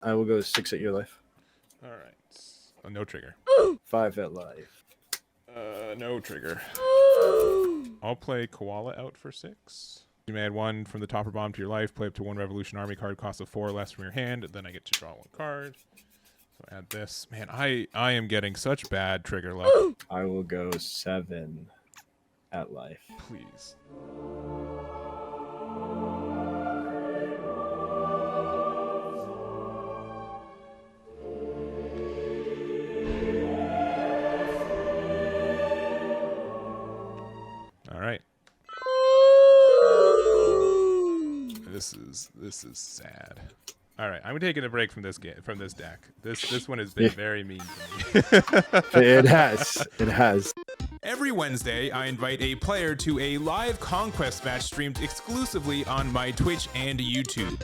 I will go 6 at your life. All right. No trigger. 5 at life. No trigger. I'll play Koala out for 6. You may add 1 from the top or bottom to your life. Play up to 1 Revolution Army card. Cost of 4 or less from your hand. Then I get to draw 1 card. So add this. Man, I am getting such bad trigger luck. I will go 7 at life. Please. All right. This is sad. All right, I'm taking a break from this deck. This one has been very mean to me. It has. Every Wednesday, I invite a player to a live Conquest match streamed exclusively on my Twitch and YouTube.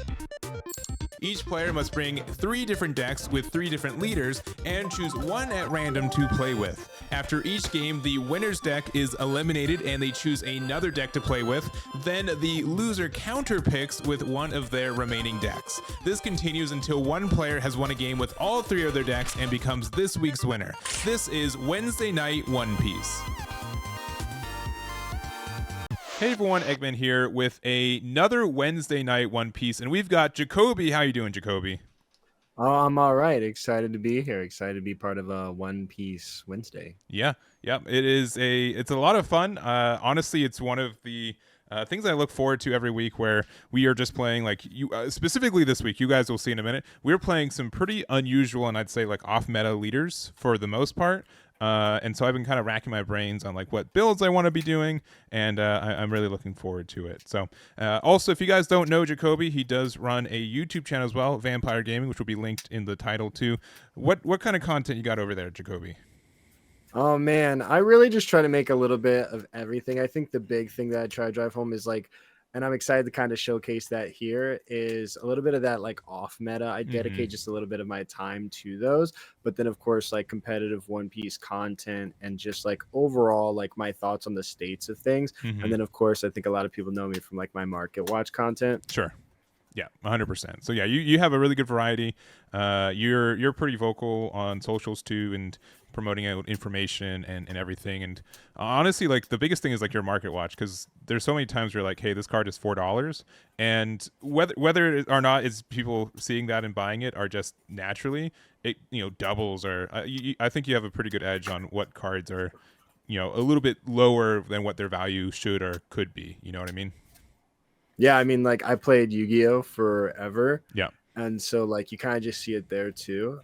Each player must bring 3 different decks with 3 different leaders and choose 1 at random to play with. After each game, the winner's deck is eliminated and they choose another deck to play with. Then the loser counter picks with 1 of their remaining decks. This continues until 1 player has won a game with all 3 of their decks and becomes this week's winner. This is Wednesday Night One Piece. Hey everyone, Eggman here with another Wednesday Night One Piece, and we've got Jacoby. How you doing, Jacoby? Oh, I'm all right. Excited to be here. Excited to be part of a One Piece Wednesday. Yeah. It's a lot of fun. Honestly, it's one of the things I look forward to every week, where we are just playing, like, you specifically this week. You guys will see in a minute. We're playing some pretty unusual and I'd say like off meta leaders for the most part. And so I've been kind of racking my brains on like what builds I want to be doing, and I'm really looking forward to it. So also, if you guys don't know Jacoby, he does run a YouTube channel as well, Vampire Gaming, which will be linked in the title too. What kind of content you got over there, Jacoby? Oh man, I really just try to make a little bit of everything. I think the big thing that I try to drive home is like, and I'm excited to kind of showcase that here, is a little bit of that like off meta. I dedicate just a little bit of my time to those, but then of course like competitive One Piece content and just like overall like my thoughts on the states of things. And then of course I think a lot of people know me from like my Market Watch content. Sure. Yeah, 100%. So yeah, you have a really good variety. You're pretty vocal on socials too, and promoting out information and everything. And honestly, like the biggest thing is like your Market Watch, because there's so many times where you're like, hey, this card is $4, and whether or not it's people seeing that and buying it, or just naturally it doubles, or I think you have a pretty good edge on what cards are a little bit lower than what their value should or could be. You know what I mean? Yeah, I mean, like I played Yu-Gi-Oh forever. Yeah. And so like you kind of just see it there too.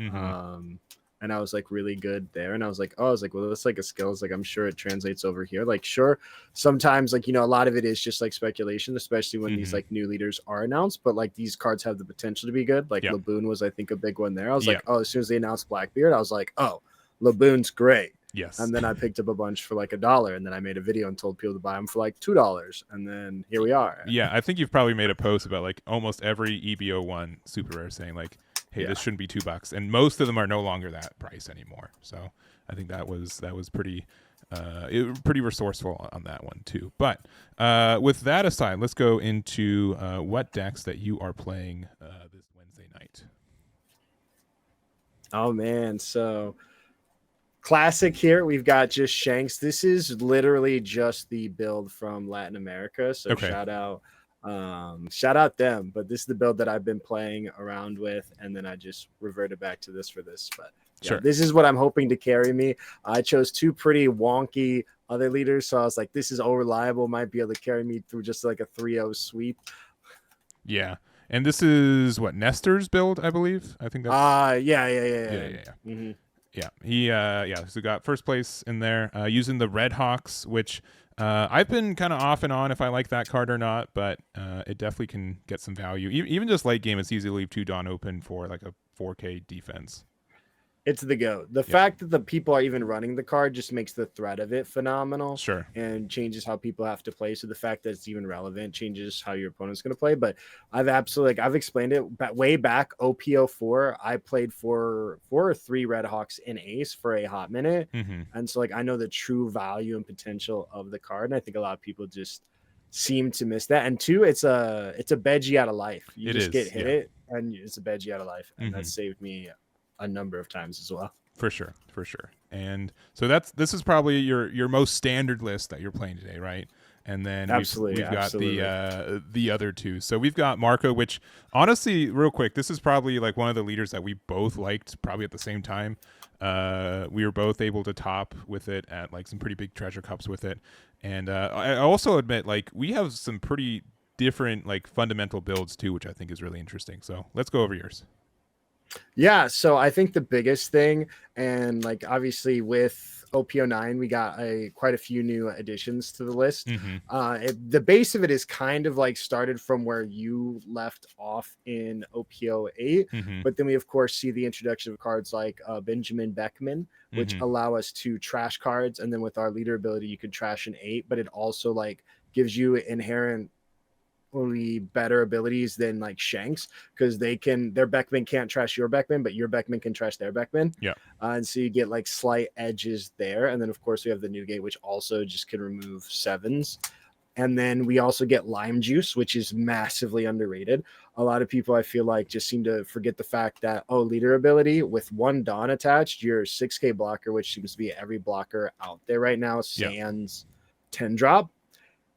And I was like really good there. And I was like, well, that's like a skill. It's like, I'm sure it translates over here. Like, sure, sometimes like, a lot of it is just like speculation, especially when these like new leaders are announced. But like these cards have the potential to be good. Like Laboon was, I think, a big one there. I was like, oh, as soon as they announced Blackbeard, I was like, oh, Laboon's great. Yes. And then I picked up a bunch for like $1, and then I made a video and told people to buy them for like $2, and then here we are. Yeah, I think you've probably made a post about like almost every EBO1 super rare saying like, hey, this shouldn't be $2, and most of them are no longer that price anymore. So I think that was pretty pretty resourceful on that one too. But with that aside, let's go into what decks that you are playing this Wednesday night. Oh man, so classic here, we've got just Shanks. This is literally just the build from Latin America, so shout out them. But this is the build that I've been playing around with, and then I just reverted back to this for this. But yeah, this is what I'm hoping to carry me. I chose 2 pretty wonky other leaders, so I was like, this is all reliable, might be able to carry me through just like a 3-0 sweep. Yeah. And this is what, Nestor's build, I believe. I think that's yeah. Yeah, he so got first place in there using the Red Hawks, which I've been kind of off and on if I like that card or not, but it definitely can get some value. Even just late game, it's easy to leave 2 Dawn open for like a 4K defense. It's the GOAT. The fact that the people are even running the card just makes the threat of it phenomenal. Sure. And changes how people have to play. So the fact that it's even relevant changes how your opponent's going to play. But I've explained it way back. OP04, I played 4 or 3 Red Hawks in Ace for a hot minute. And so like I know the true value and potential of the card. And I think a lot of people just seem to miss that. And 2, it's a Veggie out of life. You just get hit it and it's a Veggie out of life, and that saved me a number of times as well. For sure. And so this is probably your most standard list that you're playing today, right? And then we've got the other two. So we've got Marco, which honestly, real quick, this is probably like one of the leaders that we both liked probably at the same time. We were both able to top with it at like some pretty big treasure cups with it. And I also admit, like, we have some pretty different like fundamental builds too, which I think is really interesting. So let's go over yours. Yeah, so I think the biggest thing, and like obviously with OP09, we got quite a few new additions to the list. The base of it is kind of like started from where you left off in OP08, but then we of course see the introduction of cards like Benjamin Beckman, which allow us to trash cards, and then with our leader ability, you could trash an 8, but it also like gives you inherent better abilities than like Shanks, because their Beckman can't trash your Beckman, but your Beckman can trash their Beckman. And so you get like slight edges there. And then of course we have the Newgate, which also just can remove 7s. And then we also get Lime Juice, which is massively underrated. A lot of people, I feel like, just seem to forget the fact that, leader ability with 1 Dawn attached, your 6K blocker, which seems to be every blocker out there right now, sans 10 drop,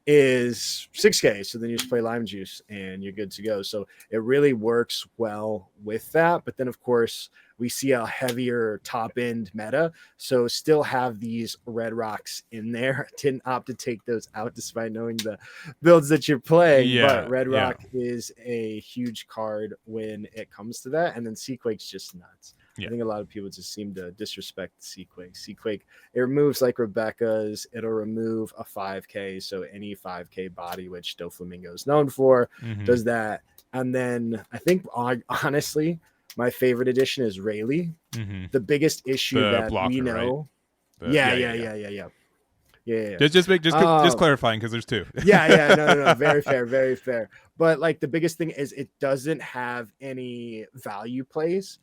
is 6K. So then you just play Lime Juice and you're good to go. So it really works well with that. But then of course we see a heavier top end meta, so still have these red rocks in there. Didn't opt to take those out despite knowing the builds that you're playing, but red rock is a huge card when it comes to that. And then Seaquake's just nuts. I think a lot of people just seem to disrespect Seaquake. Seaquake, it removes like Rebecca's. It'll remove a 5K, so any 5K body, which Doflamingo is known for, does that. And then I think, honestly, my favorite addition is Rayleigh. The biggest issue that blocker, we know. Right? Yeah. Just clarifying, because there's 2. No. Very fair. But like the biggest thing is it doesn't have any value plays.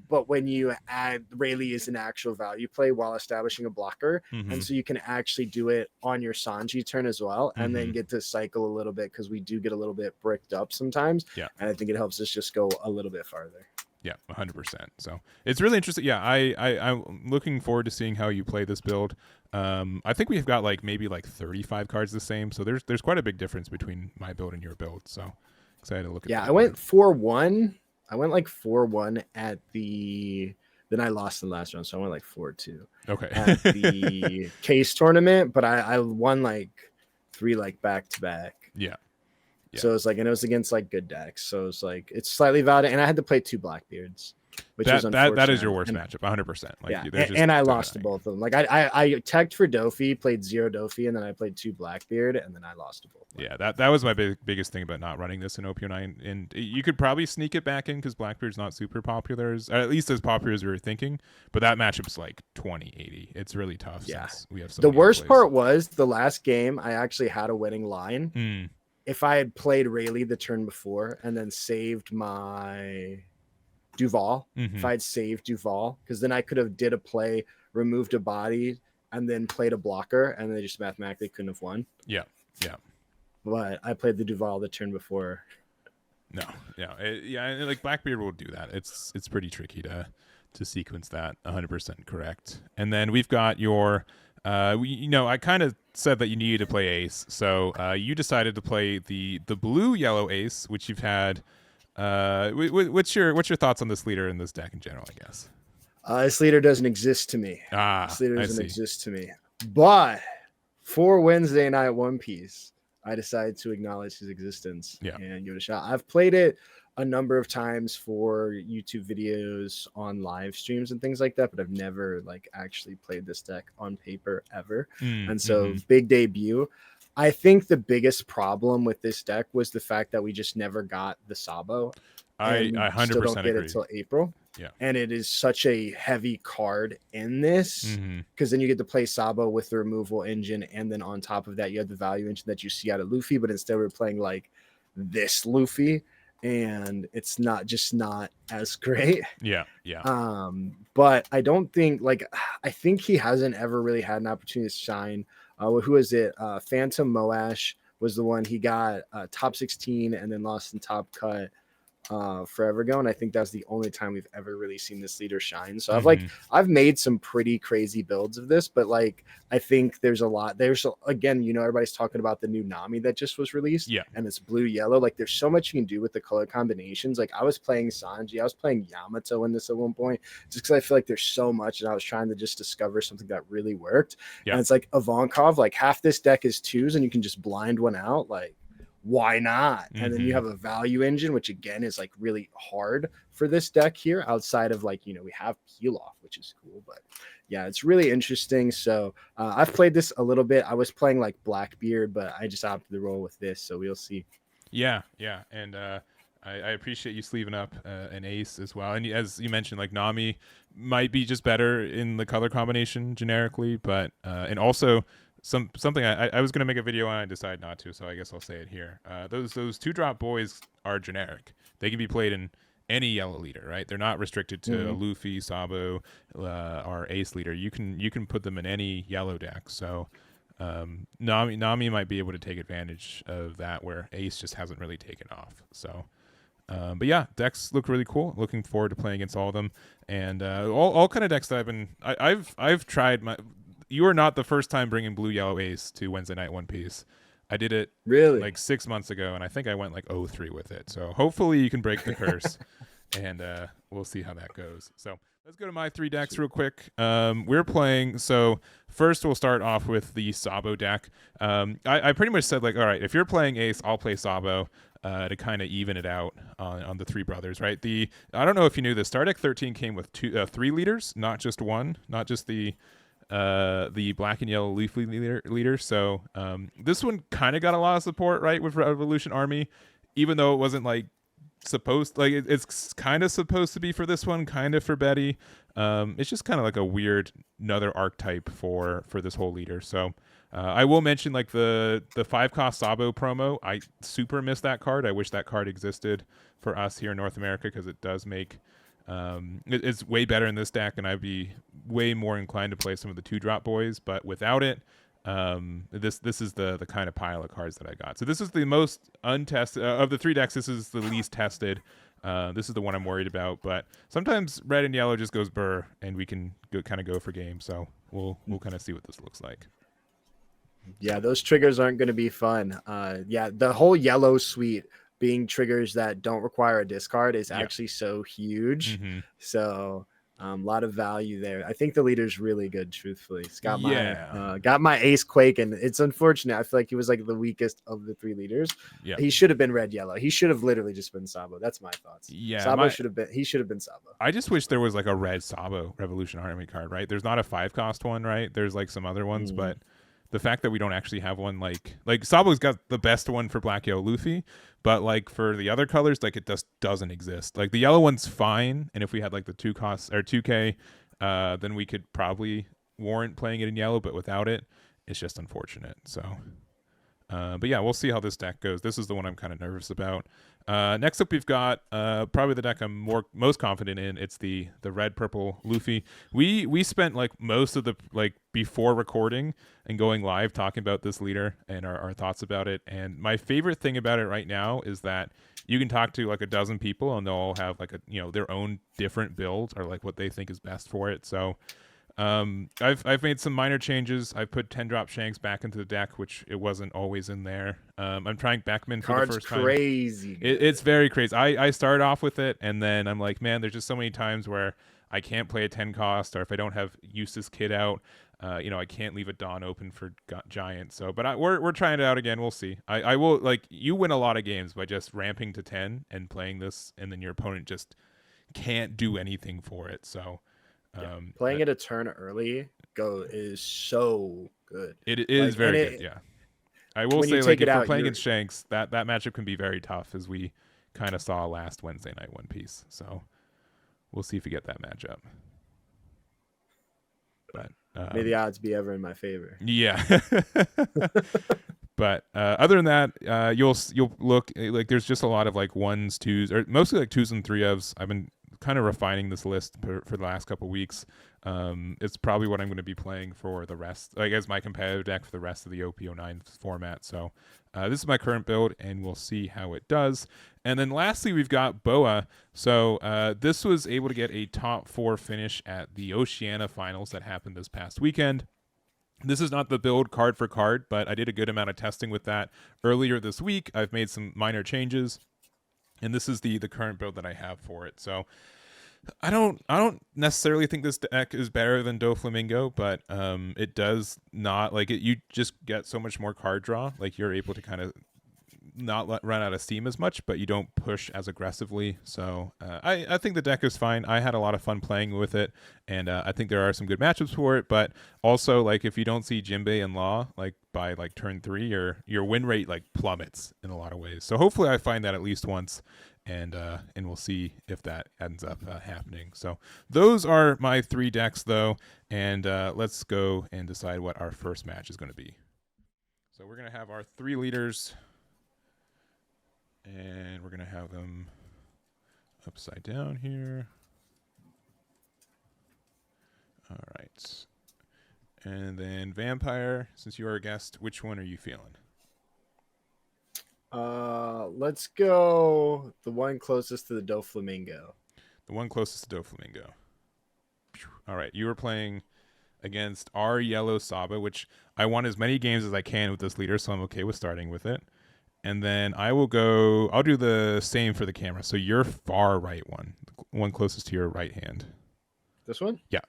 But when you add Rayleigh is an actual value play while establishing a blocker. And so you can actually do it on your Sanji turn as well, and then get to cycle a little bit, because we do get a little bit bricked up sometimes. And I think it helps us just go a little bit farther. 100%. So it's really interesting. I'm looking forward to seeing how you play this build. I think we've got like maybe like 35 cards the same. So there's quite a big difference between my build and your build. So excited to look at that. I went 4-1. I went like 4-1 at the. Then I lost in the last round, so I went like 4-2. Okay. At the case tournament, but I won like 3 like back to back. Yeah. So it's like, and it was against like good decks. So it's like it's slightly valid, and I had to play 2 Blackbeards. Which is unfortunate. That is your worst matchup, 100%. Like, and I lost to both of them. Like I teched for Dofi, played 0 Dofi, and then I played 2 Blackbeard, and then I lost to both. Yeah, that was my biggest thing about not running this in OP09. And you could probably sneak it back in because Blackbeard's not super popular, or at least as popular as we were thinking. But that matchup's like 20-80. It's really tough. Since we have so the worst part was the last game. I actually had a winning line. If I had played Rayleigh the turn before and then saved my Duval, if I'd saved Duval, because then I could have did a play, removed a body, and then played a blocker, and they just mathematically couldn't have won. Yeah. But I played the Duval the turn before. And like Blackbeard will do that. It's pretty tricky to sequence that 100% correct. And then we've got your I kind of said that you needed to play ace, so you decided to play the blue yellow ace, which you've had. What's your thoughts on this leader in this deck in general, I guess? This leader doesn't exist to me. This leader doesn't exist to me. But for Wednesday night One Piece, I decided to acknowledge his existence and give it a shot. I've played it a number of times for YouTube videos, on live streams and things like that, but I've never like actually played this deck on paper ever. And so big debut. I think the biggest problem with this deck was the fact that we just never got the Sabo. I 100% still don't get agree. it till April. Yeah. And it is such a heavy card in this, because then you get to play Sabo with the removal engine, and then on top of that you have the value engine that you see out of Luffy, but instead we're playing like this Luffy, and it's not as great. Yeah. But I don't think, like, I think he hasn't ever really had an opportunity to shine. Who is it? Phantom Moash was the one he got top 16 and then lost in top cut. forever ago, and I think that's the only time we've ever really seen this leader shine. So Mm-hmm. I've made some pretty crazy builds of this, but like I think there's a lot. There's again, you know, everybody's talking about the new Nami that just was released, Yeah. and it's blue yellow. Like there's so much you can do with the color combinations. Like I was playing Sanji, I was playing Yamato in this at one point, just because I feel like there's so much, and I was trying to just discover something that really worked. Yeah. And it's like Ivankov, like half this deck is twos, and you can just blind one out, like. Why not? And then you have a value engine, which again is like really hard for this deck here outside of like, you know, we have peel off, which is cool, but yeah, it's really interesting. So I've played this a little bit. I was playing like Blackbeard, but I just opted to roll with this. So we'll see. Yeah. And I appreciate you sleeving up an ace as well. And as you mentioned, like Nami might be just better in the color combination generically, but and also something I was going to make a video on, I decided not to, so I guess I'll say it here. Those 2-drop boys are generic. They can be played in any yellow leader, right? They're not restricted to Luffy, Sabo, or Ace leader. You can put them in any yellow deck. So Nami might be able to take advantage of that where Ace just hasn't really taken off. So but yeah, decks look really cool. Looking forward to playing against all of them, and all kind of decks that I've tried. You are not the first time bringing blue yellow ace to Wednesday Night One Piece. I did it really like 6 months ago, and I think I went like 0-3 with it. So hopefully you can break the curse, and we'll see how that goes. So let's go to my 3 decks real quick. We're playing. So first we'll start off with the Sabo deck. I pretty much said like, all right, if you're playing ace, I'll play Sabo. To kind of even it out on the 3 brothers, right? I don't know if you knew this. Star Deck 13 came with 3 leaders, not just one, not just the black and yellow Leafly leader. So this one kind of got a lot of support, right, with Revolution Army, even though it wasn't like supposed, like it's kind of supposed to be for this one, kind of for Betty. It's just kind of like a weird another archetype for this whole leader. So I will mention like the 5-cost Sabo promo. I super miss that card. I wish that card existed for us here in North America, because it does make it's way better in this deck, and I'd be way more inclined to play some of the 2-drop boys. But without it, this is the kind of pile of cards that I got. So this is the most untested of the 3 decks. This is the least tested. This is the one I'm worried about. But sometimes red and yellow just goes burr, and we can kind of go for game. So we'll kind of see what this looks like. Yeah, those triggers aren't going to be fun. Yeah, the whole yellow suite being triggers that don't require a discard is actually so huge. So a lot of value there. I think the leader's really good, truthfully. It's got my ace Quake, and it's unfortunate. I feel like he was like the weakest of the 3 leaders. Yeah. He should have been red yellow. He should have literally just been Sabo. That's my thoughts. Yeah. Sabo should have been Sabo. I just wish there was like a red Sabo Revolution Army card, right? There's not a 5-cost one, right? There's like some other ones, but the fact that we don't actually have one, like Sabo's got the best one for black, yellow, Luffy, but like for the other colors, like it just doesn't exist. Like the yellow one's fine, and if we had like the 2 costs or 2K, then we could probably warrant playing it in yellow, but without it, it's just unfortunate. So, but yeah, we'll see how this deck goes. This is the one I'm kind of nervous about. Next up, we've got probably the deck I'm most confident in. It's the red purple Luffy. We spent like most of the before recording and going live talking about this leader and our thoughts about it. And my favorite thing about it right now is that you can talk to like a dozen people, and they'll all have like their own different build or like what they think is best for it. So I've made some minor changes. I've put 10-drop Shanks back into the deck, which it wasn't always in there. I'm trying Beckman for the first time. Crazy. It's very crazy. I started off with it, and then I'm like, man, there's just so many times where I can't play a 10 cost, or if I don't have Eustace Kid out, I can't leave a Dawn open for Giant. So, but we're trying it out again. We'll see. I will, like, you win a lot of games by just ramping to 10 and playing this, and then your opponent just can't do anything for it. So. Playing it a turn early is so good. It is very good. Yeah, I will say, like, if we're playing against Shanks, that matchup can be very tough, as we kind of saw last Wednesday Night One Piece. So we'll see if we get that matchup. But may the odds be ever in my favor. Yeah. But other than that, you'll look like there's just a lot of like 1s, 2s, or mostly like 2s and 3s. I've been kind of refining this list for the last couple weeks. It's probably what I'm going to be playing for the rest, like as my competitive deck for the rest of the OP09 format. So this is my current build, and we'll see how it does. And then lastly, we've got Boa. So this was able to get a top 4 finish at the Oceania finals that happened this past weekend. This is not the build card for card, but I did a good amount of testing with that earlier this week. I've made some minor changes, and this is the current build that I have for it. So I don't necessarily think this deck is better than Doflamingo, but it does not, like, it. You just get so much more card draw. Like, you're able to kind of not run out of steam as much, but you don't push as aggressively. So I think the deck is fine. I had a lot of fun playing with it, and I think there are some good matchups for it. But also, like, if you don't see Jinbei and Law like by like turn 3, your win rate like plummets in a lot of ways. So hopefully I find that at least once, and we'll see if that ends up happening. So those are my 3 decks though, and let's go and decide what our first match is going to be. So we're going to have our 3 leaders, and we're going to have them upside down here. All right. And then Vampire, since you are a guest, which one are you feeling? Let's go the one closest to the Doflamingo. The one closest to Doflamingo. All right. You were playing against our yellow Saba, which I want as many games as I can with this leader, so I'm okay with starting with it. And then I'll do the same for the camera. So your far right one closest to your right hand. This one? Yeah.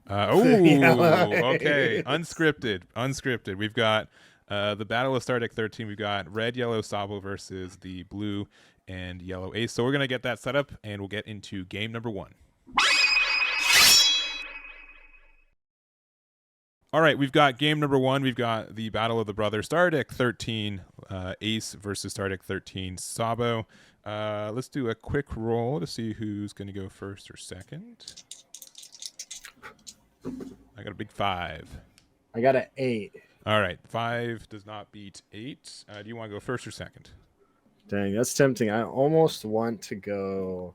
Okay. Unscripted. We've got the Battle of Star Deck 13. We've got red, yellow Sabo versus the blue and yellow Ace. So we're going to get that set up, and we'll get into game number 1. All right, we've got game number 1. We've got the Battle of the Brothers, Star Deck 13, Ace versus Star Deck 13, Sabo. Let's do a quick roll to see who's going to go first or second. I got a big 5. I got an 8. All right, 5 does not beat 8. Do you want to go first or second? Dang, that's tempting. I almost want to go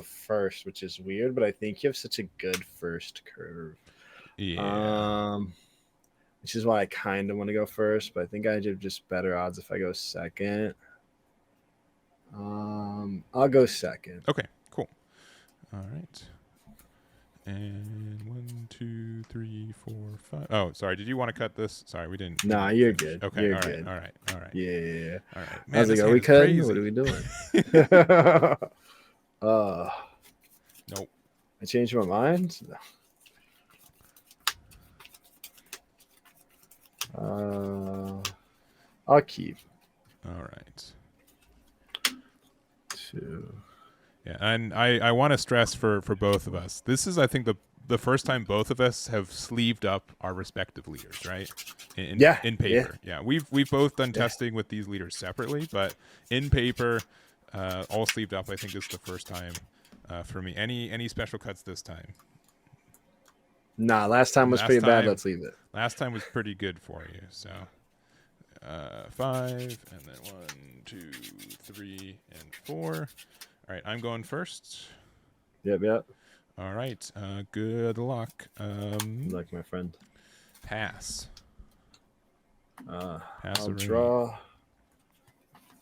first, which is weird, but I think you have such a good first curve. Yeah. Which is why I kind of want to go first, but I think I have just better odds if I go second. I'll go second. Okay, cool. All right. And 1, 2, 3, 4, 5. Oh, sorry. Did you want to cut this? Sorry, we didn't. Nah, you're good. Okay, you're all good. right. Yeah. All right. Man, I was like, are we cutting? What are we doing? Nope. I changed my mind. I'll keep. All right. 2. Yeah, and I want to stress for both of us, this is, I think, the first time both of us have sleeved up our respective leaders, right? In paper. Yeah. We've both done testing with these leaders separately, but in paper, all sleeved up, I think, is the first time for me. Any special cuts this time? Nah, last time was pretty bad. Let's leave it. Last time was pretty good for you. So 5, and then 1, 2, 3, and 4. All right, I'm going first. Yep. All right, good luck. Good luck, my friend. Pass. I'll draw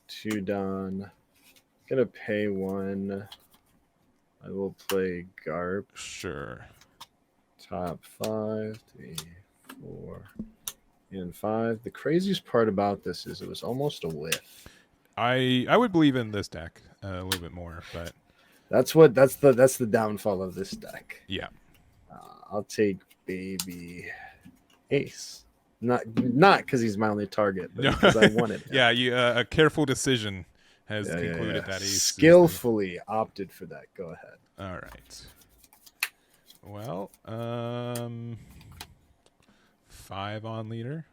2 down. Gonna pay 1. I will play Garp. Sure. Top 5, 3, 4, and 5. The craziest part about this is it was almost a whiff. I would believe in this deck a little bit more, but that's the downfall of this deck. Yeah. I'll take baby Ace. Not because he's my only target, but because I wanted him. Yeah, a careful decision has concluded that Ace skillfully opted for that. Go ahead. All right. Well, 5 on leader.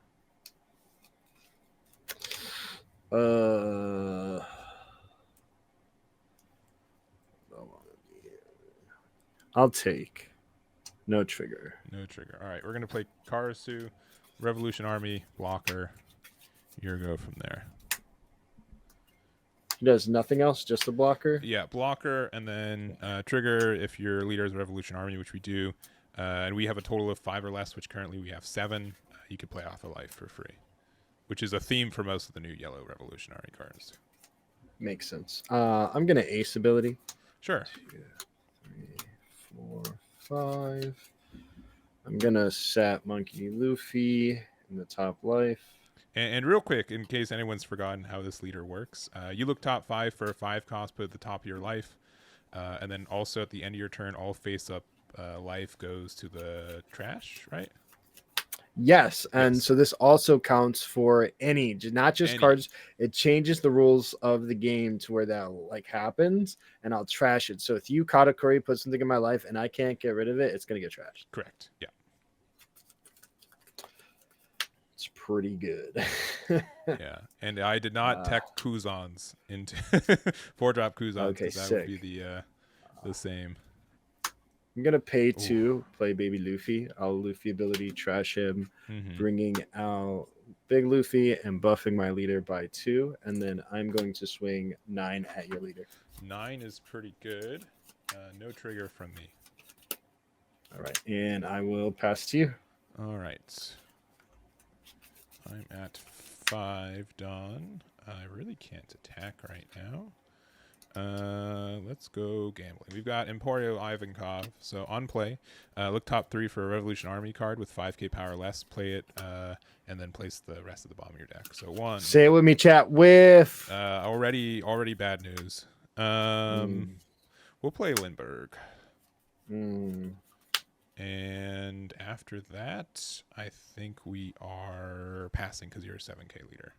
I'll take. No trigger. No trigger. All right, we're gonna play Karasu, Revolution Army, blocker. Your go from there. He does nothing else, just a blocker? Yeah, blocker, and then trigger if your leader is a Revolution Army, which we do. And we have a total of 5 or less, which currently we have 7. You can play off a life for free, which is a theme for most of the new yellow Revolutionary cards. Makes sense. I'm going to ace ability. Sure. 2, 3, 4, 5. I'm going to set Monkey Luffy in the top life. And real quick, in case anyone's forgotten how this leader works, you look top 5 for a 5 cost, put at the top of your life. And then also at the end of your turn, all face-up life goes to the trash, right? Yes, and so this also counts for any, not just cards. It changes the rules of the game to where that like happens, and I'll trash it. So if you Katakuri put something in my life and I can't get rid of it, it's gonna get trashed. Correct. Yeah. It's pretty good. Yeah, and I did not tech Kuzans into 4-drop Kuzans. Okay, that sick. would be the same. I'm gonna pay 2, play Baby Luffy. I'll Luffy ability, trash him, bringing out Big Luffy and buffing my leader by 2, and then I'm going to swing 9 at your leader. 9 is pretty good. No trigger from me. All right, and I will pass to you. All right. I'm at 5 done. I really can't attack right now. Let's go gambling. We've got Emporio Ivankov. So on play, look top 3 for a Revolution Army card with 5k power less. Play it, and then place the rest of the bottom of your deck. So 1. Say it with me, chat. Whiff. Already bad news. We'll play Lindbergh. And after that, I think we are passing because you're a 7k leader.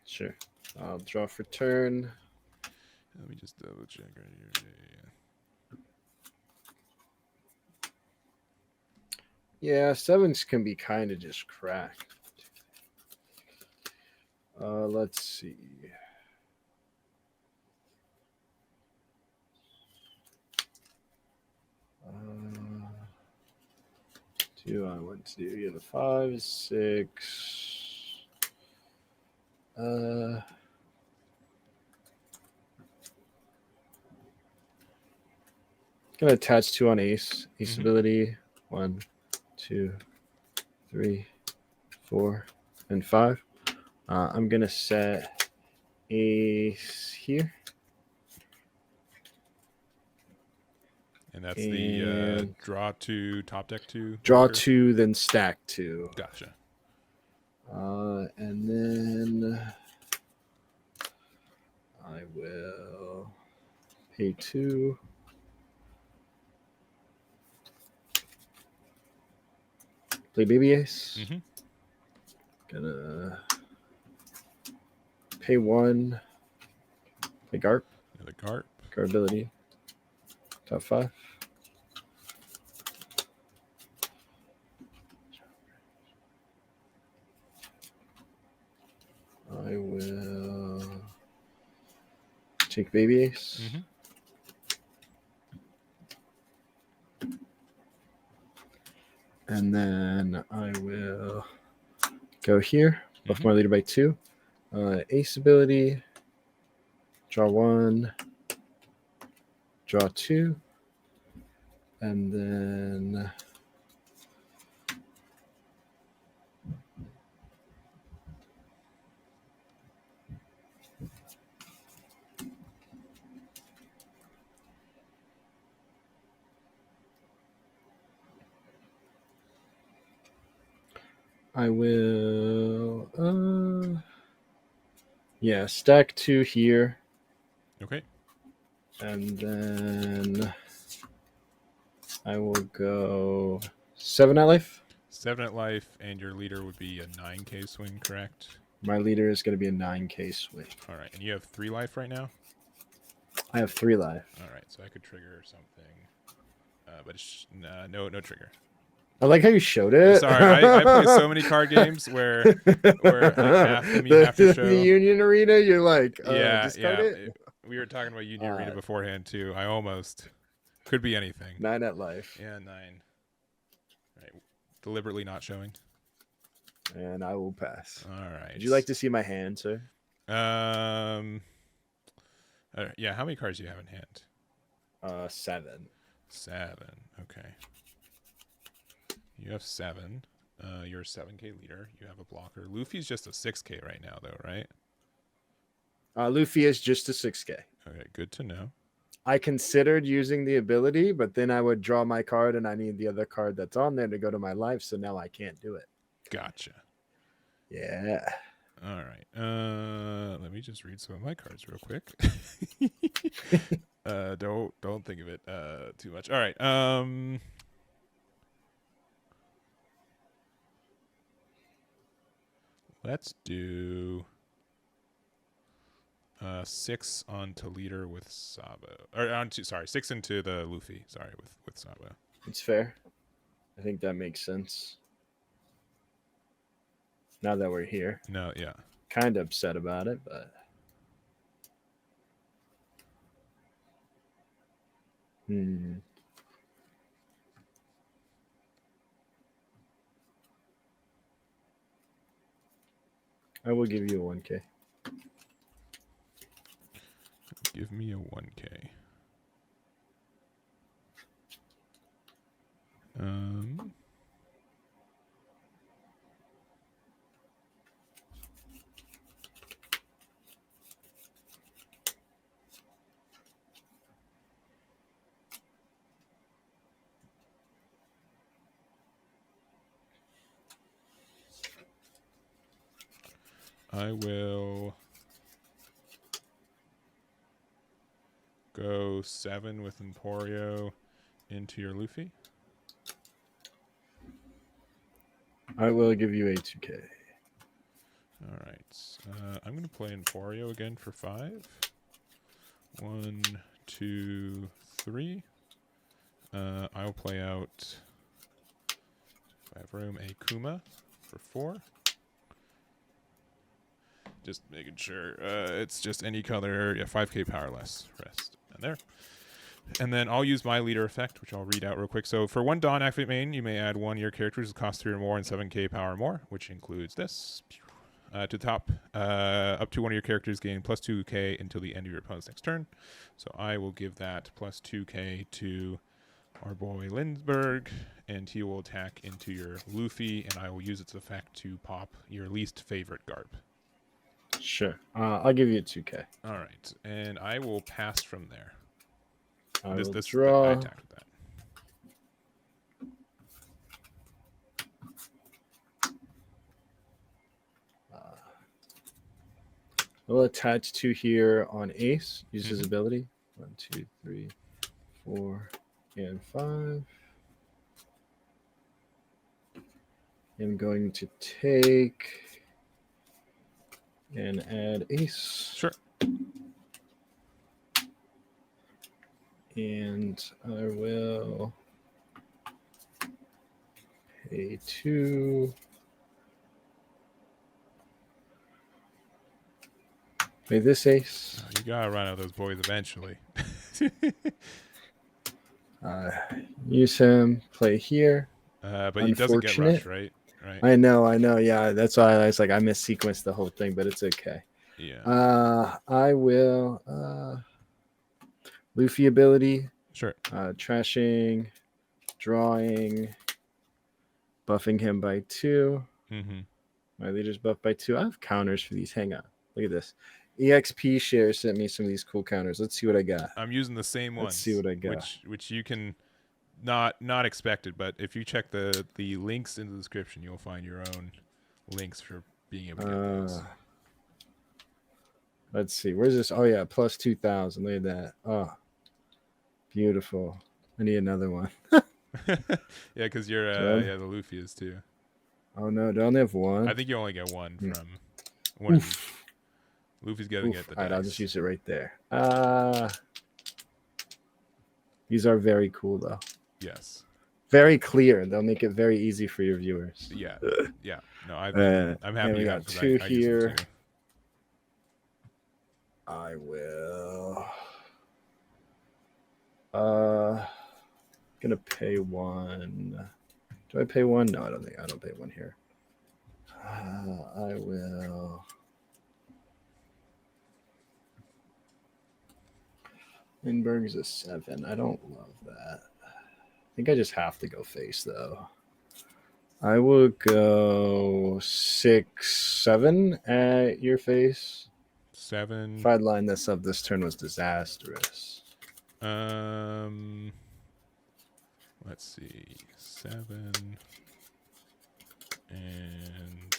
Sure. I'll draw for turn. Let me just double check right here. Yeah, 7s can be kind of just cracked. Let's see. Two I want to do. Yeah, the 5, 6. Gonna attach 2 on ace. Ace ability. 1, 2, 3, 4, and 5. I'm gonna set ace here. And that's the draw 2, top deck 2. Draw 2, then stack 2. Gotcha. And then I will pay 2. Play baby ace. Gonna pay 1. Play Garp. Another Garp. Garp ability. Top 5. I will take baby ace. And then I will go here, buff my leader by 2. Ace ability, draw 1, draw 2, and then I will, stack 2 here. Okay. And then I will go 7 at life. 7 at life, and your leader would be a 9k swing, correct? My leader is going to be a 9k swing. All right, and you have 3 life right now? I have 3 life. All right, so I could trigger something, but it's, no trigger. I like how you showed it. Sorry, I play so many card games where like half of them you have to show. The Union Arena, you're like, discard it? We were talking about Union Arena beforehand too. I almost could be anything. 9 at life. Yeah, 9. Right, deliberately not showing. And I will pass. All right. Would you like to see my hand, sir? Yeah, how many cards do you have in hand? 7. 7. Okay. You have 7. You're a 7K leader. You have a blocker. Luffy's just a 6K right now, though, right? Luffy is just a 6K. Okay, good to know. I considered using the ability, but then I would draw my card, and I need the other card that's on there to go to my life, so now I can't do it. Gotcha. Yeah. All right. Let me just read some of my cards real quick. Don't think of it too much. All right. Let's do 6 onto leader with Sabo. Or onto 6 into the Luffy. Sorry, with Sabo. It's fair. I think that makes sense. Now that we're here. No, yeah. Kind of upset about it, but I will give you a 1K. Give me a 1K. I will go 7 with Emporio into your Luffy. I will give you a 2K. All right. I'm going to play Emporio again for 5. 1, 2, 3. I'll play out, if I have room, a Kuma for 4. Just making sure it's just any color. Yeah, 5K powerless. Rest. And there. And then I'll use my leader effect, which I'll read out real quick. So for 1 Dawn activate main, you may add 1 your characters that cost 3 or more and 7K power or more, which includes this. To the top, up to 1 of your characters gain plus 2K until the end of your opponent's next turn. So I will give that plus 2K to our boy Lindbergh, and he will attack into your Luffy, and I will use its effect to pop your least favorite Garp. Sure. I'll give you a 2K. All right, and I will pass from there. I will draw. I attacked with that. We'll attach 2 here on Ace. Use his ability. 1, 2, 3, 4, and 5. I'm going to take and add Ace. Sure. And I will pay 2. Play this Ace. Oh, you gotta run out of those boys eventually. Use him. Play here. But he doesn't get rushed, right? Right. I know. Yeah, that's why I was like, I missequenced the whole thing, but it's okay. Yeah. I will. Luffy ability. Sure. Trashing, drawing, buffing him by 2. My leader's buffed by 2. I have counters for these. Hang on. Look at this. EXP Share sent me some of these cool counters. Let's see what I got. I'm using the same ones. Let's see what I got. Which you can not expect it, but if you check the links in the description, you'll find your own links for being able to get those. Let's see. Where's this? Oh yeah, plus 2,000. Look at that. Oh, beautiful. I need another one. Yeah, because you're the Luffy is too. Oh no, do I only have 1? I think you only get 1 from one of these. Luffy's got to get the dice. All right, I'll just use it right there. These are very cool, though. Yes. Very clear. They'll make it very easy for your viewers. Yeah. Yeah. No, I'm happy. We got 2 here. I will. Gonna pay 1. Do I pay 1? No, I don't pay 1 here. I will. Lindbergh's a 7. I don't love that. I think I just have to go face though. I will go 6, 7 at your face. 7. If I'd line this up, this turn was disastrous. Let's see. 7 and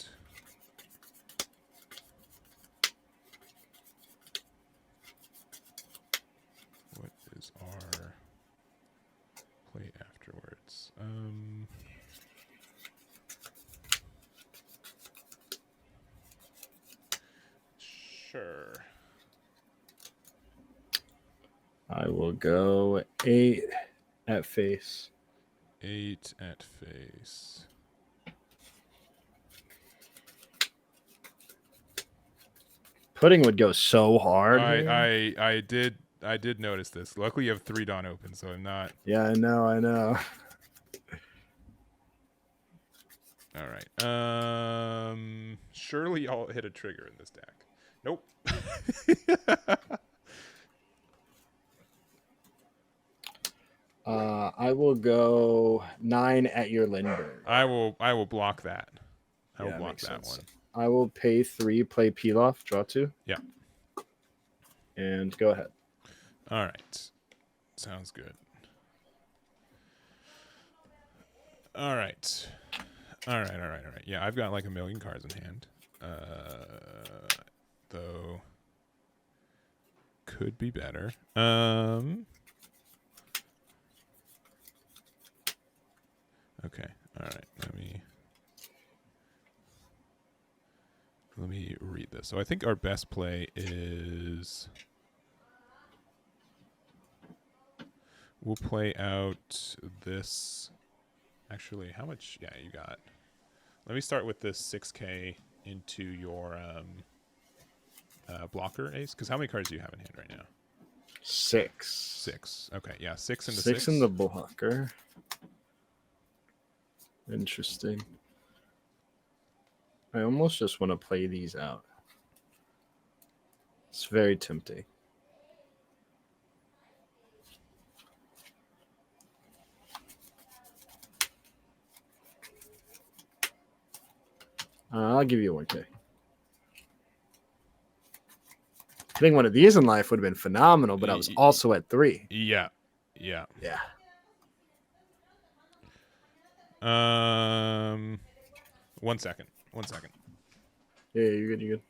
what is our play afterwards? Sure. I will go 8 at face. 8 at face. Pudding would go so hard. I did notice this. Luckily, you have 3 Dawn open, so I'm not. Yeah, I know. All right. Surely I'll hit a trigger in this deck. Nope. I will go 9 at your Lindbergh. I will block that. I will Yeah, block makes that sense. one. I will pay 3, play Pilaf, draw 2. Yeah. And go ahead. All right. Sounds good. All right. Yeah, I've got like a million cards in hand. Though could be better. Okay. All right. Let me read this. So I think our best play is we'll play out this. Actually, how much? Yeah, you got. Let me start with this 6K into your blocker ace. Because how many cards do you have in hand right now? 6. 6. Okay, yeah, 6 into 6 in the blocker. Interesting. I almost just want to play these out. It's very tempting. I'll give you a 1K. Hitting one of these in life would have been phenomenal, but I was also at 3. Yeah. 1 second. Yeah, you're good.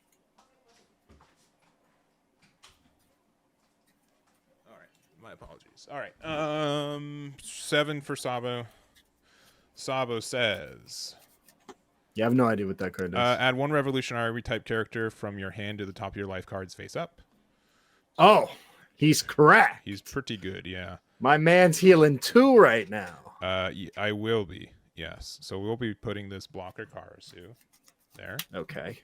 All right. My apologies. All right. 7 for Sabo. Sabo says, You have no idea what that card does. add 1 revolutionary type character from your hand to the top of your life cards face up. Oh, he's correct. He's pretty good, yeah. My man's healing 2 right now. I will be, yes. So we'll be putting this blocker Karasu there. Okay.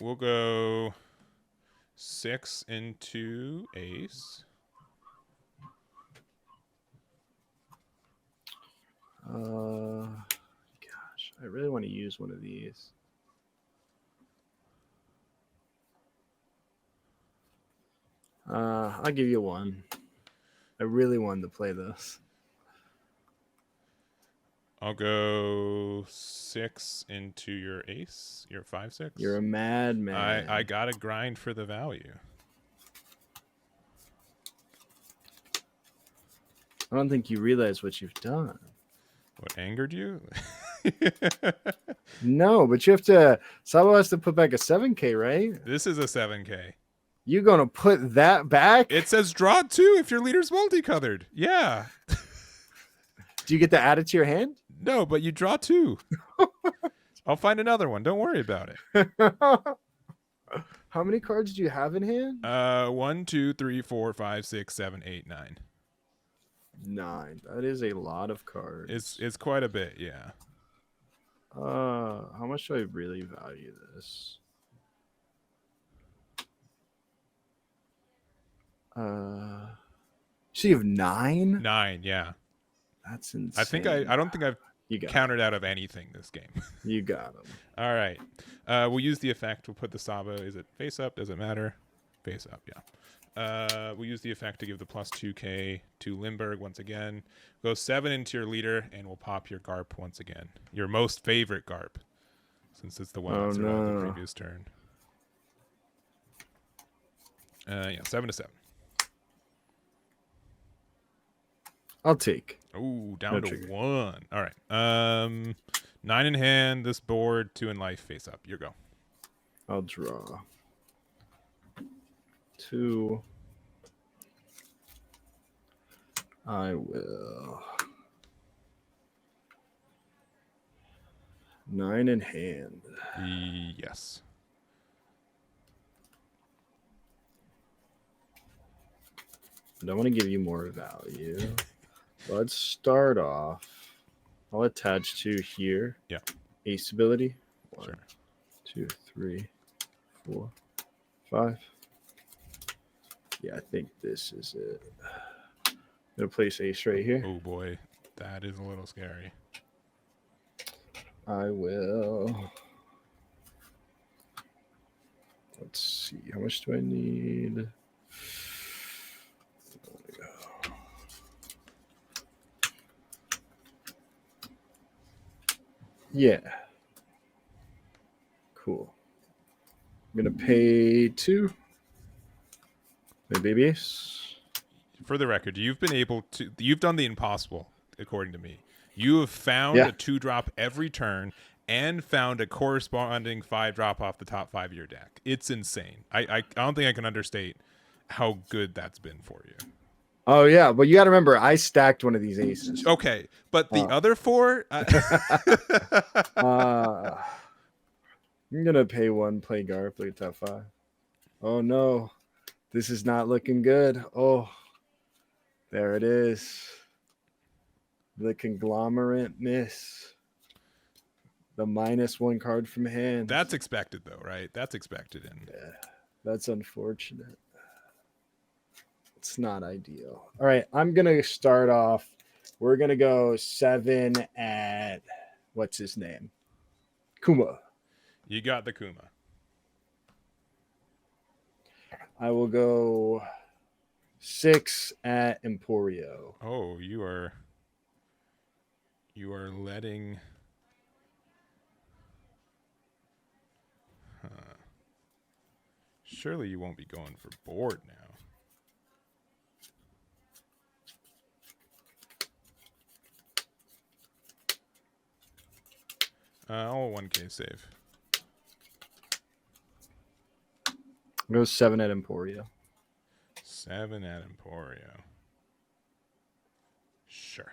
We'll go 6 into ace. Gosh, I really want to use one of these. I'll give you 1. I really wanted to play this. I'll go 6 into your ace. Your 5/6. You're a madman. I gotta grind for the value. I don't think you realize what you've done. What angered you? No, but you have to. Sabo has to put back a 7K, right? This is a 7K. You gonna put that back? It says draw 2 if your leader's multicolored. Yeah. Do you get to add it to your hand? No, but you draw 2. I'll find another one. Don't worry about it. How many cards do you have in hand? 1, 2, 3, 4, 5, 6, 7, 8, 9. 9. That is a lot of cards. It's quite a bit, yeah. How much do I really value this? So you have 9? 9, yeah. That's insane. I don't think I've You got countered out of anything this game. You got him. All right. We'll use the effect. We'll put the Saba. Is it face up? Does it matter? Face up, yeah. We'll use the effect to give the plus 2k to Limburg once again. Go 7 into your leader, and we'll pop your Garp once again. Your most favorite Garp, since it's the one that survived the previous turn. Yeah, 7 to 7. I'll take. Ooh, down to 1. All right. 9 in hand. This board. 2 in life. Face up. Your go. I'll draw 2. I will. 9 in hand. Yes. I don't want to give you more value. Let's start off. I'll attach 2 here. Yeah. Ace ability. 1, Sure. 2, 3, 4, 5. Yeah, I think this is it. I'm gonna place ace right here. Oh boy, that is a little scary. I will. Let's see. How much do I need? Yeah. Cool. I'm gonna pay 2. My baby ace. For the record, you've done the impossible, according to me. You have found a 2-drop every turn and found a corresponding 5-drop off the top 5 of your deck. It's insane. I don't think I can understate how good that's been for you. Oh yeah, but you got to remember, I stacked one of these aces. Okay, but the other 4. I'm gonna pay 1, play Garp, play top 5. Oh no, this is not looking good. Oh, there it is. The conglomerate miss. The -1 card from hand. That's expected, though, right? That's expected. Yeah, that's unfortunate. It's not ideal. All right, I'm going to start off. We're going to go 7 at, what's his name? Kuma. You got the Kuma. I will go 6 at Emporio. Oh, you are letting... Surely you won't be going for board now. I'll 1k save. Go 7 at Emporio. 7 at Emporio. Sure.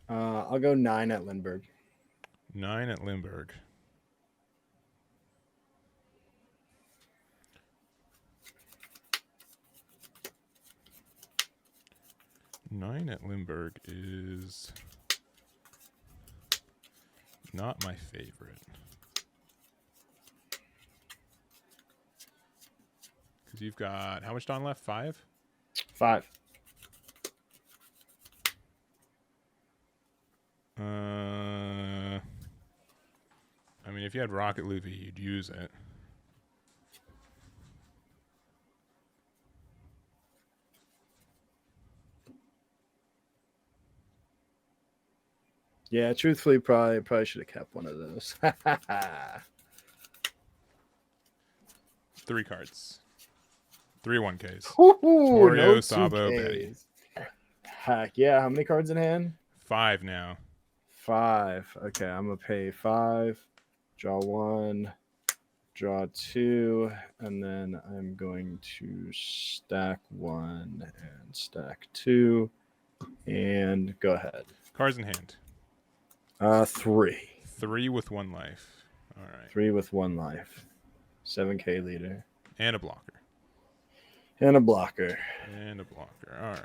I'll go 9 at Lindbergh. 9 at Limburg. Nine at Limburg is not my favorite. Because you've got, how much Dawn left? 5? 5. I mean, if you had Rocket Luffy, you'd use it. Yeah, truthfully, probably should have kept one of those. 3 cards. 3 1Ks. Ooh, no Sabo, 2Ks. Betty. Heck yeah. How many cards in hand? 5 now. 5. Okay, I'm going to pay 5. Draw 1. Draw 2. And then I'm going to stack 1 and stack 2. And go ahead. Cards in hand. 3. 3 with 1 life. All right. 3 with 1 life. 7K leader. And a blocker. And a blocker. And a blocker. All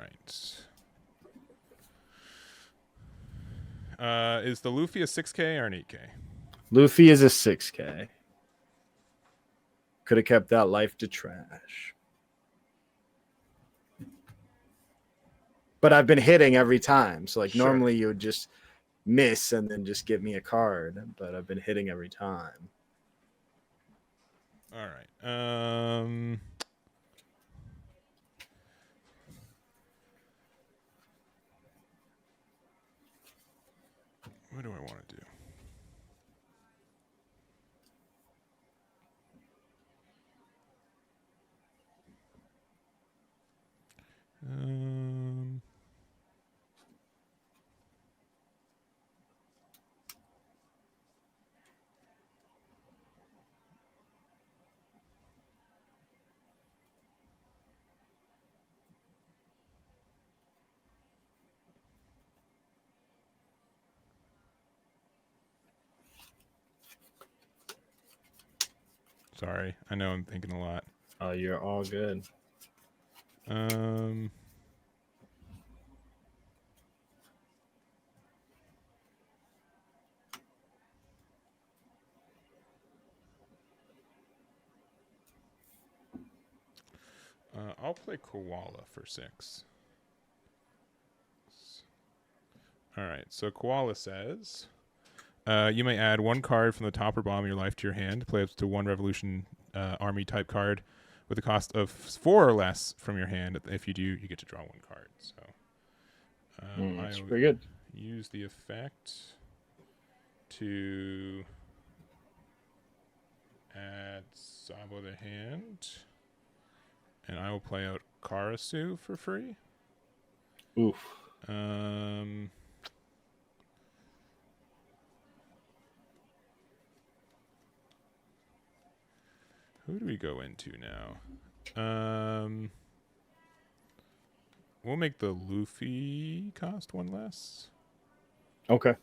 right. Is the Luffy a 6K or an 8K? Luffy is a 6K. Could have kept that life to trash. but I've been hitting every time. So like Sure. normally you would just miss and then just give me a card, but I've been hitting every time. All right. What do I want to do? Sorry, I know I'm thinking a lot. Oh, you're all good. I'll play Koala for 6. All right, so Koala says, you may add 1 card from the top or bottom of your life to your hand. Play up to 1 Revolution Army type card with a cost of 4 or less from your hand. If you do, you get to draw 1 card. So That's pretty good. Use the effect to add Sabo to hand, and I will play out Karasu for free. Oof. Who do we go into now? We'll make the Luffy cost 1 less. Okay.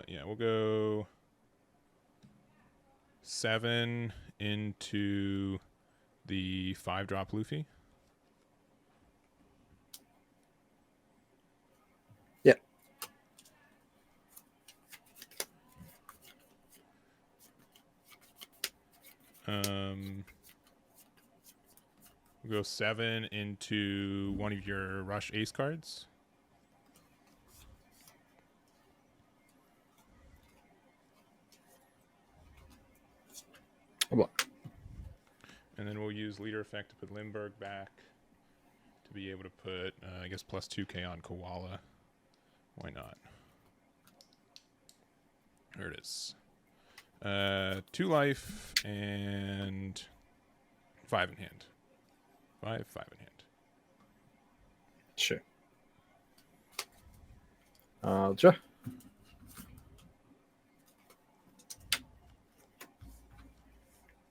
Yeah, we'll go 7 into the 5-drop Luffy. Yeah. We'll go 7 into one of your Rush Ace cards. And then we'll use leader effect to put Limburg back to be able to put, I guess, plus 2k on Koala. Why not? There it is. 2 life and 5 in hand. 5 in hand. Sure. I'll draw.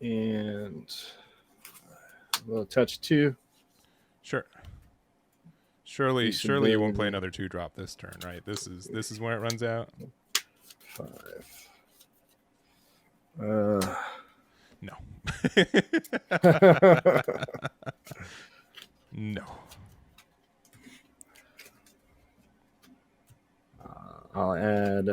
And we'll touch 2. Sure. Surely you won't play another 2-drop this turn, right? This is where it runs out. 5. No. No. I'll add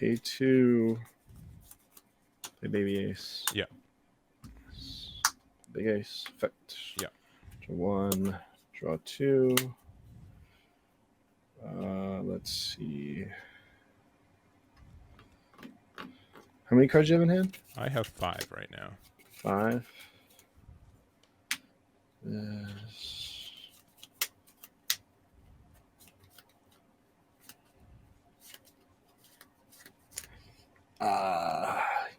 pay 2, play baby ace. Yeah. Big ace effect. Yeah. Draw 1, draw 2. Let's see. How many cards do you have in hand? I have 5 right now. 5. This.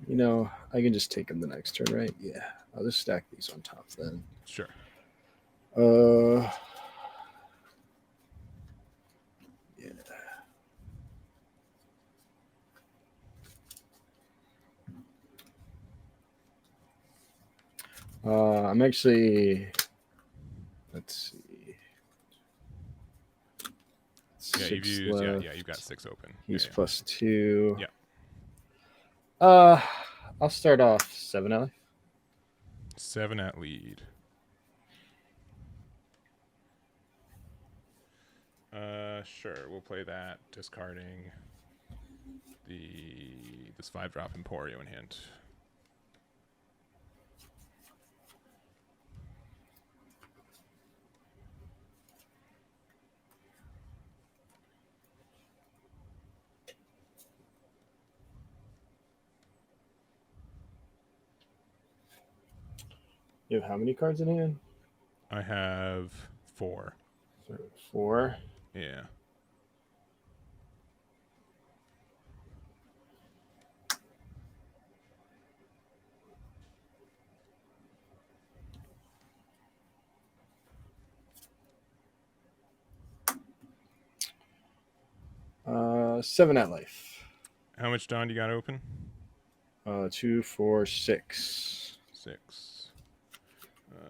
You know, I can just take them the next turn, right? Yeah. I'll just stack these on top then. Sure. Yeah. I'm actually, let's see. Yeah, you've got 6 open. He's yeah. plus 2. Yeah. I'll start off 7 life. 7 at lead. Sure, we'll play that, discarding this 5-drop Emporio in hand. You have how many cards in hand? I have 4. 4? Yeah. Seven at life. How much Don do you got open? 2, 4, 6. 6.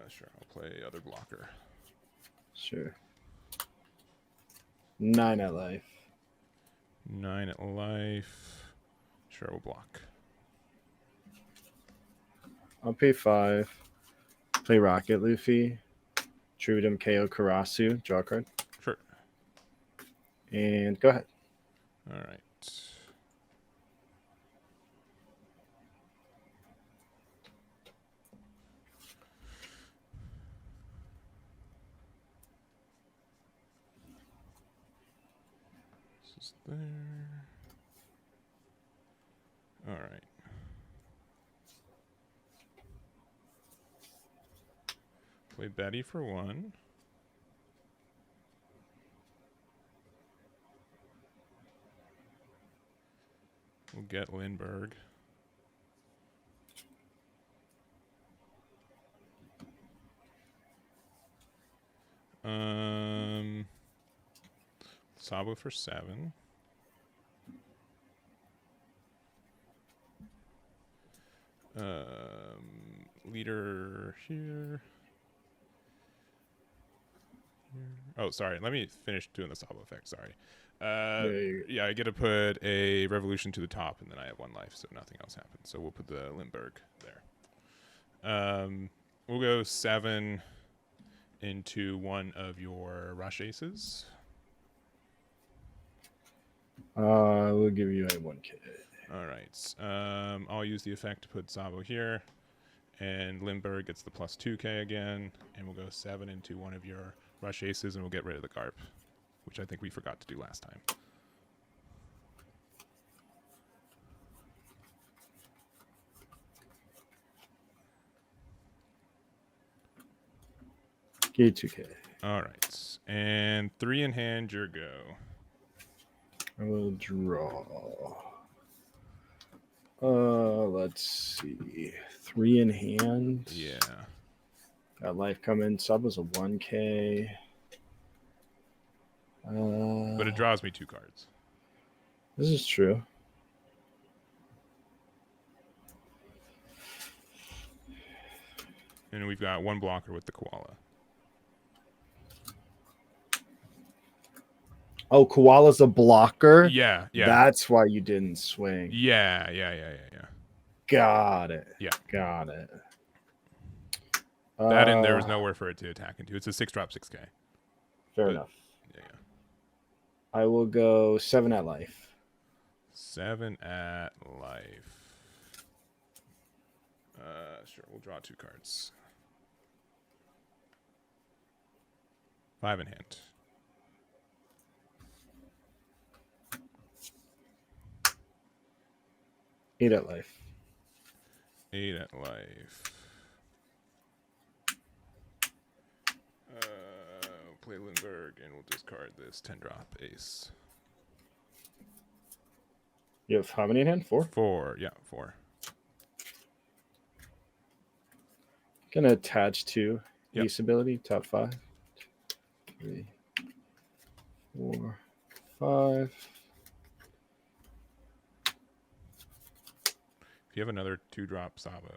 Sure, I'll play other blocker. Sure. 9 at life. 9 at life. Sure, we'll block. I'll pay 5. Play Rocket Luffy. Trudum KO Karasu. Draw a card. Sure. And go ahead. All right. This is there. All right. Play Betty for 1. We'll get Lindbergh. Sabo for 7. Leader here. Oh, sorry. Let me finish doing the Sabo effect. Sorry. Yeah, I get to put a revolution to the top, and then I have 1 life, so nothing else happens. So we'll put the Lindbergh there. We'll go 7 into one of your rush aces. We'll give you a 1K. All right. I'll use the effect to put Sabo here, and Lindbergh gets the plus 2K again, and we'll go 7 into one of your rush aces, and we'll get rid of the Garp, which I think we forgot to do last time. Give you 2K. All right. And 3 in hand, your go. I will draw. Let's see. 3 in hand. Yeah. Got life coming. Sub was a 1K. But it draws me 2 cards. This is true. And we've got 1 blocker with the koala. Oh, Koala's a blocker? Yeah, yeah. That's why you didn't swing. Yeah. Got it. Yeah. Got it. That and there was nowhere for it to attack into. It's a 6-drop 6K. Fair enough. Yeah. I will go 7 at life. 7 at life. Sure, we'll draw 2 cards. 5 in hand. Eight at life. 8 at life. Play Lindbergh, and we'll discard this 10-drop ace. You have how many in hand? 4? 4, yeah, 4. Gonna attach to Yep. ace ability, top 5. 3, 4, 5. If you have another 2-drop Sabo,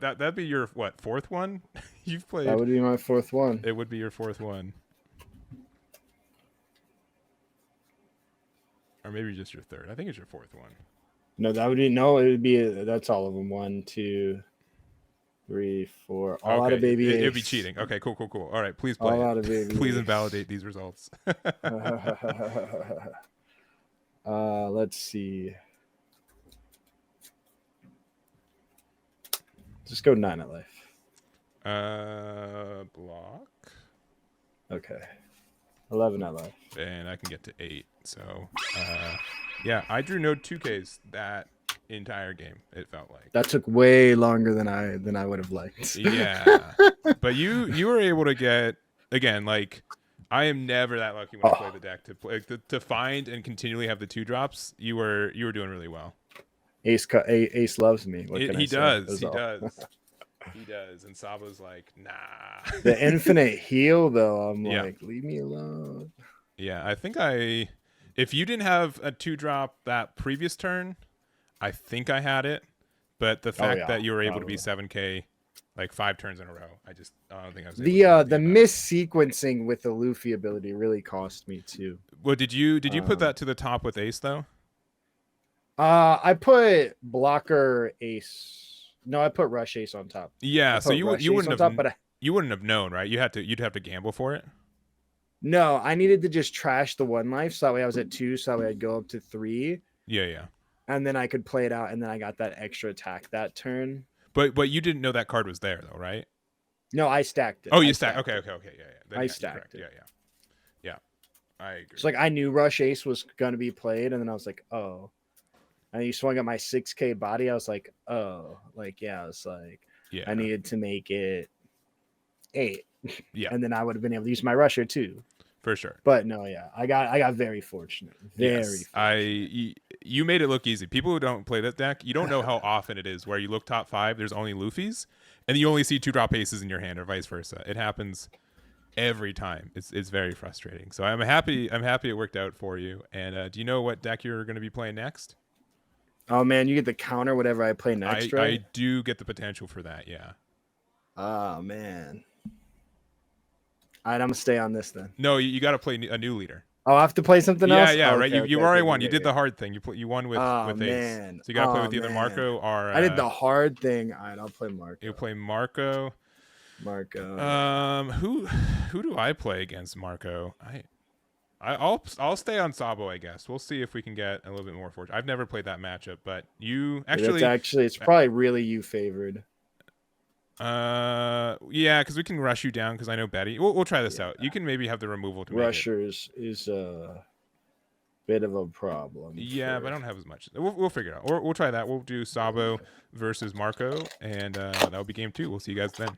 that'd be your what, 4th one? You've played. That would be my 4th one. It would be your 4th one, or maybe just your 3rd. I think it's your 4th one. No, that would be no. It would be that's all of them. 1, 2, 3, 4. All out of Okay, baby ace. it'd be cheating. Okay, cool. All right, please play All it. out of baby Please ace. invalidate these results. Let's see. Just go 9 at life. Block. Okay. 11 at life. And I can get to 8. So, yeah, I drew no 2Ks that entire game. It felt like that took way longer than I would have liked. Yeah, but you were able to get, again, like, I am never that lucky when I play the deck to play to find and continually have the 2 drops. You were doing really well. Ace loves me. What can I say? He does. He does. And Sabo's like, nah. The infinite heal, though, I'm like, leave me alone. Yeah, I think if you didn't have a 2-drop that previous turn, I think I had it. But the fact that you were able to be 7K like 5 turns in a row, I don't think I was able to the mis-sequencing with the Luffy ability really cost me too. Well, did you put that to the top with Ace though? I put blocker Ace. No, I put rush Ace on top. Yeah, so you wouldn't have but you wouldn't have known, right? You'd have to gamble for it. No, I needed to just trash the 1 life so that way I was at 2, so that way I'd go up to 3. Yeah. And then I could play it out, and then I got that extra attack that turn. But you didn't know that card was there though, right? No, I stacked it. Oh, you stacked. Okay. Yeah. Then I stacked it. Yeah. I agree. It's like I knew rush Ace was gonna be played, and then I was like, oh. And you swung at my 6K body. I was like, oh, like I was like, I needed to make it 8. Yeah. And then I would have been able to use my rusher too. For sure. But no, I got very fortunate. You made it look easy. People who don't play that deck, you don't know how often it is where you look top 5, there's only Luffy's, and you only see 2-drop aces in your hand, or vice versa. It happens every time. It's very frustrating. So I'm happy it worked out for you. And do you know what deck you're going to be playing next? Oh man, you get the counter whatever I play next, right? I do get the potential for that, yeah. Oh man. All right, I'm gonna stay on this then. No, you got to play a new leader. Oh, I have to play something else. Yeah, right. You already won. You did the hard thing. You won with Ace. Man. So you got to play with either Marco or. I did the hard thing. All right, I'll play Marco. You play Marco. Who do I play against Marco? I'll stay on Sabo, I guess. We'll see if we can get a little bit more fortune. I've never played that matchup, but it's probably really you favored. Yeah, because we can rush you down because I know Betty. We'll try this out. You can maybe have the removal to Rushers is a bit of a problem. Yeah, but I don't have as much. We'll figure it out. Or we'll try that. We'll do Sabo versus Marco, and that'll be game 2. We'll see you guys then.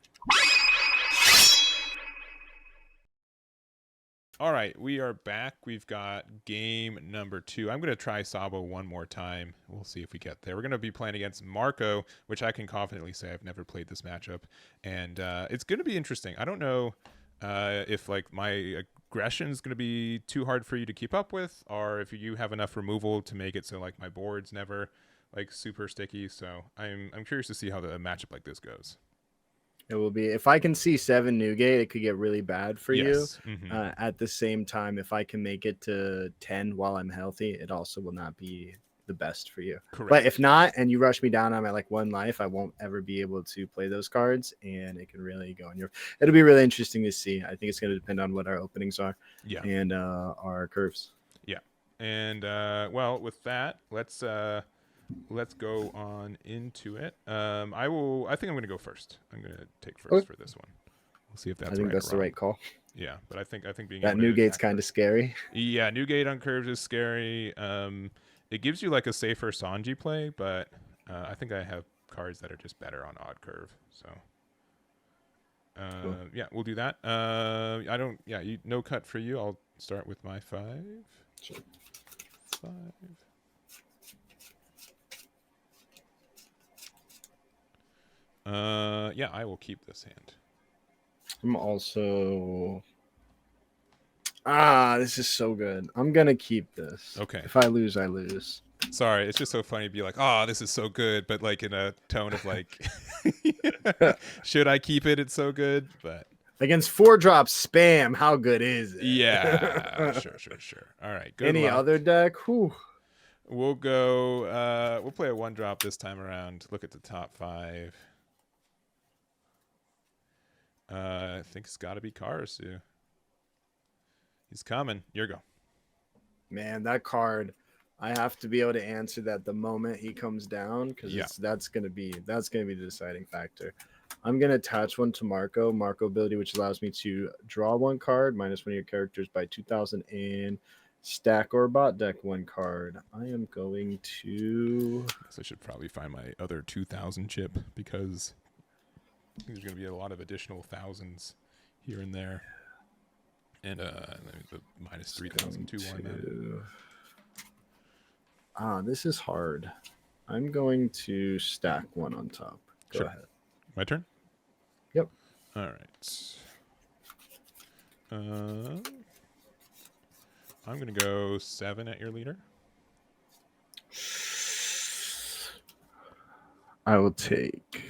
All right, we are back. We've got game number 2. I'm going to try Sabo one more time. We'll see if we get there. We're going to be playing against Marco, which I can confidently say I've never played this matchup. And it's going to be interesting. I don't know if like my aggression is going to be too hard for you to keep up with, or if you have enough removal to make it so like my board's never like super sticky. So I'm curious to see how the matchup like this goes. It will be, if I can see 7 Newgate, it could get really bad for you. Mm-hmm. At the same time, if I can make it to 10 while I'm healthy, it also will not be the best for you. Correct. But if not, and you rush me down, I'm at like 1 life, I won't ever be able to play those cards, and it can really go in your. It'll be really interesting to see. I think it's going to depend on what our openings are. Yeah. And our curves. Yeah. And well, with that, let's go on into it. I think I'm going to go first. I'm going to take first for this one. We'll see if that's. I think that's the right call. Yeah, but I think being that Newgate's kind of scary. Yeah, Newgate on curves is scary. It gives you like a safer Sanji play, but I think I have cards that are just better on odd curve. So cool. Yeah, we'll do that. No cut for you. I'll start with my 5. Sure. 5. Yeah, I will keep this hand. I'm also. This is so good. I'm gonna keep this. Okay. If I lose, I lose. Sorry, it's just so funny to be like, oh, this is so good, but like in a tone of like, should I keep it? It's so good, but against 4-drop spam, how good is it? Yeah, sure. All right, good. Any other deck? Whew. We'll go. We'll play a 1-drop this time around. Look at the top 5. I think it's got to be Karasu. He's coming. Your go. Man, that card, I have to be able to answer that the moment he comes down because that's gonna be the deciding factor. I'm gonna attach one to Marco ability, which allows me to draw one card, minus one of your characters by 2,000, and stack or bot deck one card. I am going to. I guess I should probably find my other 2,000 chip because there's going to be a lot of additional thousands here and there. And the minus 3,000 2-1. This is hard. I'm going to stack one on top. Go ahead. My turn? Yep. All right. I'm going to go 7 at your leader. I will take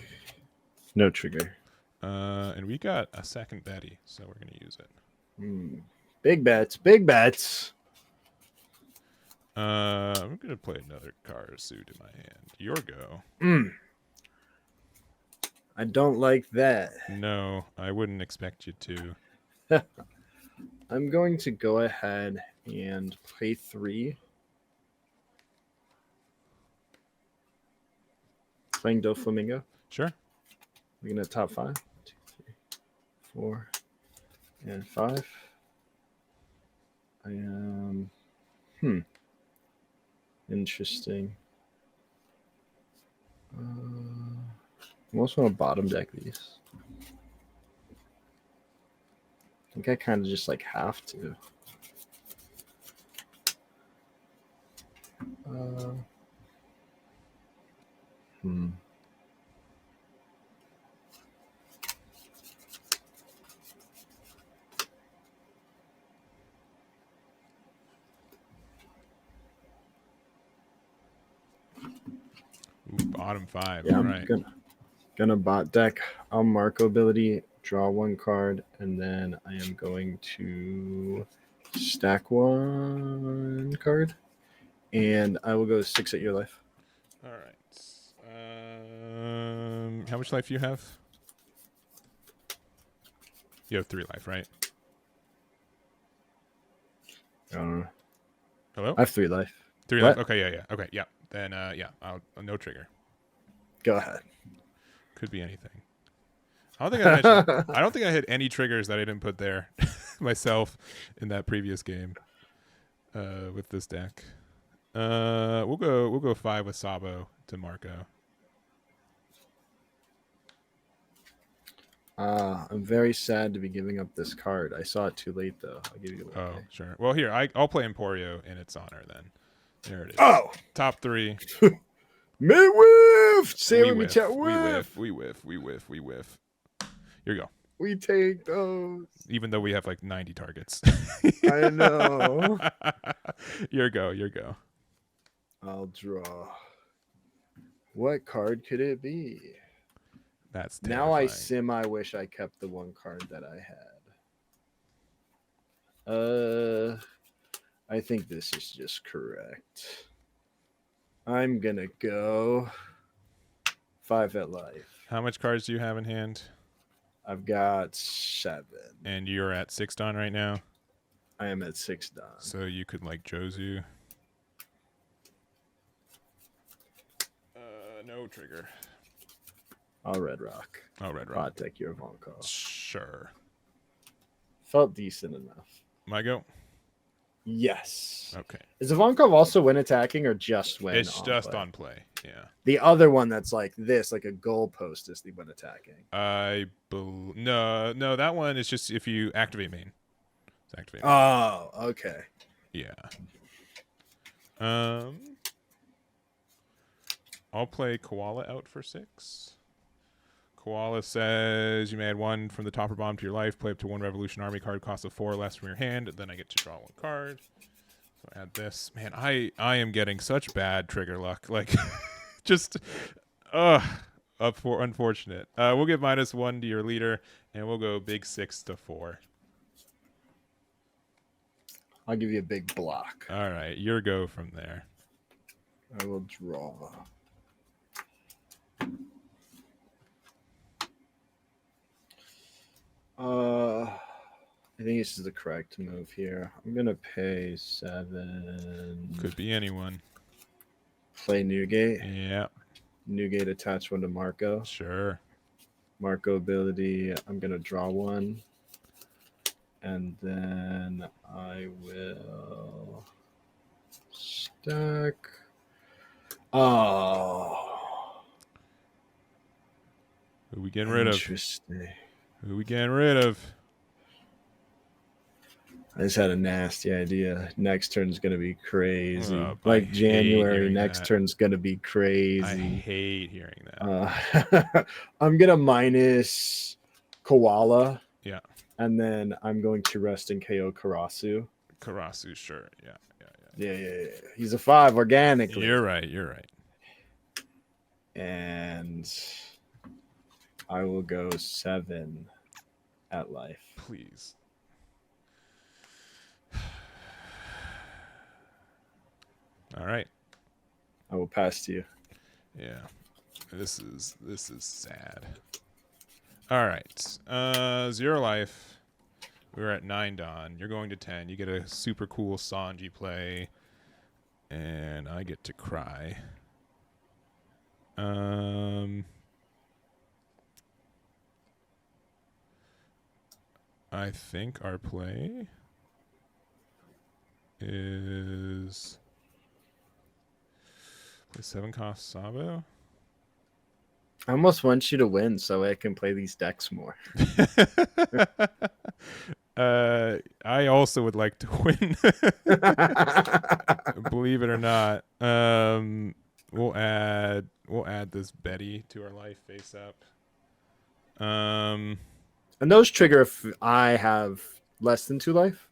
no trigger. And we got a second Betty, so we're going to use it. Big bets. Big bets. I'm going to play another Karasu in my hand. Your go. I don't like that. No, I wouldn't expect you to. I'm going to go ahead and play 3. Playing Doflamingo. Sure. We're going to top 5. 2, 3, 4, and 5. I am. Interesting. I also want to bottom deck these. I think I kind of just like have to. Ooh, bottom 5. Yeah, All I'm right. gonna bot deck. I'll Marco ability, draw one card, and then I am going to stack one card, and I will go 6 at your life. All right. How much life do you have? You have 3 life, right? I don't know. Hello? I have 3 life. 3 life. Okay, yeah. Okay, yeah. Then I'll no trigger. Go ahead. Could be anything. I don't think I hit any triggers that I didn't put there myself in that previous game with this deck. We'll go 5 with Sabo to Marco. I'm very sad to be giving up this card. I saw it too late, though. I'll give you a Oh, sure. Well, here, I'll play Emporio in its honor then. There it is. Oh! Top 3. May whiff! We whiff. Here you go. We take those. Even though we have like 90 targets. I know. Your go. I'll draw. What card could it be? That's terrifying. Now I wish I kept the one card that I had. I think this is just correct. I'm gonna go 5 at life. How much cards do you have in hand? I've got 7. And you're at 6 Don right now? I am at 6 Don. So you could like Jozu. No trigger. I'll Red Rock. Oh, Red Rock. Bot deck your Vonko. Sure. Felt decent enough. My go? Yes. Okay. Is Ivankov also when attacking or just when? It's just on play. Yeah. The other one that's like this, like a goalpost, is the when attacking. No. That one is just if you activate main. It's activate main. Oh, okay. Yeah. I'll play Koala out for 6. Koala says you may add 1 from the top or bottom to your life. Play up to 1 Revolution Army card, cost of 4 less from your hand. Then I get to draw 1 card. So I add this. Man, I am getting such bad trigger luck. Like, just, unfortunate. We'll give -1 to your leader, and we'll go big 6 to 4. I'll give you a big block. All right, your go from there. I will draw. I think this is the correct move here. I'm gonna pay 7. Could be anyone. Play Newgate. Yeah. Newgate attach one to Marco. Sure. Marco ability. I'm gonna draw one. And then I will stack. Oh. Who we getting rid of? Interesting. Who we getting rid of? I just had a nasty idea. Next turn's gonna be crazy. Oh, like January, next turn's gonna be crazy. I hate hearing that. I'm gonna minus Koala. Yeah. And then I'm going to rest in KO Karasu. Karasu, sure. Yeah. Yeah. He's a 5 organically. You're right. And I will go 7 at life. Please. All right. I will pass to you. Yeah. This is sad. All right. 0 life. We're at 9 Dawn. You're going to 10. You get a super cool Sanji play. And I get to cry. I think our play is play 7 cost Sabo. I almost want you to win so I can play these decks more. I also would like to win. Believe it or not. We'll add this Betty to our life face up. And those trigger if I have less than 2 life.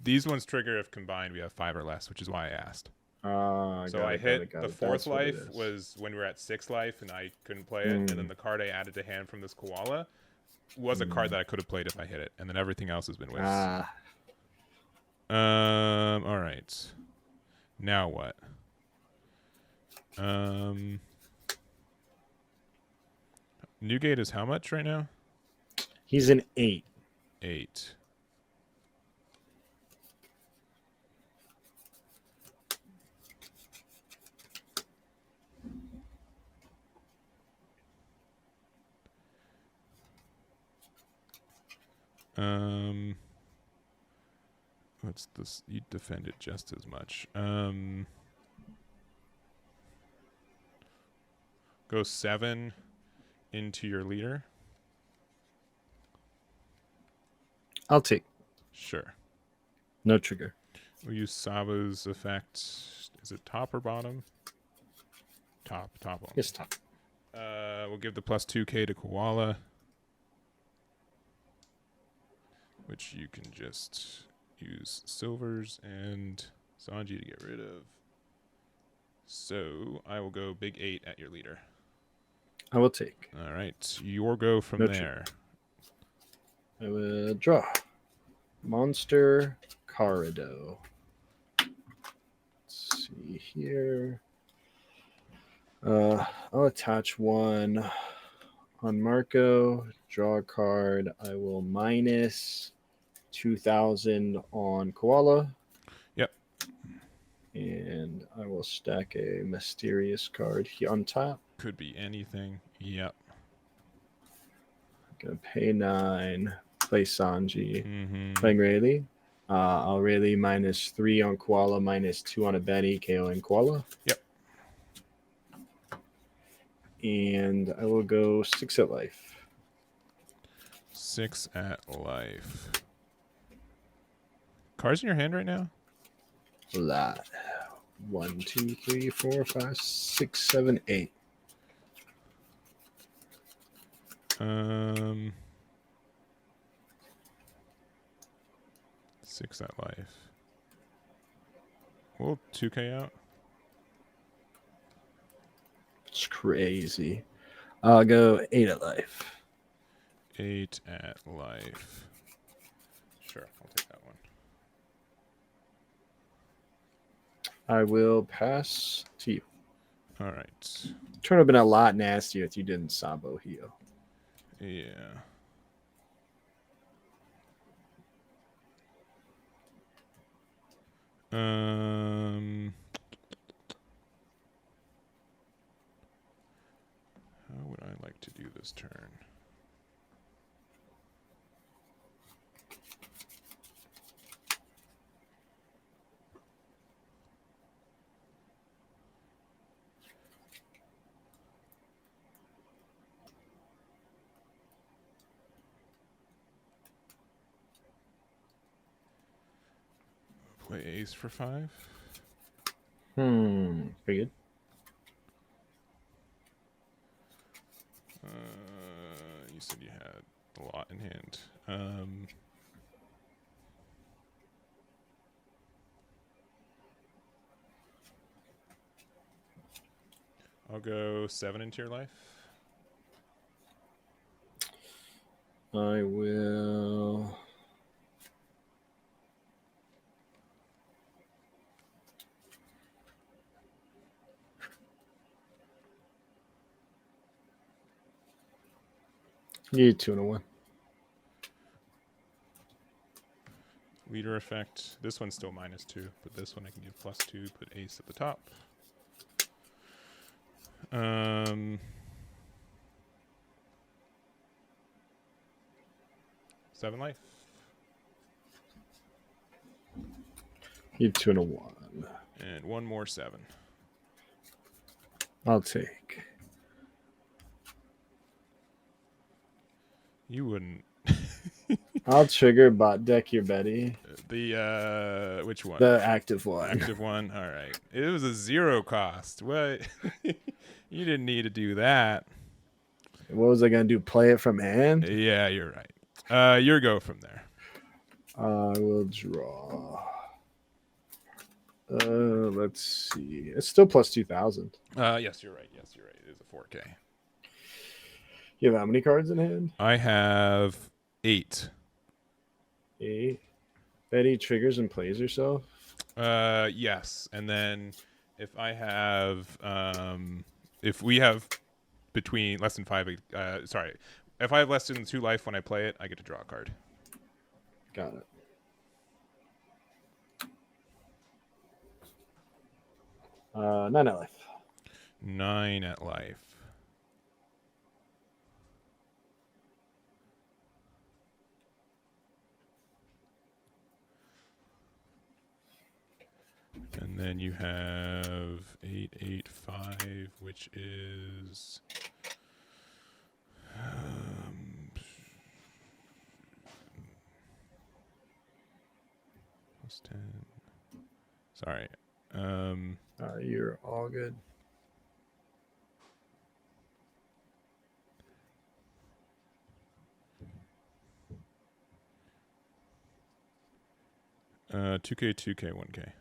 These ones trigger if combined we have 5 or less, which is why I asked. So I hit the 4th life was when we were at 6 life and I couldn't play it, and then the card I added to hand from this koala was a card that I could have played if I hit it, and then everything else has been whiffs. All right. Now what? Newgate is how much right now? He's an 8. 8. What's this? You defend it just as much. Go 7 into your leader. I'll take. Sure. No trigger. We'll use Sabo's effect. Is it top or bottom? Top only. Yes, top. We'll give the plus 2k to Koala, which you can just use silvers and Sanji to get rid of. So I will go big 8 at your leader. I will take. All right, your go from there. I will draw. Monster Corridor. Let's see here. I'll attach one on Marco. Draw a card. I will minus 2,000 on Koala. Yep. And I will stack a mysterious card here on top. Could be anything. Yep. Gonna pay 9. Play Sanji. Playing Rayleigh. I'll Rayleigh minus 3 on Koala, minus 2 on a Betty, KO and Koala. Yep. And I will go 6 at life. 6 at life. Cards in your hand right now? A lot. 1, 2, 3, 4, 5, 6, 7, 8. 6 at life. We'll 2k out. It's crazy. I'll go 8 at life. 8 at life. Sure, I'll take that one. I will pass to you. All right. Turn would have been a lot nastier if you didn't Sabo heal. Yeah. How would I like to do this turn? Play ace for 5. Pretty good. You said you had a lot in hand. I'll go 7 into your life. I will. You 2 and a 1. Leader effect. This one's still -2, but this one I can give +2. Put ace at the top. 7 life. You 2 and a 1. And 1 more 7. I'll take. You wouldn't. I'll trigger bot deck your Betty. The which one? The active one. Active one. All right. It was a 0 cost. What? You didn't need to do that. What was I gonna do? Play it from hand? Yeah, you're right. Your go from there. I will draw. Let's see. It's still plus 2,000. Yes, you're right. Yes, you're right. It is a 4K. You have how many cards in hand? I have 8. 8. Betty triggers and plays herself. Yes, and then if I have, if we have between less than 5, sorry, if I have less than 2 life when I play it, I get to draw a card. Got it. Nine at life. 9 at life. And then you have 885, which is plus 10. Sorry. You're all good. Uh, 2K, 2K, 1K.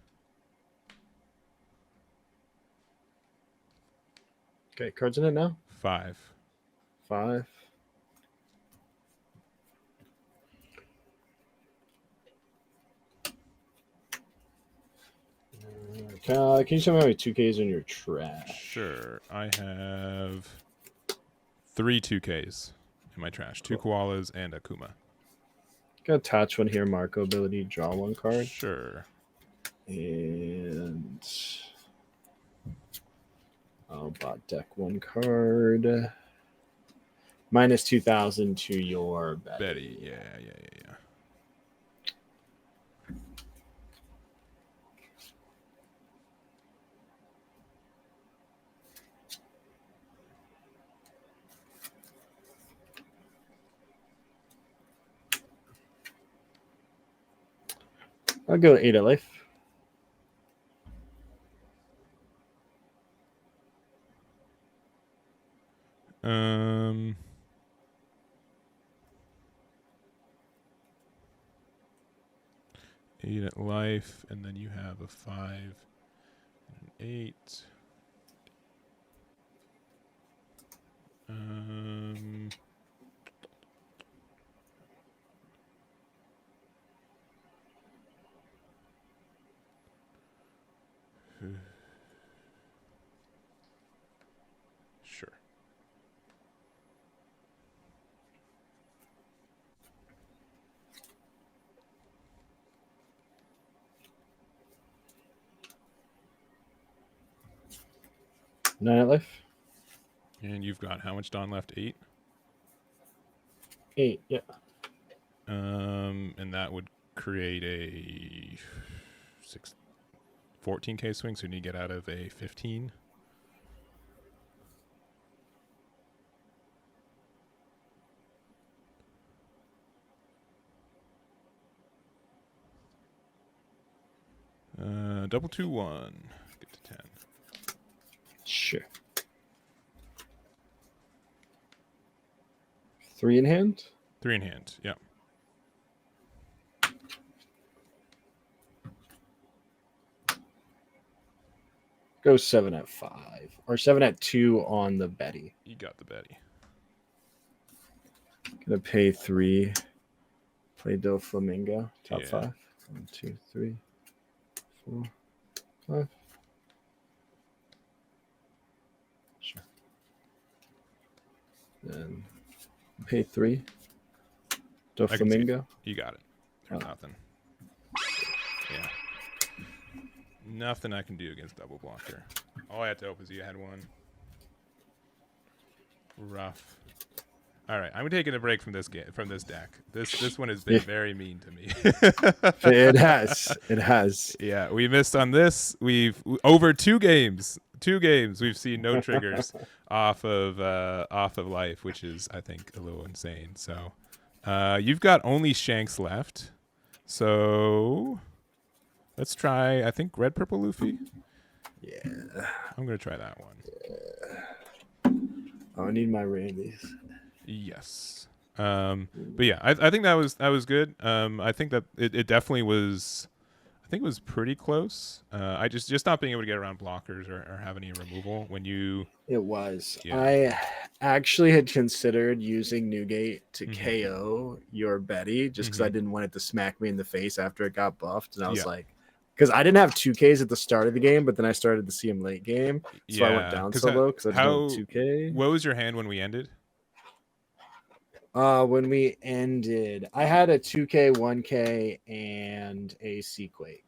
Okay, cards in it now? 5. 5. Can you tell me how many 2Ks in your trash? Sure. I have 3 2Ks in my trash. Cool. 2 koalas and a Kuma. Got attach one here, Marco ability, draw 1 card. Sure. And I'll bot deck 1 card. Minus 2,000 to your Betty. Yeah. I'll go 8 at life. Eight at life, and then you have a 5 and an 8. Sure. 9 life. And you've got how much Dawn left? 8? 8, yeah. And that would create a 14k swing, so you need to get out of a 15. Double 2-1. Get to 10. Sure. 3 in hand? 3 in hand, yeah. Go 7 at 5. Or 7 at 2 on the Betty. You got the Betty. Gonna pay 3. Play Do Flamingo. Top Yeah. 5. 1, 2, 3, 4, 5. Sure. Then pay 3. Do Flamingo. You got it. There's nothing. Yeah. Nothing I can do against double blocker. All I had to hope is you had one. Rough. All right, I'm taking a break from this deck. This one has been very mean to me. It has. Yeah, we missed on this. We've over 2 games. 2 games. We've seen no triggers off of life, which is, I think, a little insane. So, you've got only Shanks left. So, let's try. I think red, purple, Luffy. Yeah. I'm gonna try that one. Yeah. Oh, I need my Randy's. Yes. But yeah, I think that was good. I think that it definitely was. I think it was pretty close. I just not being able to get around blockers or have any removal when you. It was. Yeah. I actually had considered using Newgate to KO your Betty just because I didn't want it to smack me in the face after it got buffed, and I was like, because I didn't have 2Ks at the start of the game, but then I started to see him late game, so I went down so low because I didn't have 2K. What was your hand when we ended? When we ended, I had a 2K, 1K, and a Seaquake.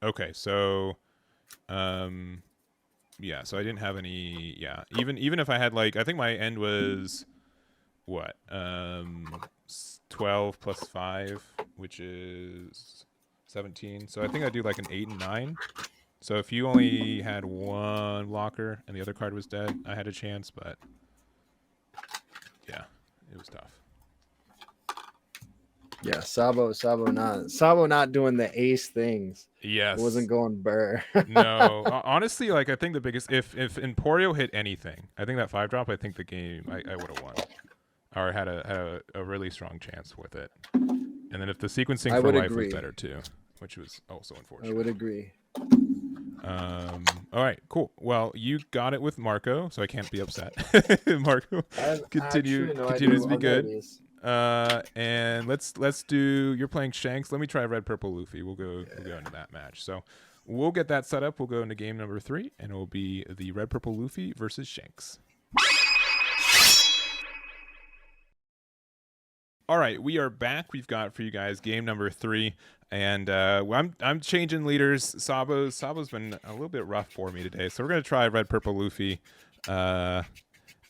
Okay, so, yeah, so I didn't have any. Yeah, even if I had I think my end was what 12 plus 5, which is 17. So I think I do an 8 and 9. So if you only had one blocker and the other card was dead, I had a chance, but yeah, it was tough. Yeah, Sabo not doing the ace things. Yes, it wasn't going burr. No, honestly, I think the biggest if Emporio hit anything, I think that 5-drop. I think the game I would have won, or had a really strong chance with it. And then if the sequencing for life was better too, which was also unfortunate. I would agree. All right, cool. Well, you got it with Marco, so I can't be upset. Marco, continue to be good. And let's do. You're playing Shanks. Let me try red, purple, Luffy. We'll go into that match. So we'll get that set up. We'll go into game number 3, and it will be the red, purple, Luffy versus Shanks. All right, we are back. We've got for you guys game number 3, and I'm changing leaders. Sabo's been a little bit rough for me today, so we're gonna try red, purple, Luffy.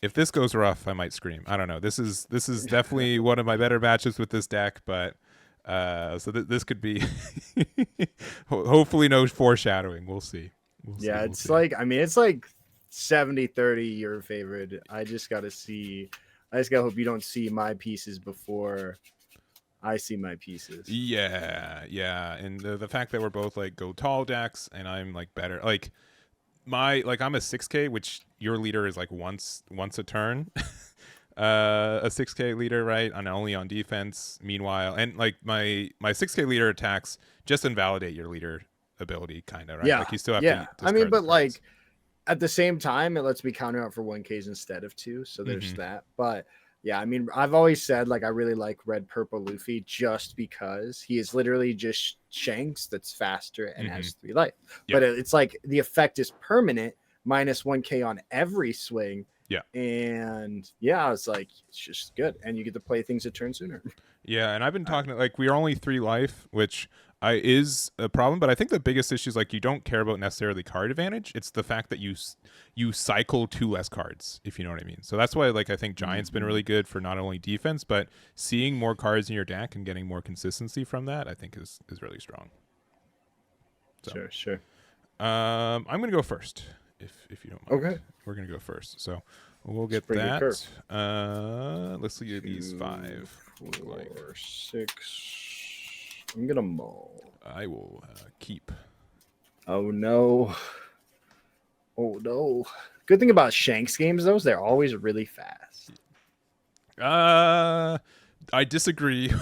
If this goes rough, I might scream. I don't know. This is definitely one of my better matches with this deck, but so this could be hopefully no foreshadowing. We'll see. It's see. It's like 70-30 your favorite. I just gotta hope you don't see my pieces before I see my pieces. Yeah. And the fact that we're both go tall decks and I'm better. I'm a 6K, which your leader is once a turn. A 6K leader, right? And only on defense. Meanwhile, and my 6K leader attacks just invalidate your leader ability, kind of, right? Yeah. You still have to. I mean, but at the same time, it lets me counter out for 1Ks instead of 2. So there's that. But yeah, I mean, I've always said I really like red, purple Luffy just because he is literally just Shanks that's faster and has 3 life. Yep. But it's the effect is permanent, minus 1K on every swing. Yeah. And yeah, it's just good. And you get to play things a turn sooner. Yeah, and I've been talking we are only 3 life, which is a problem, but I think the biggest issue is like you don't care about necessarily card advantage. It's the fact that you cycle 2 less cards, if you know what I mean. So that's why like I think Giant's been really good for not only defense, but seeing more cards in your deck and getting more consistency from that, I think is really strong. So, Sure. I'm gonna go first, if you don't mind. Okay. We're gonna go first. So we'll get bring your that. curve. Let's look at these 5. 4, 6. I'm gonna mull. I will keep. Oh no. Good thing about Shanks games, though, is they're always really fast. I disagree.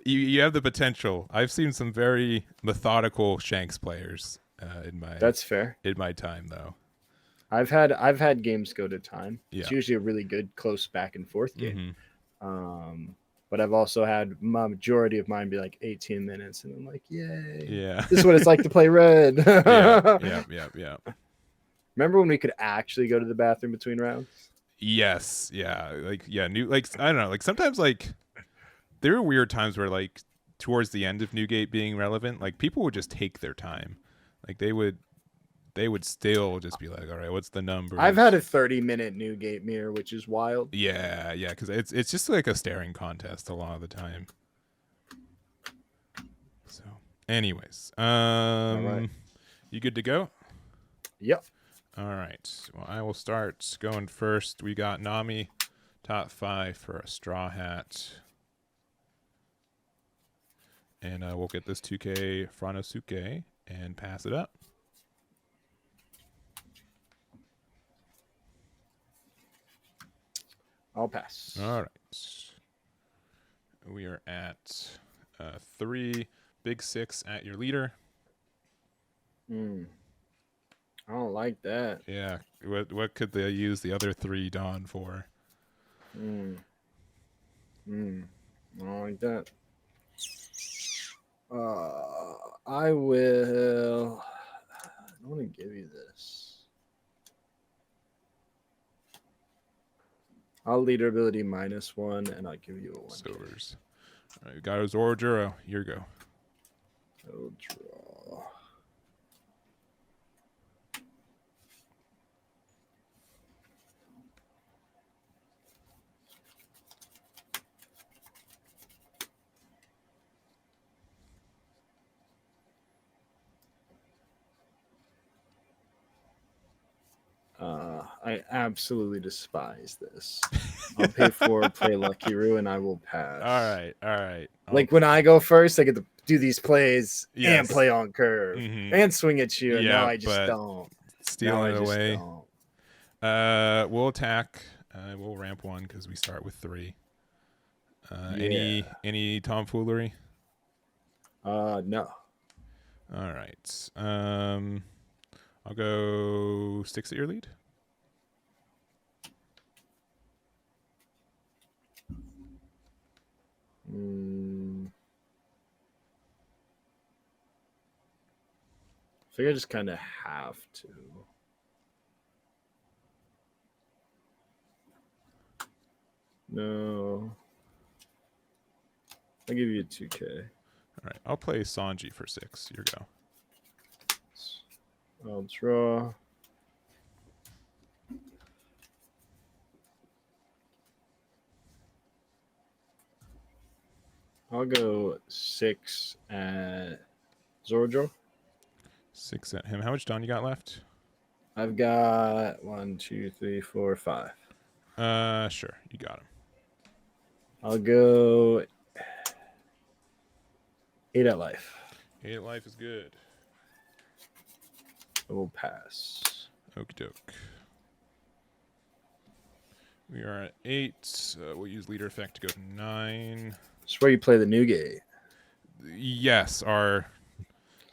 you have the potential. I've seen some very methodical Shanks players That's fair. In my time, though. I've had games go to time. Yeah. It's usually a really good close back and forth game. Mm-hmm. But I've also had majority of mine be like 18 minutes, and I'm like, yay. Yeah. This is what it's like to play red. Yeah. Remember when we could actually go to the bathroom between rounds? Yes. Yeah. New, like, I don't know. Like, sometimes, like, there are weird times where, like, towards the end of Newgate being relevant, like, people would just take their time. Like, they would still just be like, all right, what's the number? I've had a 30-minute Newgate mirror, which is wild. Yeah, because it's just like a staring contest a lot of the time. So, anyways, All right. You good to go? Yep. All right. Well, I will start going first. We got Nami, top 5 for a Straw Hat. And we'll get this 2K Franosuke and pass it up. I'll pass. All right. We are at 3, big 6 at your leader. I don't like that. Yeah. What could they use the other 3 Dawn for? I don't like that. I will. I want to give you this. I'll leader ability -1, and I'll give you a 1. Silvers. All right, we got Zorajuro. Here we go. I'll draw. I absolutely despise this. I'll pay 4, play Lucky Roo, and I will pass. All right. Like when I go first, I get to do these plays and Yes. play on curve and swing at you. And now I just don't. Stealing it away. Don't. We'll attack. We'll ramp 1 because we start with 3. Any tomfoolery? No. All right. I'll go 6 at your lead. I think I just kind of have to. No. I'll give you a 2K. All right. I'll play Sanji for 6. Here we go. I'll draw. I'll go 6 at Zorjo. 6 at him. How much Dawn you got left? I've got 1, 2, 3, 4, 5. Sure. You got him. I'll go 8 at life. 8 at life is good. I will pass. Okie doke. We are at 8. We'll use leader effect to go to 9. It's where you play the Newgate. Yes, or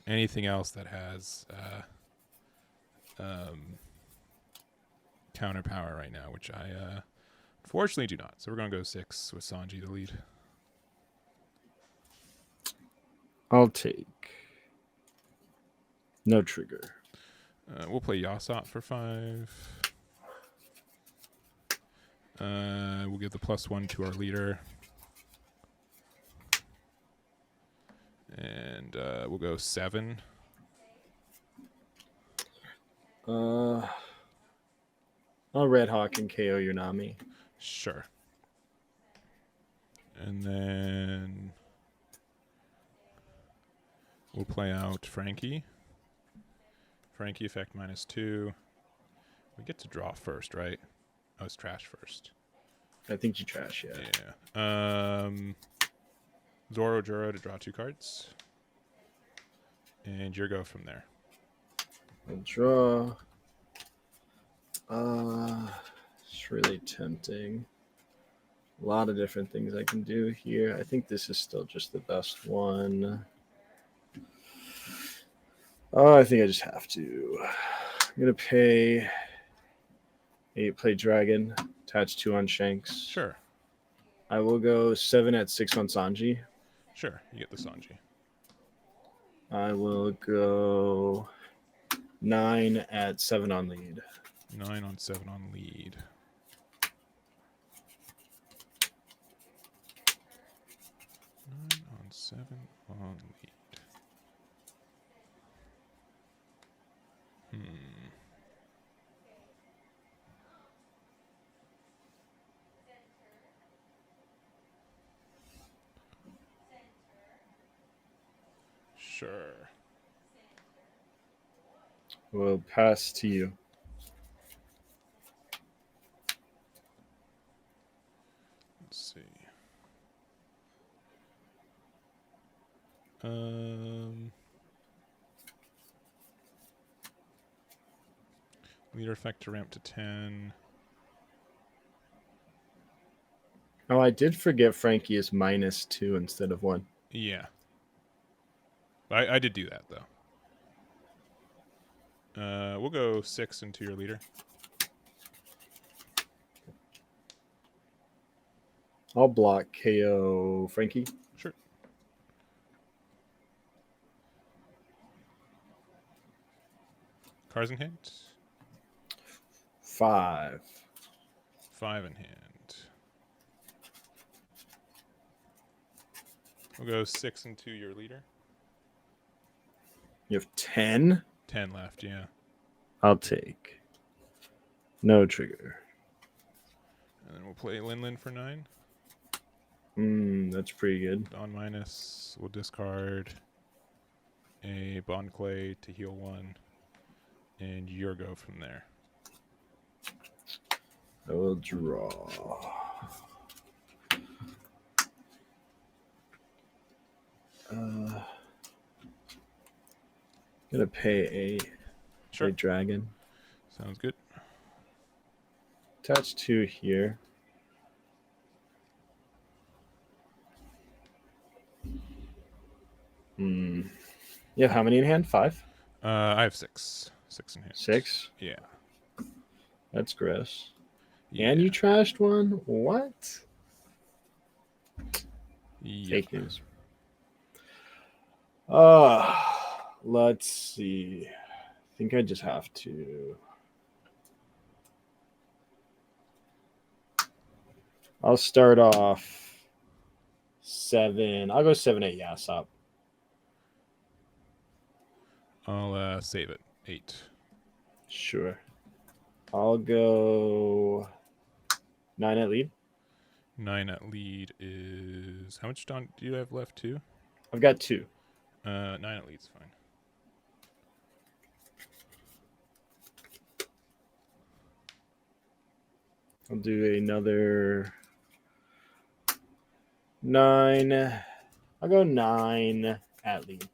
anything else that has counter power right now, which I unfortunately do not. So we're going to go 6 with Sanji to lead. I'll take no trigger. We'll play Yasat for 5. We'll give the +1 to our leader. And we'll go 7. I'll Red Hawk and KO your Nami. Sure. And then we'll play out Frankie. Frankie effect -2. We get to draw first, right? Oh, it's trash first. I think you trash, yeah. Yeah. Zoro Juro to draw 2 cards. And your go from there. I'll draw. It's really tempting. A lot of different things I can do here. I think this is still just the best one. Oh, I think I just have to. I'm going to pay 8, play Dragon, attach 2 on Shanks. Sure. I will go 7 at 6 on Sanji. Sure, you get the Sanji. I will go 9 at 7 on lead. 9 on 7 on lead. On 7 on lead. Sure. We'll pass to you. Let's see. Leader effect to ramp to 10. Oh, I did forget Frankie is -2 instead of 1. Yeah. I did do that, though. We'll go 6 into your leader. I'll block KO Frankie. Sure. Cards in hand? 5. 5 in hand. We'll go 6 into your leader. You have 10? 10 left, yeah. I'll take. No trigger. And then we'll play Lin for 9. That's pretty good. On minus, we'll discard a Bond Clay to heal 1. And your go from there. I will draw. Gonna pay a dragon. Sounds good. Attach 2 here. You have how many in hand? 5? I have 6. 6 in hand. 6? Yeah. That's gross. Yeah. And you trashed one? What? Yeah. Fake news. Let's see. I think I just have to. I'll start off 7. I'll go 7, 8. Yeah, stop. I'll save it. 8. Sure. I'll go 9 at lead. 9 at lead is... How much do you have left, too? I've got 2. 9 at lead's fine. I'll do another 9. I'll go 9 at lead.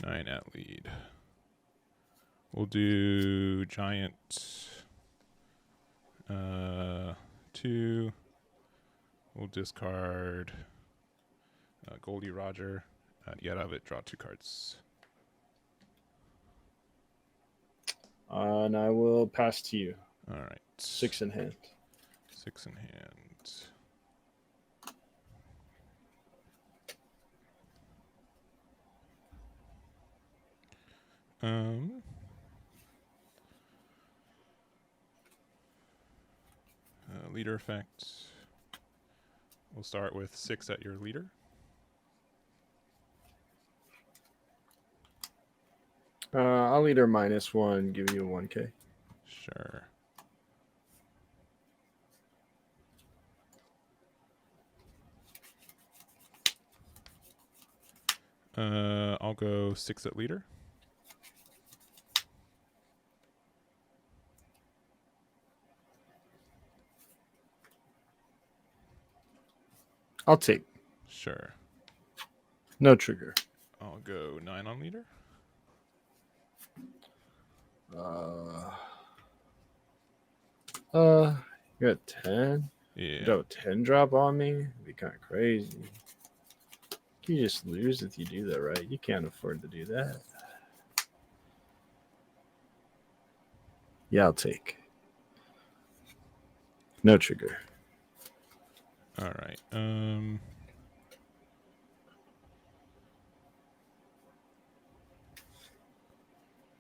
9 at lead. We'll do Giant 2. We'll discard Goldie Roger. Get out of it, draw 2 cards. And I will pass to you. All right. 6 in hand. 6 in hand. Leader effect. We'll start with 6 at your leader. I'll leader -1, give you a 1K. Sure. I'll go 6 at leader. I'll take. Sure. No trigger. I'll go 9 on leader. You got 10? Yeah. You got 10 drop on me? It'd be kind of crazy. You just lose if you do that, right? You can't afford to do that. Yeah, I'll take. No trigger. All right.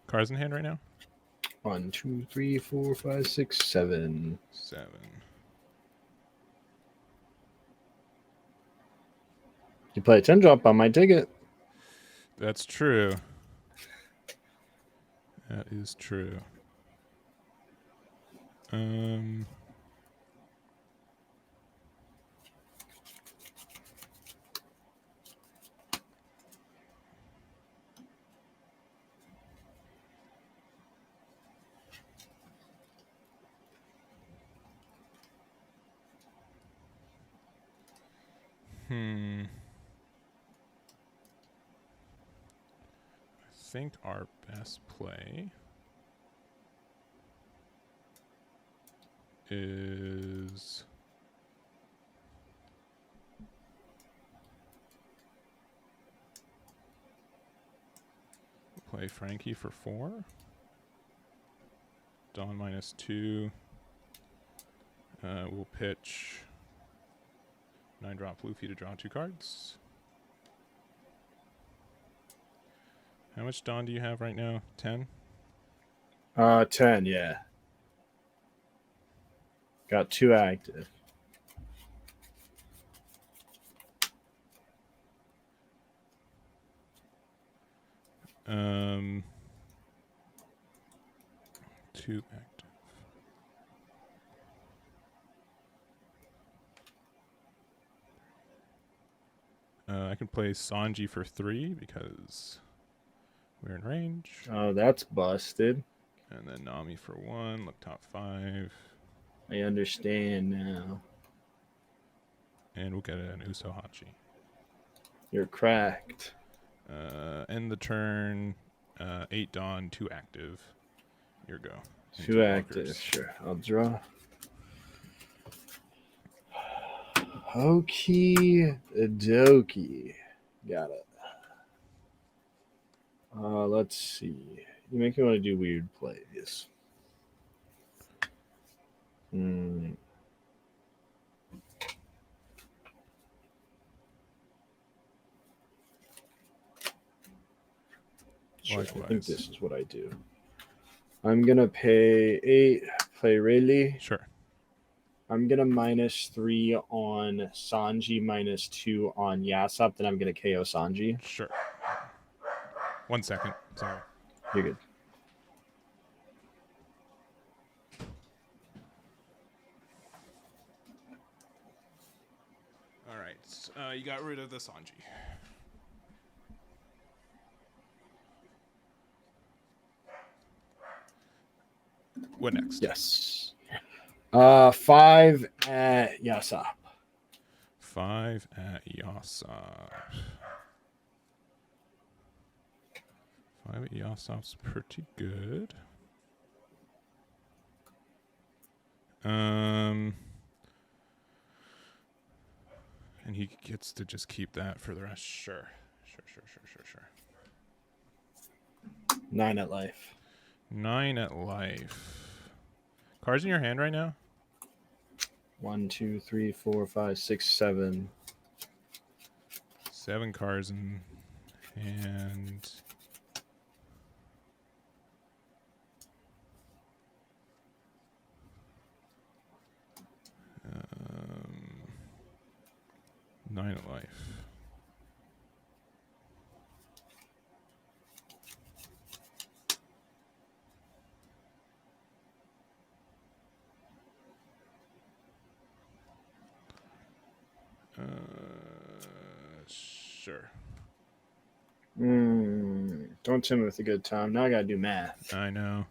Cards in hand right now? 1, 2, 3, 4, 5, 6, 7. 7. You play a 10 drop, I might take it. That's true. That is true. I think our best play is play Frankie for 4. Don -2. We'll pitch 9 drop Luffy to draw 2 cards. How much Don do you have right now? 10? 10, yeah. Got 2 active. Two active. I can play Sanji for 3 because we're in range. Oh, that's busted. And then Nami for 1. Look top 5. I understand now. And we'll get an Usohachi. You're cracked. End the turn. 8 Dawn, 2 active. Your go. 2 active, sure. I'll draw. Okie dokie. Got it. Let's see. You make me want to do weird plays. Sure, I think this is what I do. I'm going to pay 8, play Rayleigh. Sure. I'm going to -3 on Sanji, -2 on Yasop. Then I'm going to KO Sanji. Sure. 1 second. Sorry. You're good. All right. You got rid of the Sanji. What next? Yes. 5 at Yasop. 5 at Yasop. 5 at Yasop's pretty good. And he gets to just keep that for the rest. Sure. 9 at life. 9 at life. Cards in your hand right now? 1, 2, 3, 4, 5, 6, 7. 7 cards in hand. Nine at life. sure. Don't tell me with a good time. Now I gotta do math. I know.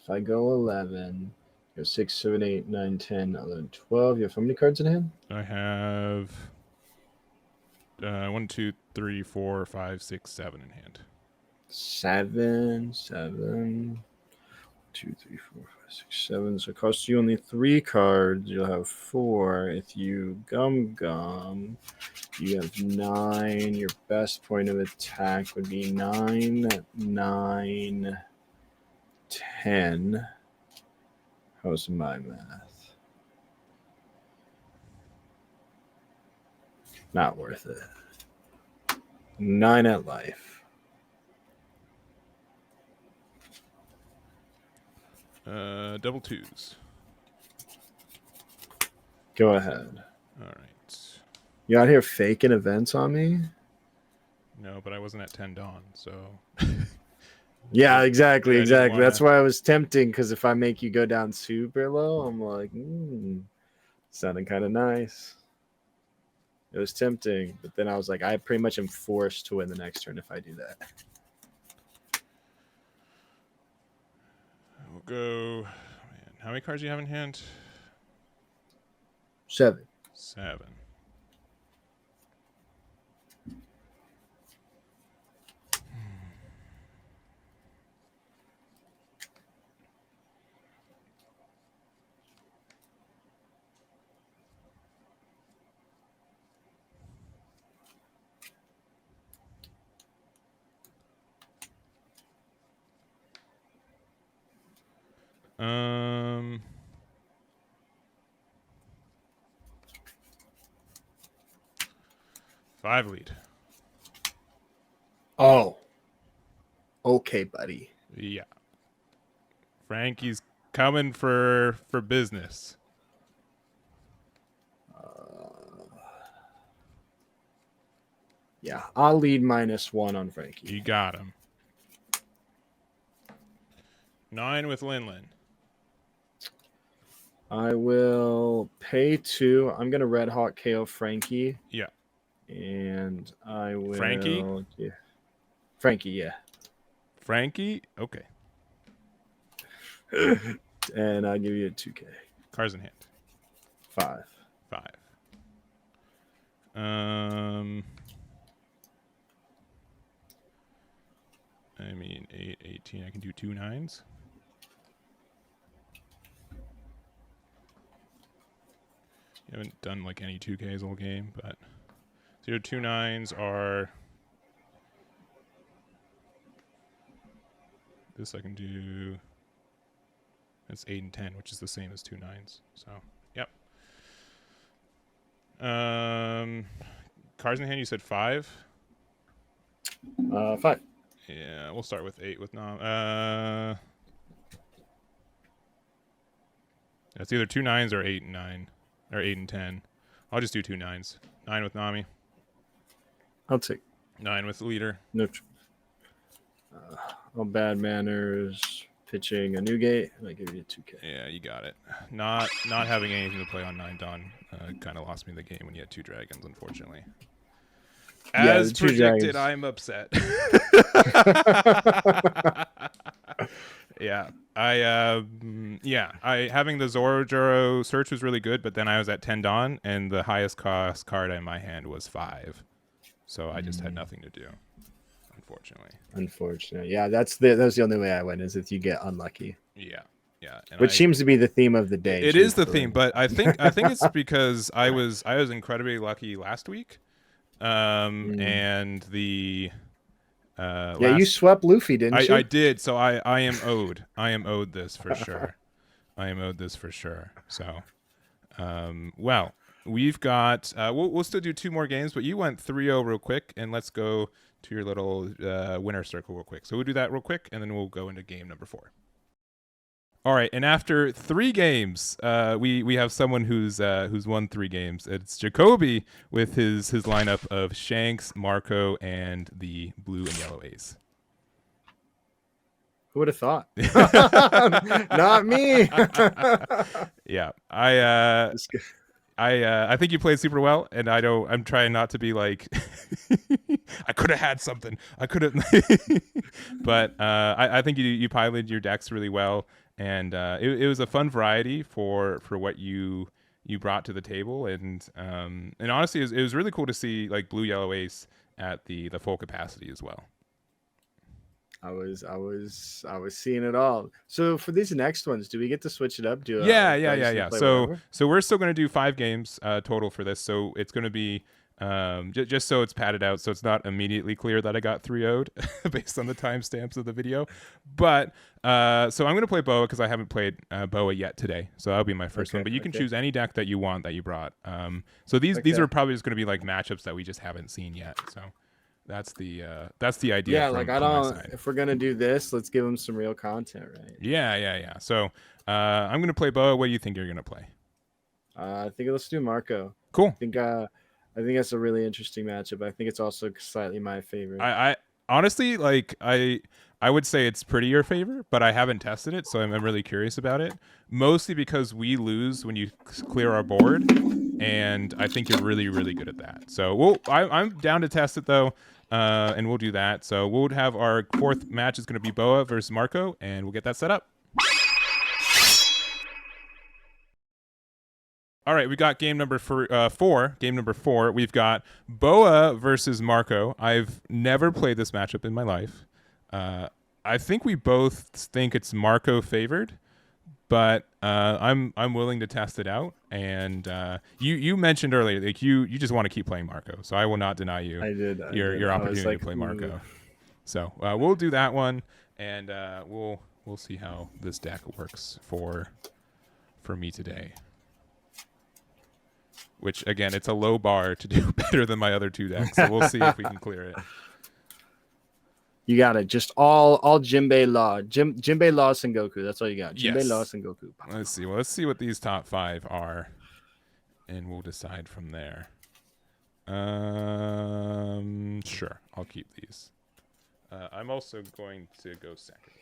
If I go 11, you have 6, 7, 8, 9, 10, 11, 12. You have how many cards in hand? I have 1, 2, 3, 4, 5, 6, 7 in hand. 7, 2, 3, 4, 5, 6, 7. So it costs you only 3 cards. You'll have 4. If you gum, you have 9. Your best point of attack would be 9, 9, 10. How's my math? Not worth it. 9 at life. Double twos. Go ahead. All right. You out here faking events on me? No, but I wasn't at 10 dawn, so. Yeah, exactly. Wanna... That's why I was tempting, because if I make you go down super low, I'm like, sounding kind of nice. It was tempting, but then I was like, I pretty much am forced to win the next turn if I do that. We'll go. Man, how many cards do you have in hand? 7. 7. Five lead. Oh. Okay, buddy. Yeah. Frankie's coming for business. Yeah, I'll lead -1 on Frankie. You got him. 9 with Linlin. I will pay 2. I'm gonna Red Hawk KO Frankie. Yeah. And I will. Frankie? Yeah. Frankie, yeah. Frankie? Okay. And I'll give you a 2K. Cards in hand. 5. 5. I mean, 8, 18. I can do 2 9s. You haven't done like any 2Ks all game, but so your 2 9s are. This I can do. That's 8 and 10, which is the same as 2 9s. So, yep. Cards in hand. You said 5. 5. Yeah, we'll start with 8 with Nam. It's either 2 9s or 8 and 9, or 8 and 10. I'll just do 2 9s. 9 with Nami. I'll take 9 with the leader. no. All bad manners. Pitching a Newgate, and I give you a 2K. Yeah, you got it. Not having anything to play on 9 Dawn kind of lost me the game when you had 2 dragons, unfortunately. As predicted, dragons. I'm upset. Yeah, I having the Zorojuro search was really good, but then I was at 10 Dawn, and the highest cost card in my hand was 5, so I just had nothing to do. Unfortunately. Yeah, that's the only way I win, is if you get unlucky. Yeah. And which seems to be the theme of the day. It is the theme, but I think it's because I was incredibly lucky last week, and the you swept Luffy, didn't you? I did, so I am owed. I am owed this for sure. So, well, we've got we'll still do 2 more games, but you went 3-0 real quick, and let's go to your little winner circle real quick. So we'll do that real quick, and then we'll go into game number 4. All right, and after 3 games, we have someone who's won 3 games. It's Jacoby with his lineup of Shanks, Marco, and the blue and yellow A's. Who would have thought? Not me. Yeah, I think you played super well, and I'm trying not to be like I could have had something. I could have, but I think you piloted your decks really well, and it was a fun variety for what you brought to the table, and honestly, it was really cool to see like blue yellow ace at the full capacity as well. I was seeing it all. So for these next ones, do we get to switch it up? Yeah. So we're still going to do 5 games total for this. So it's going to be just so it's padded out, so it's not immediately clear that I got 3-0'd based on the timestamps of the video. But so I'm going to play Boa because I haven't played Boa yet today. So that'll be my first one. But you can choose any deck that you want that you brought. So these are probably just going to be like matchups that we just haven't seen yet. So. That's the idea. Yeah, like I don't. If we're gonna do this, let's give them some real content, right? Yeah. So I'm gonna play Boa. What do you think you're gonna play? I think let's do Marco. Cool. I think that's a really interesting matchup. I think it's also slightly my favorite. I honestly like I would say it's pretty your favorite, but I haven't tested it, so I'm really curious about it. Mostly because we lose when you clear our board, and I think you're really, really good at that. So I'm down to test it though. And we'll do that. So we'll have our 4th match is going to be Boa versus Marco, and we'll get that set up. All right, we got game number 4. Game number 4, we've got Boa versus Marco. I've never played this matchup in my life. I think we both think it's Marco favored, but I'm willing to test it out. And you mentioned earlier like you just want to keep playing Marco, so I will not deny you your opportunity to play Marco. So we'll do that one, and we'll see how this deck works for me today. Which again, it's a low bar to do better than my other 2 decks, so we'll see if we can clear it. You got it. Just all Jinbei Law. Jinbei Law Sengoku. That's all you got. Jinbei Law Sengoku. Let's see. Well, let's see what these top 5 are, and we'll decide from there. Sure. I'll keep these. I'm also going to go second.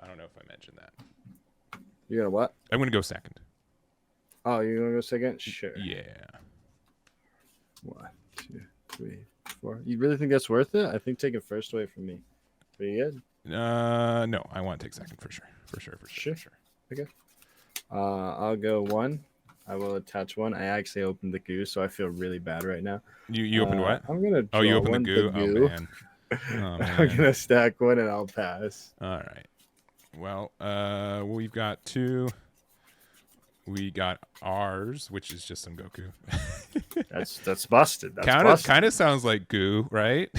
I don't know if I mentioned that. You're gonna what? I'm gonna go second. Oh, you're gonna go second? Sure. Yeah. 1, 2, 3, 4. You really think that's worth it? I think taking first away from me. Pretty good. No, I want to take second for sure. For sure. Okay. I'll go 1. I will attach 1. I actually opened the goo, so I feel really bad right now. You opened what? I'm gonna. Oh, you opened the goo. Oh man. I'm gonna stack 1 and I'll pass. All right. Well, we've got 2. We got ours, which is just some Goku. that's busted. That's kind of sounds like goo, right?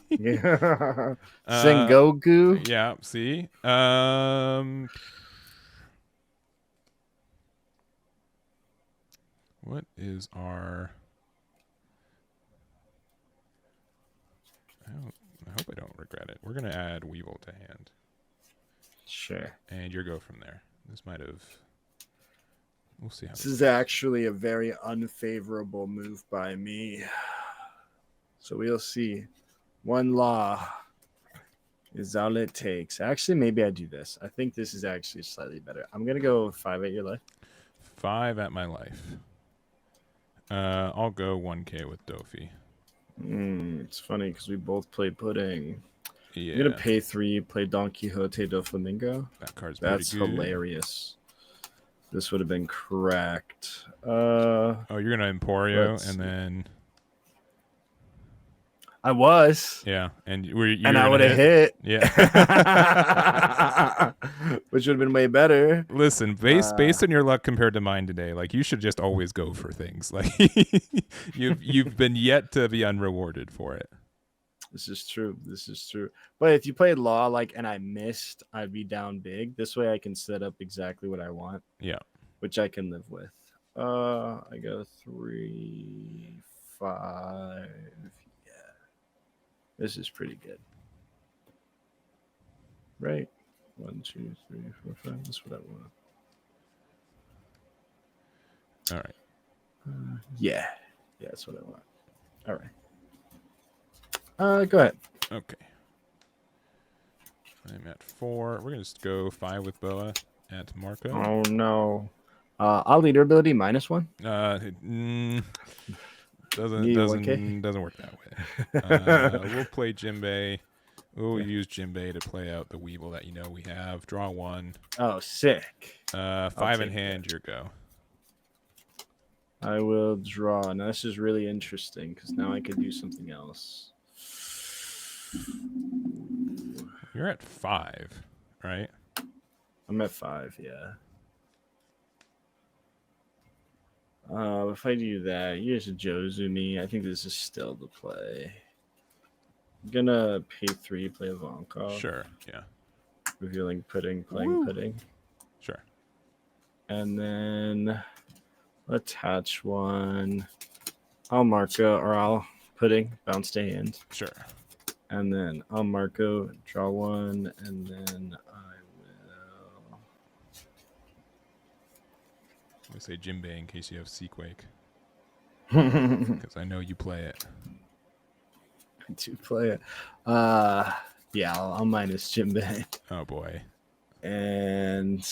Yeah. Sengoku. Yeah. See. What is our? I hope I don't regret it. We're gonna add Weevil to hand. Sure. And you go from there. This might have. We'll see how this is actually a very unfavorable move by me. So we'll see. 1 law is all it takes. Actually, maybe I do this. I think this is actually slightly better. I'm going to go 5 at your life. 5 at my life. I'll go 1K with Dofi. It's funny because we both play Pudding. Yeah. You're going to pay 3, play Don Quixote do Flamingo. That card's That's pretty good. Hilarious. This would have been cracked. Oh, you're gonna Emporio and then. I was. Yeah, and I would have hit. Yeah. Which would have been way better. Listen, based on your luck compared to mine today, like you should just always go for things. Like you've been yet to be unrewarded for it. This is true. But if you played Law and I missed, I'd be down big. This way I can set up exactly what I want. Yeah. Which I can live with. I go 3, 5. Yeah. This is pretty good. Right. 1, 2, 3, 4, 5. That's what I want. All right. Yeah. Yeah, that's what I want. All right. Go ahead. Okay. I'm at 4. We're gonna just go 5 with Boa at Marco. Oh no. I'll leader ability -1. Doesn't work that way. We'll play Jinbei. We'll use Jinbei to play out the Weevil that we have. Draw 1. Oh, sick. 5 in hand, your go. I will draw. Now this is really interesting because now I can do something else. You're at 5, right? I'm at 5, yeah. If I do that, here's a Jozumi. I think this is still the play. I'm gonna pay 3, play a Vonkov. Sure, yeah. Revealing pudding, playing pudding. Sure. And then attach 1. I'll Marco, or I'll pudding, bounce to hand. Sure. And then I'll Marco, draw 1, and then I will. Let me say Jinbei in case you have Sequake. Because I know you play it. I do play it. Yeah, I'll minus Jinbei. Oh boy. And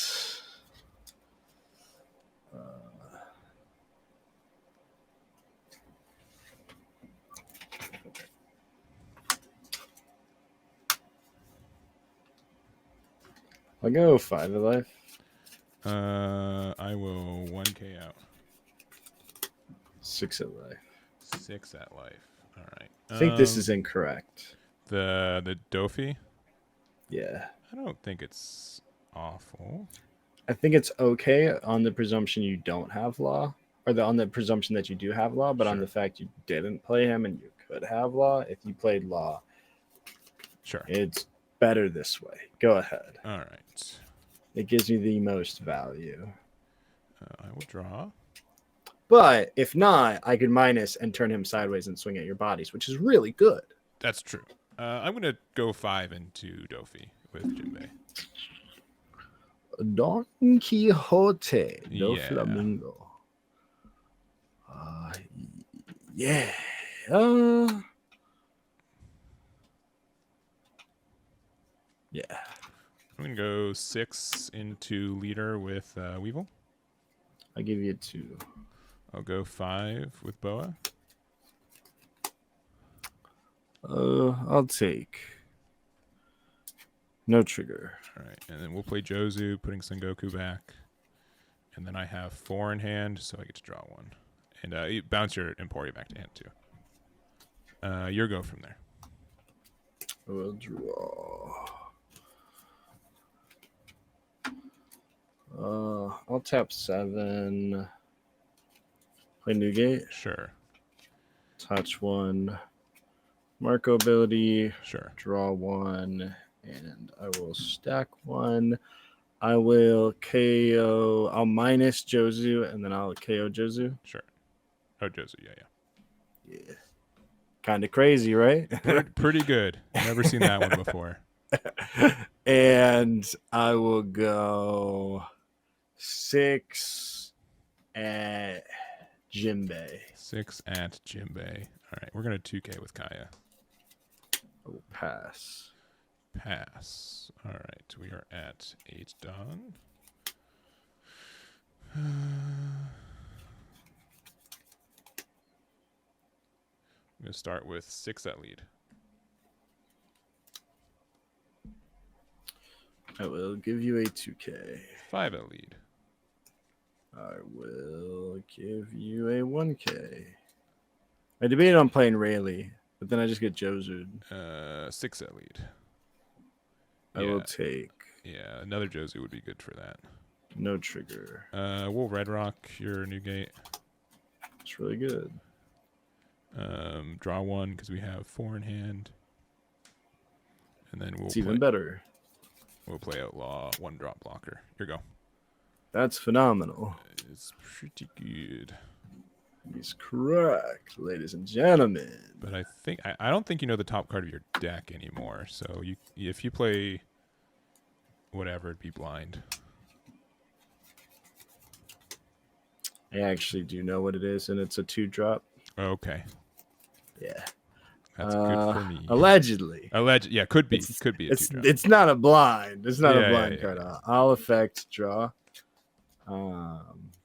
I'll go 5 of life. I will 1k out. 6 at life. 6 at life. All right. I think this is incorrect. The Dofi? Yeah. I don't think it's awful. I think it's okay on the presumption you don't have law, or on the presumption that you do have law, but on the fact you didn't play him and you could have law. If you played law, sure, it's better this way. Go ahead. All right. It gives you the most value. I will draw. But if not, I could minus and turn him sideways and swing at your bodies, which is really good. That's true. I'm going to go 5 into Dofi with Jinbei. Don Quixote, no Flamingo. Yeah. Yeah. I'm going to go 6 into leader with Weevil. I'll give you 2. I'll go 5 with Boa. I'll take. No trigger. All right, and then we'll play Jozu, putting Sengoku back. And then I have 4 in hand, so I get to draw 1. And you bounce your Emporia back to hand, too. Your go from there. We'll draw. I'll tap 7. Play Newgate. Sure. Touch 1. Marco ability. Sure. Draw 1. And I will stack 1. I will KO. I'll minus Jozu, and then I'll KO Jozu. Sure. Oh, Jozu. Yeah. Kind of crazy, right? Pretty good. Never seen that one before. And I will go 6 at Jinbei. 6 at Jinbei. All right, we're going to 2K with Kaya. I will pass. Pass. All right, we are at 8 done. I'm going to start with 6 at lead. I will give you a 2K. 5 at lead. I will give you a 1K. I debated on playing Rayleigh, but then I just get Jozu'd. 6 at lead. I will take. Yeah, another Jozu would be good for that. No trigger. We'll Red Rock your Newgate. It's really good. Draw 1 because we have 4 in hand. And then it's even better. We'll play Outlaw 1-drop blocker. Here you go. That's phenomenal. It's pretty good. He's correct, ladies and gentlemen. But I don't think you know the top card of your deck anymore. So if you play whatever, it'd be blind. I actually do know what it is, and it's a 2-drop. Okay. Yeah. That's good for me. Allegedly. Yeah, could be. Could be a 2-drop. It's not a blind. It's not a blind card. I'll effect draw.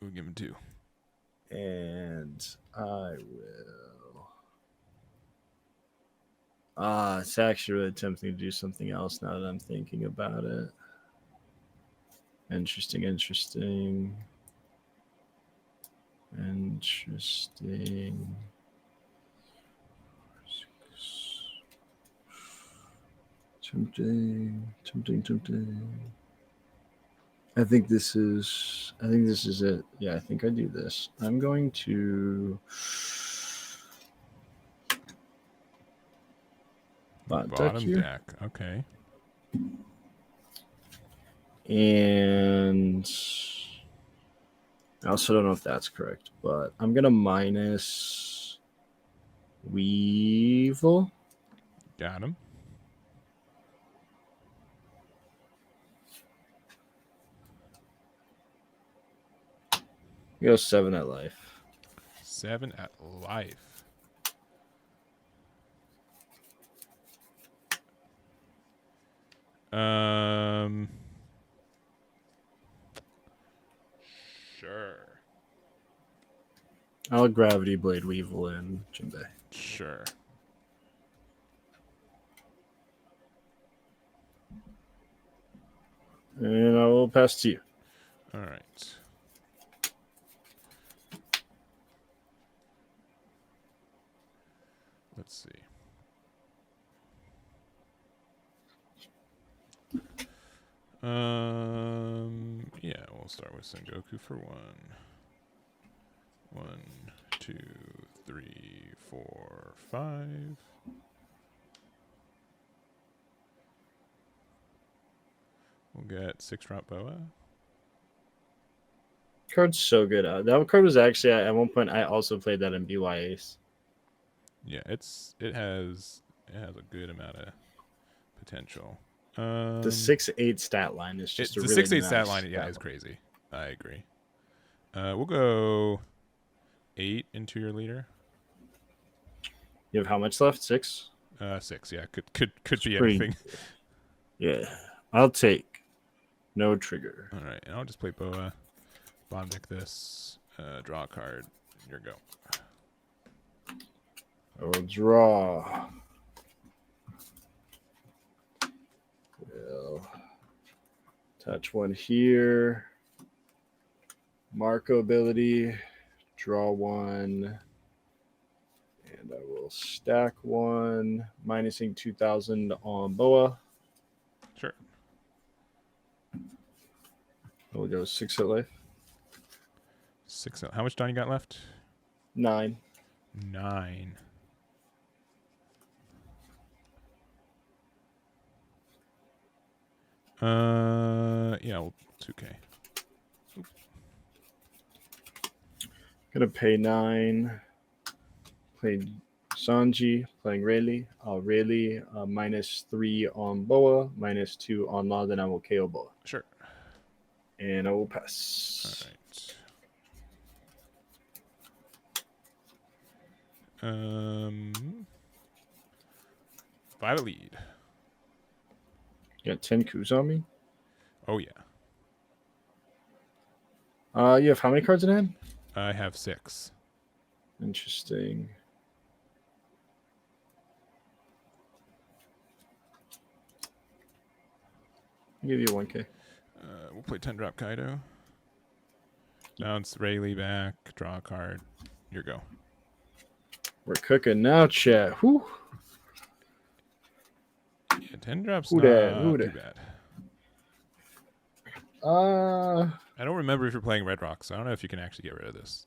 We'll give him 2. And I will. It's actually really tempting to do something else now that I'm thinking about it. Interesting. Tempting. I think this is it. Yeah, I think I do this. I'm going to bottom deck. Okay. And I also don't know if that's correct, but I'm gonna minus Weevil. Got him. Go 7 at life. 7 at life. Sure. I'll Gravity Blade Weevil in Jinbei. Sure. And I will pass to you. All right. Let's see. Yeah, we'll start with Sengoku for 1. 1, 2, 3, 4, 5. We'll get 6-drop Boa. Card's so good. That card was actually at one point. I also played that in BY Ace. Yeah, it has a good amount of potential. The 6/8 stat line is just the really 6/8 nice stat line. Yeah, is crazy. I agree. We'll go 8 into your leader. You have how much left? 6. 6. Yeah, could be pretty, anything. Yeah, I'll take. No trigger. All right, and I'll just play Boa. Bottom deck this. Draw a card. Here we go. I will draw. We'll touch 1 here. Marco ability. Draw 1. And I will stack 1. Minusing 2,000 on Boa. Sure. We'll go 6 at life. 6. How much Don you got left? 9. 9. Yeah, well, 2K. Gonna pay 9. Playing Sanji, playing Rayleigh. Rayleigh, -3 on Boa, -2 on Law, then I will KO Boa. Sure. And I will pass. All right. 5 at lead. You got 10 coups on me? Oh, yeah. You have how many cards in hand? I have 6. Interesting. I'll give you 1K. We'll play 10-drop Kaido. Bounce Rayleigh back. Draw a card. Here go. We're cooking now, chat. Whew. Yeah, 10-drop's not too bad. I don't remember if you're playing Red Rock, so I don't know if you can actually get rid of this.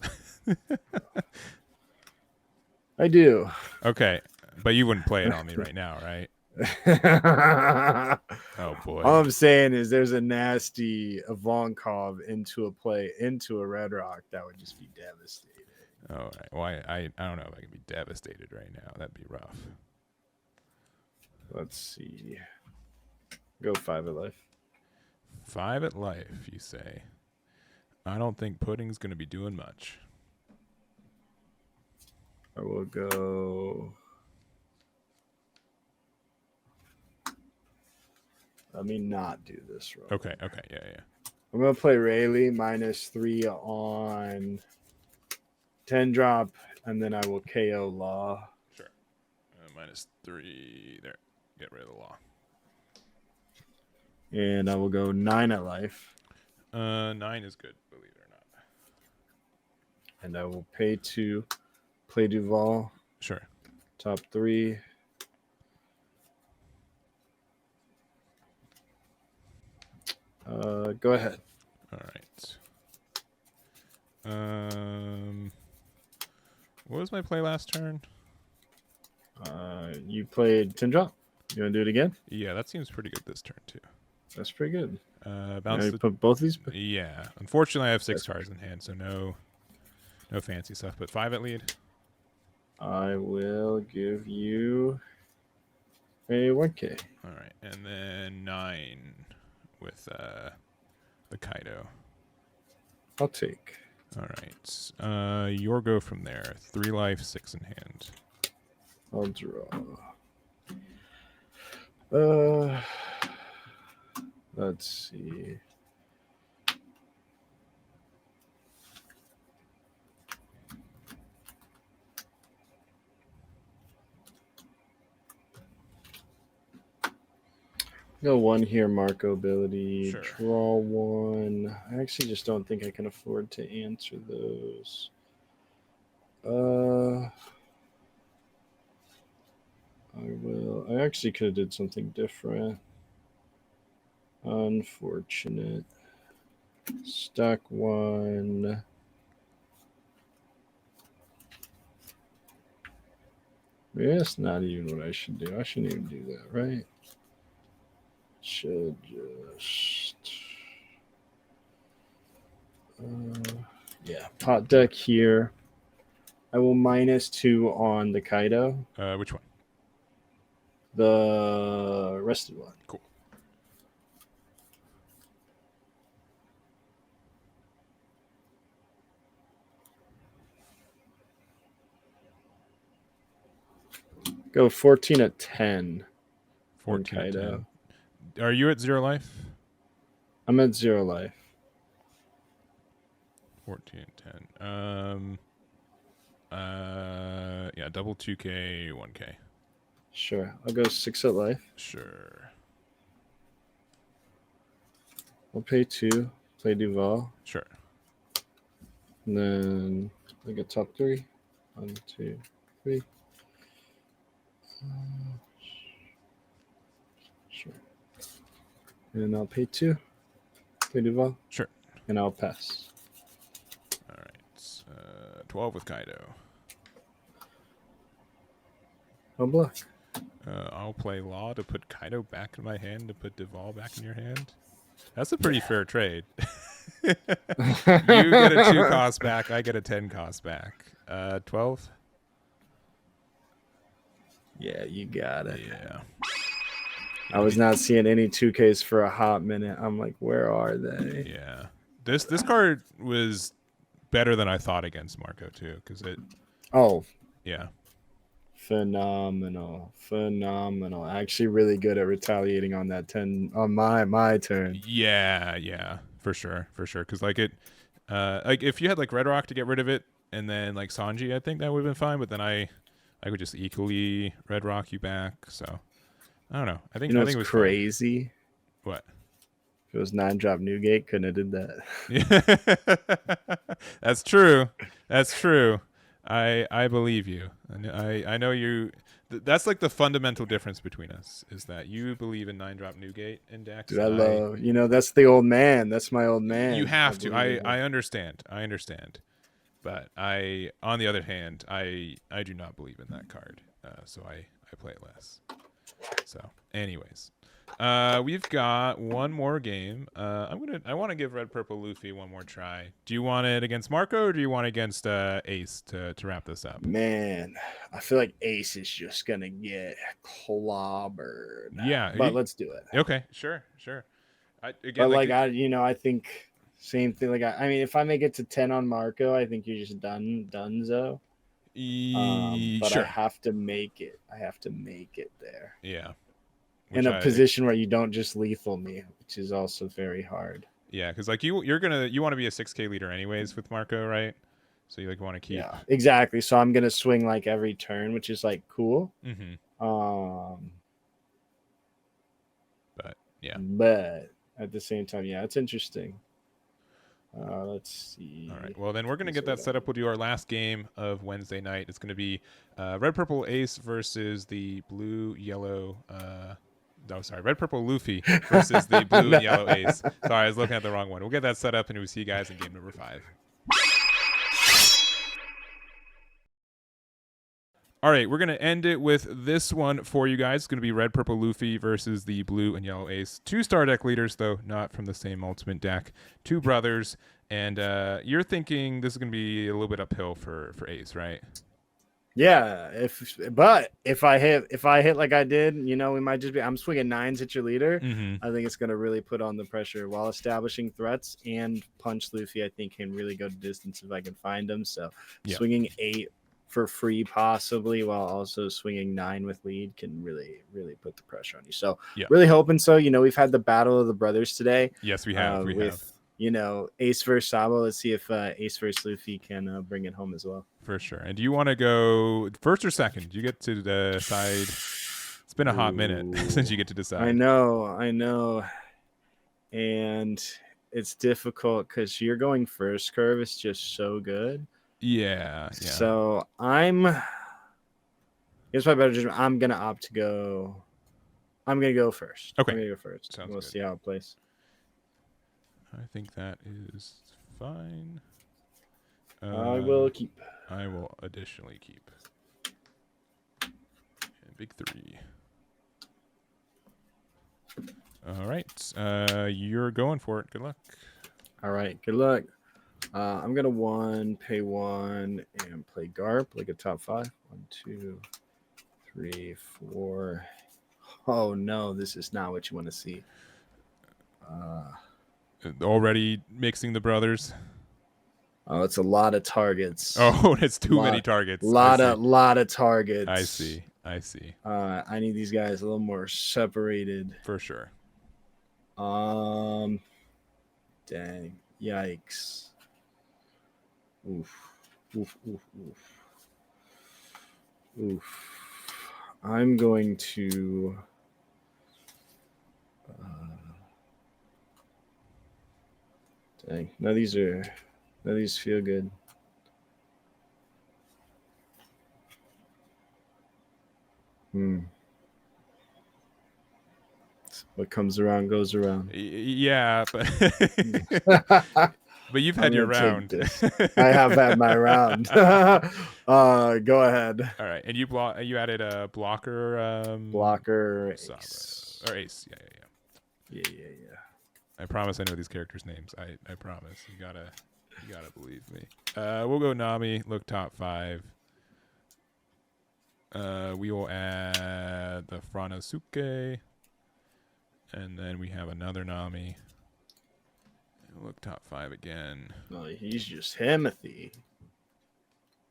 I do. Okay, but you wouldn't play it on me right now, right? Oh boy. All I'm saying is there's a nasty Ivankov into a Red Rock that would just be devastating. All right. Well, I don't know if I can be devastated right now. That'd be rough. Let's see. Go 5 at life. 5 at life, you say. I don't think Pudding's going to be doing much. I will go. Let me not do this wrong. Okay. Yeah. I'm gonna play Rayleigh -3 on 10 drop, and then I will KO Law. Sure. -3 there. Get rid of the Law. And I will go 9 at life. 9 is good, believe it or not. And I will pay 2, play Duval. Sure. Top 3. Go ahead. All right. What was my play last turn? You played 10 drop. You want to do it again? Yeah, that seems pretty good this turn too. That's pretty good. Bounce you put both these. Yeah. Unfortunately, I have 6 cards in hand, so no fancy stuff. But 5 at lead. I will give you a 1K. All right, and then 9 with the Kaido. I'll take. All right. Your go from there. 3 life, 6 in hand. I'll draw. Let's see. Go 1 here, Marco ability. Sure. Draw 1. I actually just don't think I can afford to answer those. I will. I actually could have did something different. Unfortunate. Stack 1. Yeah, that's not even what I should do. I shouldn't even do that, right? Should just yeah, pot deck here. I will -2 on the Kaido. Which one? The rested one. Cool. Go 14 at 10. 14 at Kaido. 10. Are you at 0 life? I'm at 0 life. 14 at 10. Yeah, double 2K, 1K. Sure. I'll go 6 at life. Sure. I'll pay 2. Play Duval. Sure. And then I get top 3. 1, 2, 3. Sure. And I'll pay 2. Play Duval. Sure. And I'll pass. All right. 12 with Kaido. I'll block. I'll play Law to put Kaido back in my hand to put Duval back in your hand. That's a pretty fair trade. You get a 2 cost back. I get a 10 cost back. 12? Yeah, you got it. Yeah. I was not seeing any 2Ks for a hot minute. I'm like, where are they? Yeah. This card was better than I thought against Marco too, because it. Oh. Yeah. Phenomenal. Actually, really good at retaliating on that 10 on my turn. Yeah, for sure. Because like if you had like Red Rock to get rid of it, and then like Sanji, I think that would have been fine. But then I could just equally Red Rock you back. So I don't know. I think it was crazy. Fun. What? If it was 9 drop Newgate, couldn't have did that. Yeah. That's true. I believe you. I know you. That's like the fundamental difference between us is that you believe in 9 drop Newgate index. Dude, I love. That's the old man. That's my old man. You have to. I understand. But on the other hand, I do not believe in that card. So I play it less. So, anyways, we've got one more game. I want to give Red Purple Luffy one more try. Do you want it against Marco or do you want it against Ace to wrap this up? Man, I feel like Ace is just gonna get clobbered. Yeah, but let's do it. Okay, sure. I think same thing. Like I mean, if I make it to 10 on Marco, I think you're just donezo. But sure. I have to make it. there. Yeah. In a position where you don't just lethal me, which is also very hard. Yeah, because like you want to be a 6K leader anyways with Marco, right? So you like want to keep. Yeah, exactly. So I'm gonna swing like every turn, which is like cool. But yeah. But at the same time, yeah, it's interesting. Let's see. All right. Well, then we're going to get that set up. We'll do our last game of Wednesday night. It's going to be Red Purple Ace versus the Blue Yellow. Red Purple Luffy versus the Blue and Yellow Ace. Sorry, I was looking at the wrong one. We'll get that set up, and we'll see you guys in game number 5. All right, we're going to end it with this one for you guys. It's going to be Red Purple Luffy versus the Blue and Yellow Ace. 2 star deck leaders, though, not from the same ultimate deck. 2 brothers. And you're thinking this is going to be a little bit uphill for Ace, right? Yeah, if I hit like I did, we might just be. I'm swinging 9s at your leader. I think it's going to really put on the pressure while establishing threats, and punch Luffy I think can really go to distance if I can find him. So swinging 8 for free possibly, while also swinging 9 with lead can really put the pressure on you. So really hoping so. We've had the battle of the brothers today. Yes, we have. We have. Ace versus Sabo. Let's see if Ace versus Luffy can bring it home as well. For sure. And do you want to go first or second? You get to decide. It's been a hot minute since you get to decide. I know. And it's difficult because you're going first. Curve is just so good. Yeah. So here's my better judgment. I'm going to opt to go. I'm going to go first. Okay. I'm going to go first. Sounds we'll good. see how it plays. I think that is fine. I will keep. I will additionally keep. And big 3. All right. You're going for it. Good luck. All right. Good luck. I'm going to pay 1, and play Garp like a top 5. 1, 2, 3, 4. Oh, no. This is not what you want to see. Already mixing the brothers. Oh, it's a lot of targets. Oh, it's too many targets. Lot of targets. I see. I need these guys a little more separated. For sure. Dang. Yikes. Oof. I'm going to dang. None of these feel good. What comes around goes around. Yeah, but but you've had your round. I have had my round. Go ahead. All right, and you added a blocker. Blocker Ace. Or Ace. Yeah. I promise I know these characters' names. I promise. You gotta believe me. We'll go Nami. Look top 5. We will add the Franosuke. And then we have another Nami. Look top 5 again. Oh, he's just Timothy.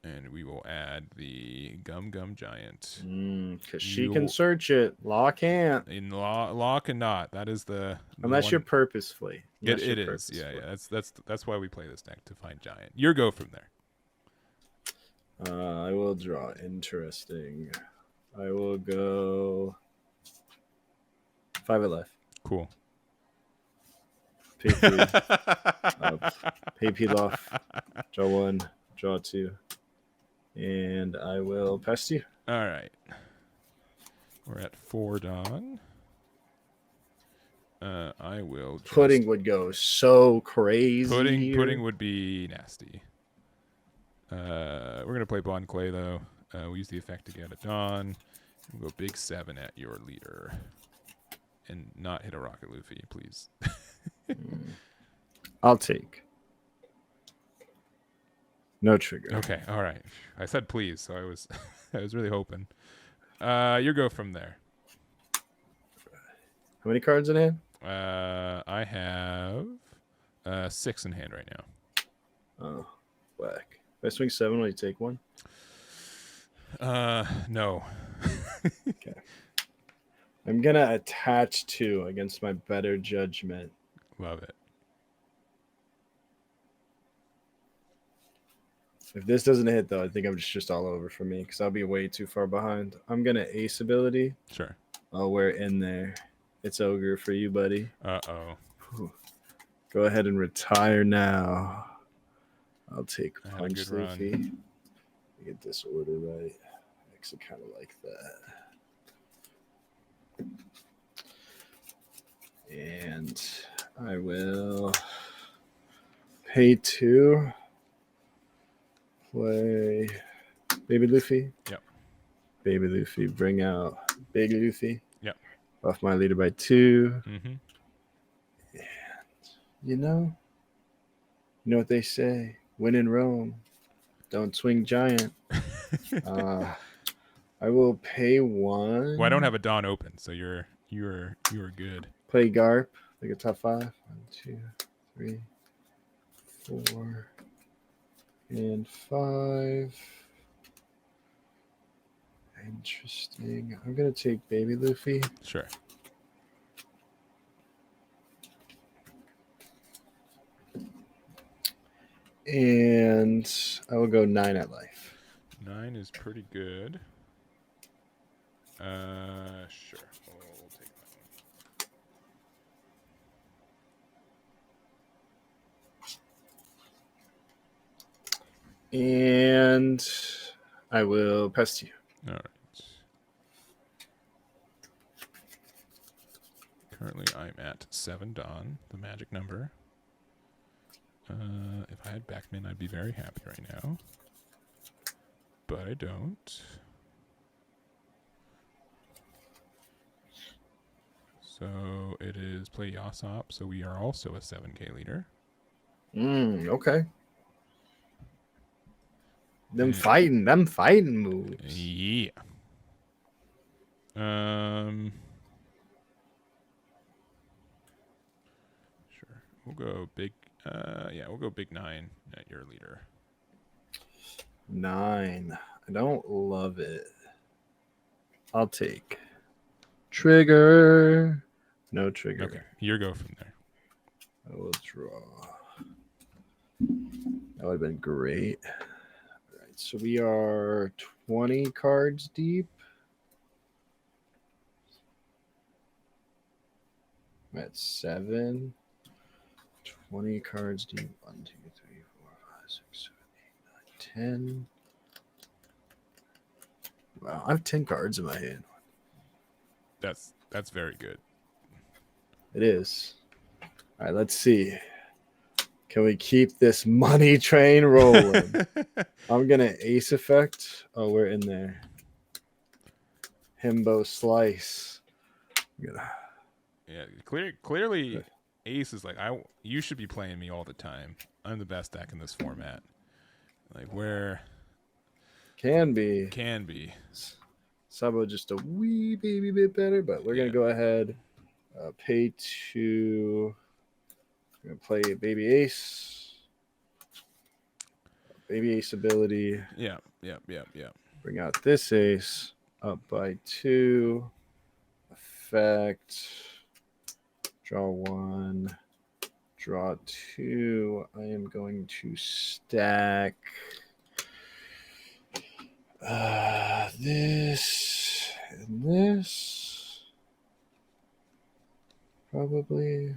And we will add the Gum Gum Giant. Because she can search it. Law can't. Law cannot. That is the unless you're purposefully. It is. Yeah. That's why we play this deck, to find Giant. Your go from there. I will draw. Interesting. I will go 5 at life. Cool. Pay 3. Pay P off. Draw 1. Draw 2. And I will pass to you. All right. We're at 4 Dawn. I will. Pudding would go so crazy. Pudding would be nasty. We're gonna play Blonde Clay though. We'll use the effect to get a Dawn. We'll go big 7 at your leader, and not hit a Rocket Luffy, please. I'll take. No trigger. Okay, all right. I said please, so I was really hoping. You go from there. How many cards in hand? I have 6 in hand right now. Oh, whack. If I swing 7, will you take 1? No. Okay. I'm gonna attach 2 against my better judgment. Love it. If this doesn't hit, though, I think I'm just all over for me because I'll be way too far behind. I'm going to ace ability. Sure. Oh, we're in there. It's ogre for you, buddy. Uh-oh. Whew. Go ahead and retire now. I'll take punch, Luffy. Get this order right. I actually kind of like that. And I will pay 2. Play Baby Luffy. Yep. Baby Luffy, bring out Big Luffy. Yep. Buff my leader by 2. Mm-hmm. And you know what they say? Win in Rome. Don't swing giant. I will pay 1. Well, I don't have a Dawn open, so you're good. Play Garp. Like a top 5. 1, 2, 3, 4, and 5. Interesting. I'm gonna take Baby Luffy. Sure. And I will go 9 at life. 9 is pretty good. Sure. We'll take that one. And I will pass to you. All right. Currently, I'm at 7 Dawn, the magic number. If I had Backman, I'd be very happy right now. But I don't. So it is play Yasop, so we are also a 7K leader. Okay. Them fighting moves. Yeah. Sure. We'll go big. We'll go big 9 at your leader. 9. I don't love it. I'll take trigger. No trigger. Okay, you go from there. I will draw. That would have been great. All right, so we are 20 cards deep. I'm at 7. 20 cards deep. 1, 2, 3, 4, 5, 6, 7, 8, 9, 10. Wow, I have 10 cards in my hand. That's very good. It is. All right, let's see. Can we keep this money train rolling? I'm going to ace effect. Oh, we're in there. Himbo slice. Yeah, clearly Ace is like, you should be playing me all the time. I'm the best deck in this format. Like, where can be. Sabo just a wee baby bit better, but we're going to go ahead, pay 2. We're going to play Baby Ace. Baby Ace ability. Yeah. Bring out this ace. Up by 2. Effect. Draw 1. Draw 2. I am going to stack this and this. Probably.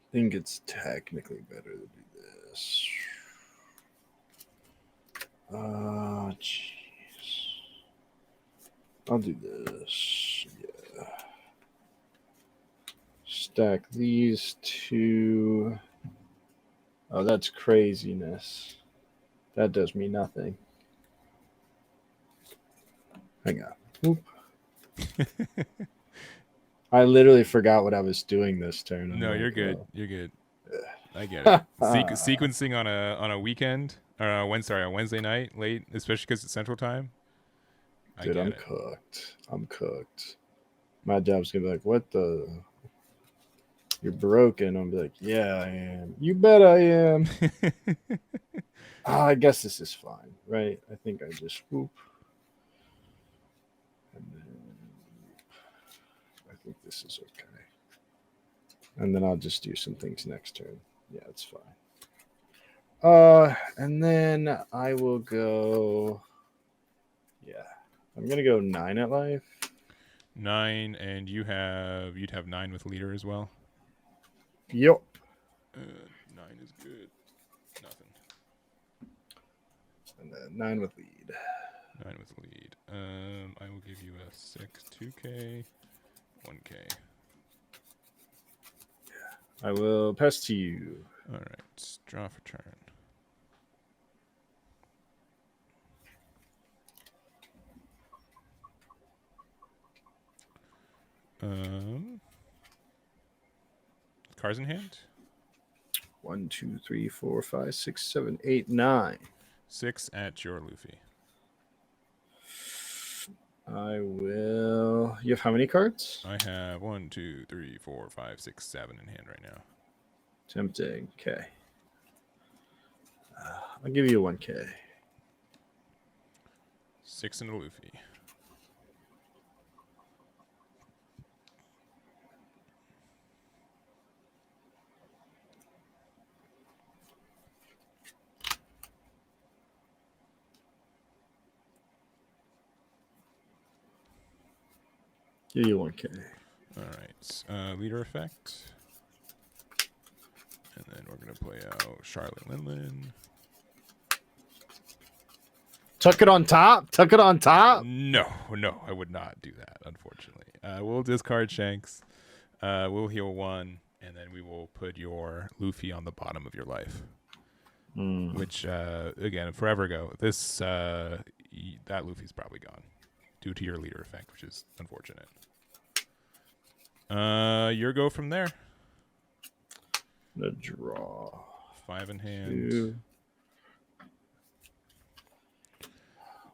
I think it's technically better to do this. Jeez. I'll do this. Yeah. Stack these 2. Oh, that's craziness. That does me nothing. Hang on. Oop. I literally forgot what I was doing this turn. No, you're good. You're good. I get it. Sequencing on a weekend or a Wednesday night late, especially because it's Central Time. Dude, I'm cooked. My job's gonna be like, what the? You're broken. I'm like, yeah, I am. You bet I am. I guess this is fine, right? I think I just whoop. And then I think this is okay. And then I'll just do some things next turn. Yeah, it's fine. And then I will go. Yeah, I'm gonna go 9 at life. 9, and you'd have 9 with leader as well. Yep. 9 is good. Nothing. And then 9 with lead. 9 with lead. I will give you a 6 2K, 1K. I will pass to you. All right, draw for turn. Cards in hand. 1, 2, 3, 4, 5, 6, 7, 8, 9. 6 at your Luffy. I will. You have how many cards? I have 1, 2, 3, 4, 5, 6, 7 in hand right now. Tempting. Okay. I'll give you a 1K. 6 in a Luffy. Give you 1K. All right. Leader effect. And then we're going to play out Charlotte Linlin. Tuck it on top? Tuck it on top? No, I would not do that, unfortunately. We'll discard Shanks. We'll heal 1, and then we will put your Luffy on the bottom of your life. Which, again, forever ago, that Luffy's probably gone due to your leader effect, which is unfortunate. Your go from there. The draw. 5 in hand. 2.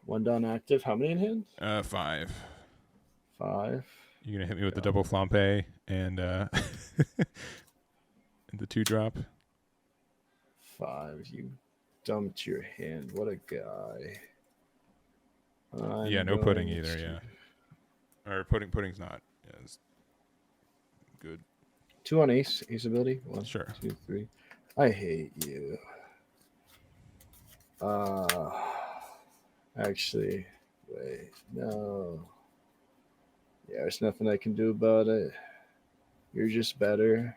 1 down active. How many in hand? 5. 5. You're gonna hit me with the double flampe and the 2-drop. 5. You dumped your hand. What a guy. Yeah, no pudding either. Yeah, or pudding's not. Yeah, it's good. 2 on ace ability. 1, Sure. 2, 3. I hate you. Actually, wait, no. Yeah, there's nothing I can do about it. You're just better.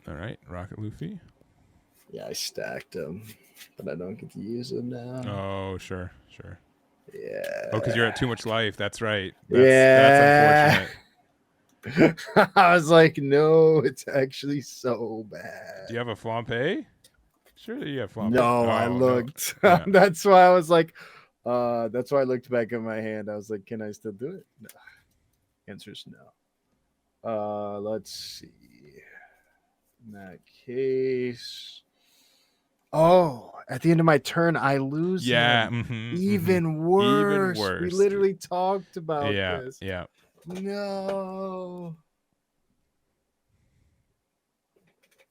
All right, Rocket Luffy. Yeah, I stacked them, but I don't get to use them now. Oh, sure. Yeah. Oh, because you're at too much life. That's right. That's unfortunate. I was like, no, it's actually so bad. Do you have a flampe? Sure, you have flampe. No, I looked. No. Yeah. That's why I was like, that's why I looked back at my hand. I was like, can I still do it? No. Answer is no. Let's see. In that case. Oh, at the end of my turn, I lose. Yeah. Even worse. Even worse. We literally talked about this. Yeah. No.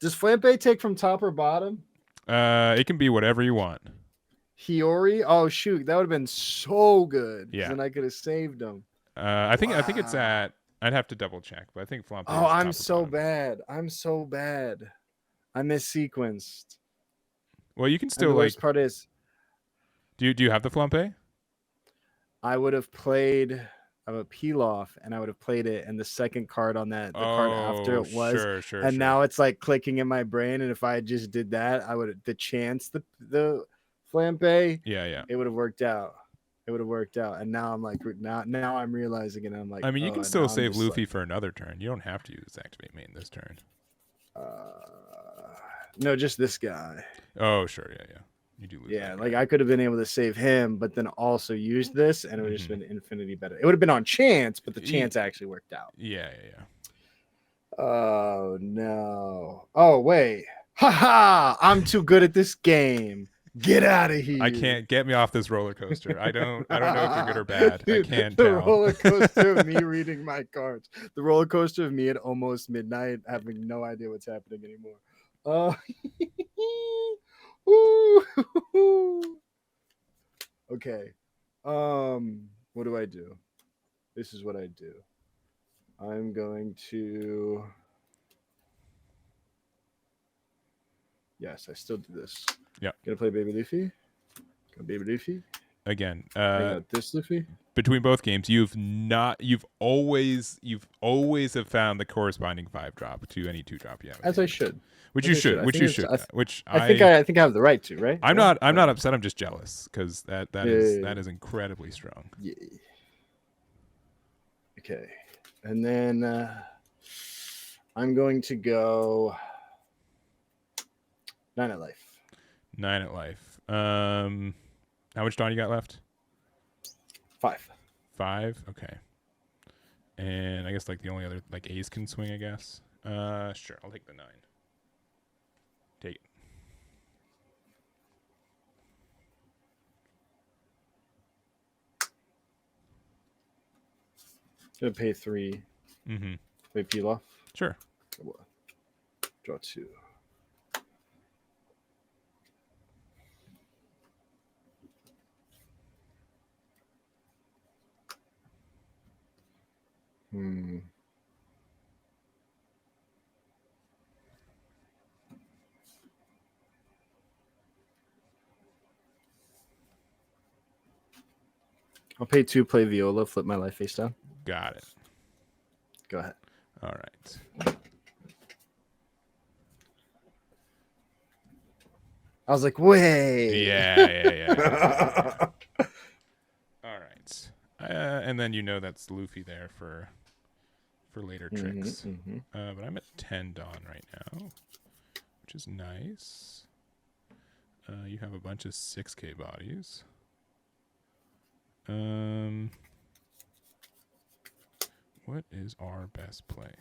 Does Flampe take from top or bottom? It can be whatever you want. Hiyori? Oh shoot, that would have been so good. Yeah. Then I could have saved him. I think it's at. I'd have to double check, but I think Flampe. Oh, I'm so bad. I'm so bad. I missequenced. Well, you can still and the worst part is. Do you have the Flampe? I would have played a peel-off, and I would have played it, and the second card on that, the card after it was, sure. Now it's like clicking in my brain, and if I just did that, I would the Flampe, it would have worked out. It would have worked out, and now I'm like, now I'm realizing it. And I'm like, I mean, you can still save Luffy for another turn. You don't have to use activate main this turn. No, just this guy. Oh, sure, yeah. You do lose. Yeah, like I could have been able to save him, but then also use this, and it would have just been infinity better. It would have been on chance, but the chance actually worked out. Yeah. Oh no! Oh wait! Ha! I'm too good at this game. Get out of here. I can't get me off this roller coaster. I don't know if you're good or bad. Dude, I can't the tell. roller coaster of me reading my cards. The roller coaster of me at almost midnight having no idea what's happening anymore. Okay. What do I do? This is what I do. I'm going to. Yes, I still do this. Yeah. Gonna play Baby Luffy. Go Baby Luffy. Again, Bring out this Luffy. between both games, you've always have found the corresponding 5-drop to any 2-drop you have. As I should. Which you should. I think I have the right to, right? I'm not upset. I'm just jealous because that is incredibly strong. Yeah. Okay, and then I'm going to go 9 at life. 9 at life. How much Dawn you got left? 5. 5. Okay. And I guess like the only other like A's can swing. I guess. Sure. I'll take the 9. Take it. Gonna pay 3. Mm-hmm. Play peel off. Sure. Draw 2. I'll pay 2, play Viola, flip my life face down. Got it. Go ahead. All right. I was like, wait. Yeah. All right. And then that's Luffy there for later tricks. But I'm at 10 Dawn right now, which is nice. You have a bunch of 6K bodies. What is our best play?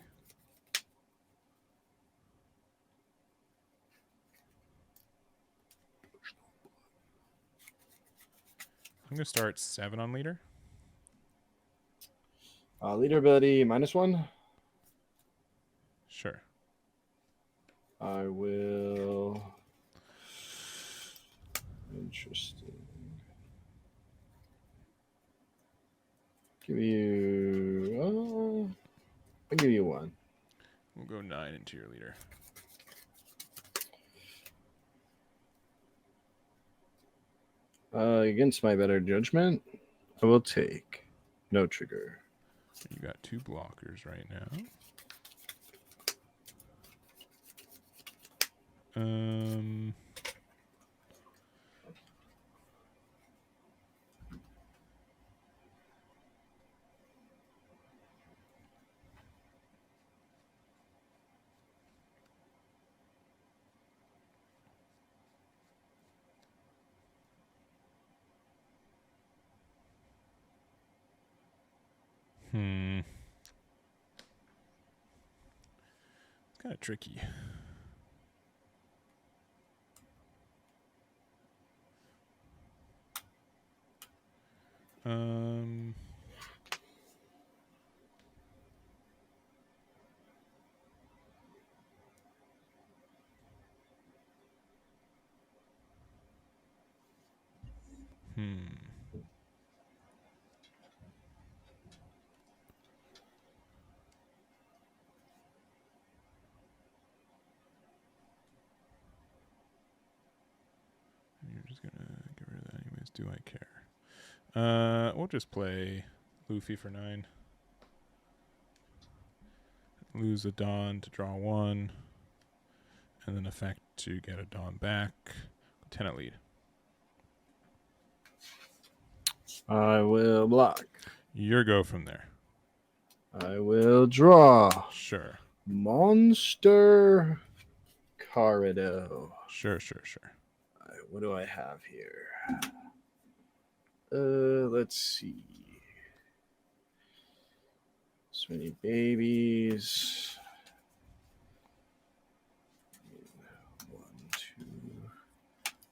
I'm gonna start 7 on leader. Leader ability -1. Sure. I will. Interesting. Give you. I'll give you 1. We'll go 9 into your leader. Against my better judgment, I will take no trigger. You got 2 blockers right now. It's kind of tricky. You're just gonna get rid of that anyways. Do I care? We'll just play Luffy for 9. Lose a Dawn to draw 1. And then effect to get a Dawn back. 10 at lead. I will block. Your go from there. I will draw. Sure. Monster Corridor. Sure. All right, what do I have here? Let's see. So many babies. 1, 2,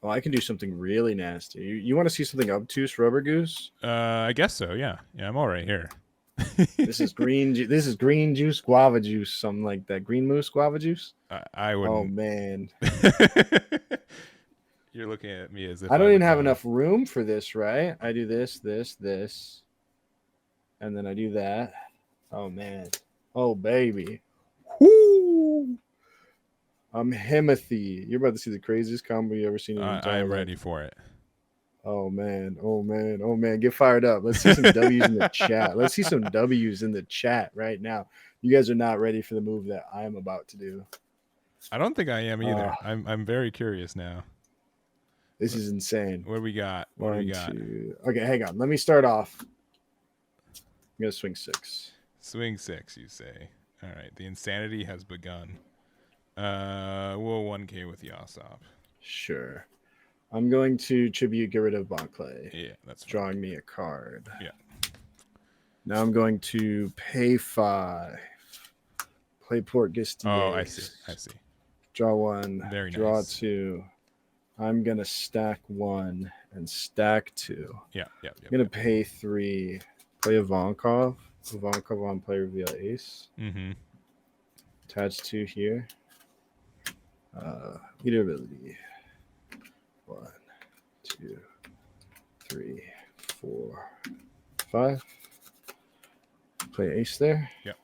Oh, I can do something really nasty. You want to see something obtuse, Rubber Goose? I guess so. Yeah. Yeah. I'm all right here. This is green. This is green juice, guava juice, something like that. Green moose, guava juice. I Oh wouldn't. man, You're looking at me as if I don't would even have know. enough room for this, right? I do this, and then I do that. Oh man, oh baby, whoo! I'm Himothy. You're about to see the craziest combo you ever seen in your entire I'm life. ready for it. Oh man, oh man, oh man, get fired up. Let's see some W's in the chat. Let's see some W's in the chat right now. You guys are not ready for the move that I am about to do. I don't think I am either. I'm very curious now. This is insane. What do we got? What do we got? Two. Okay, hang on. Let me start off. I'm gonna swing 6. Swing 6, you say. All right. The insanity has begun. We'll 1K with Yasop. Sure. I'm going to tribute get rid of Bonkley. Yeah, that's fine. Drawing me a card. Yeah. Now I'm going to pay 5. Play Port Gistier. Oh, I see. I see. Draw 1. Very draw nice. 2. I'm gonna stack 1 and stack 2. Yeah. I'm gonna pay 3. Play Ivankov. Ivankov on player via ace. Mm-hmm. Attach 2 here. Leader ability. 1, 2, 3, 4, 5. Play ace there. Yep.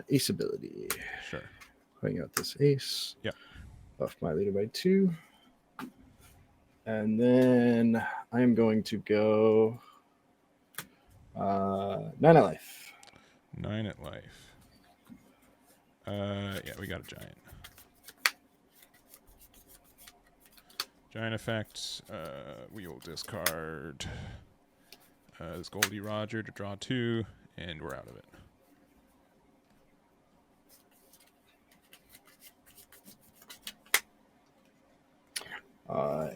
Ace ability. Sure. Playing out this ace. Yep. Buff my leader by 2. And then I am going to go 9 at life. 9 at life. Yeah, we got a giant. Giant effect. We will discard this Goldie Roger to draw 2, and we're out of it.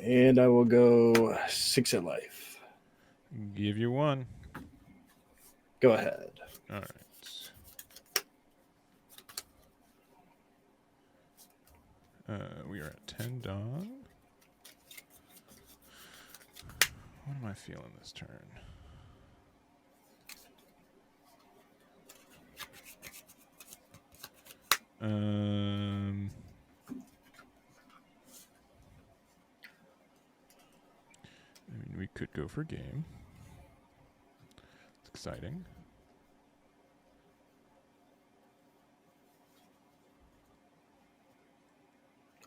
And I will go 6 at life. Give you 1. Go ahead. All right. We are at 10 dawn. What am I feeling this turn? I mean, we could go for game. It's exciting.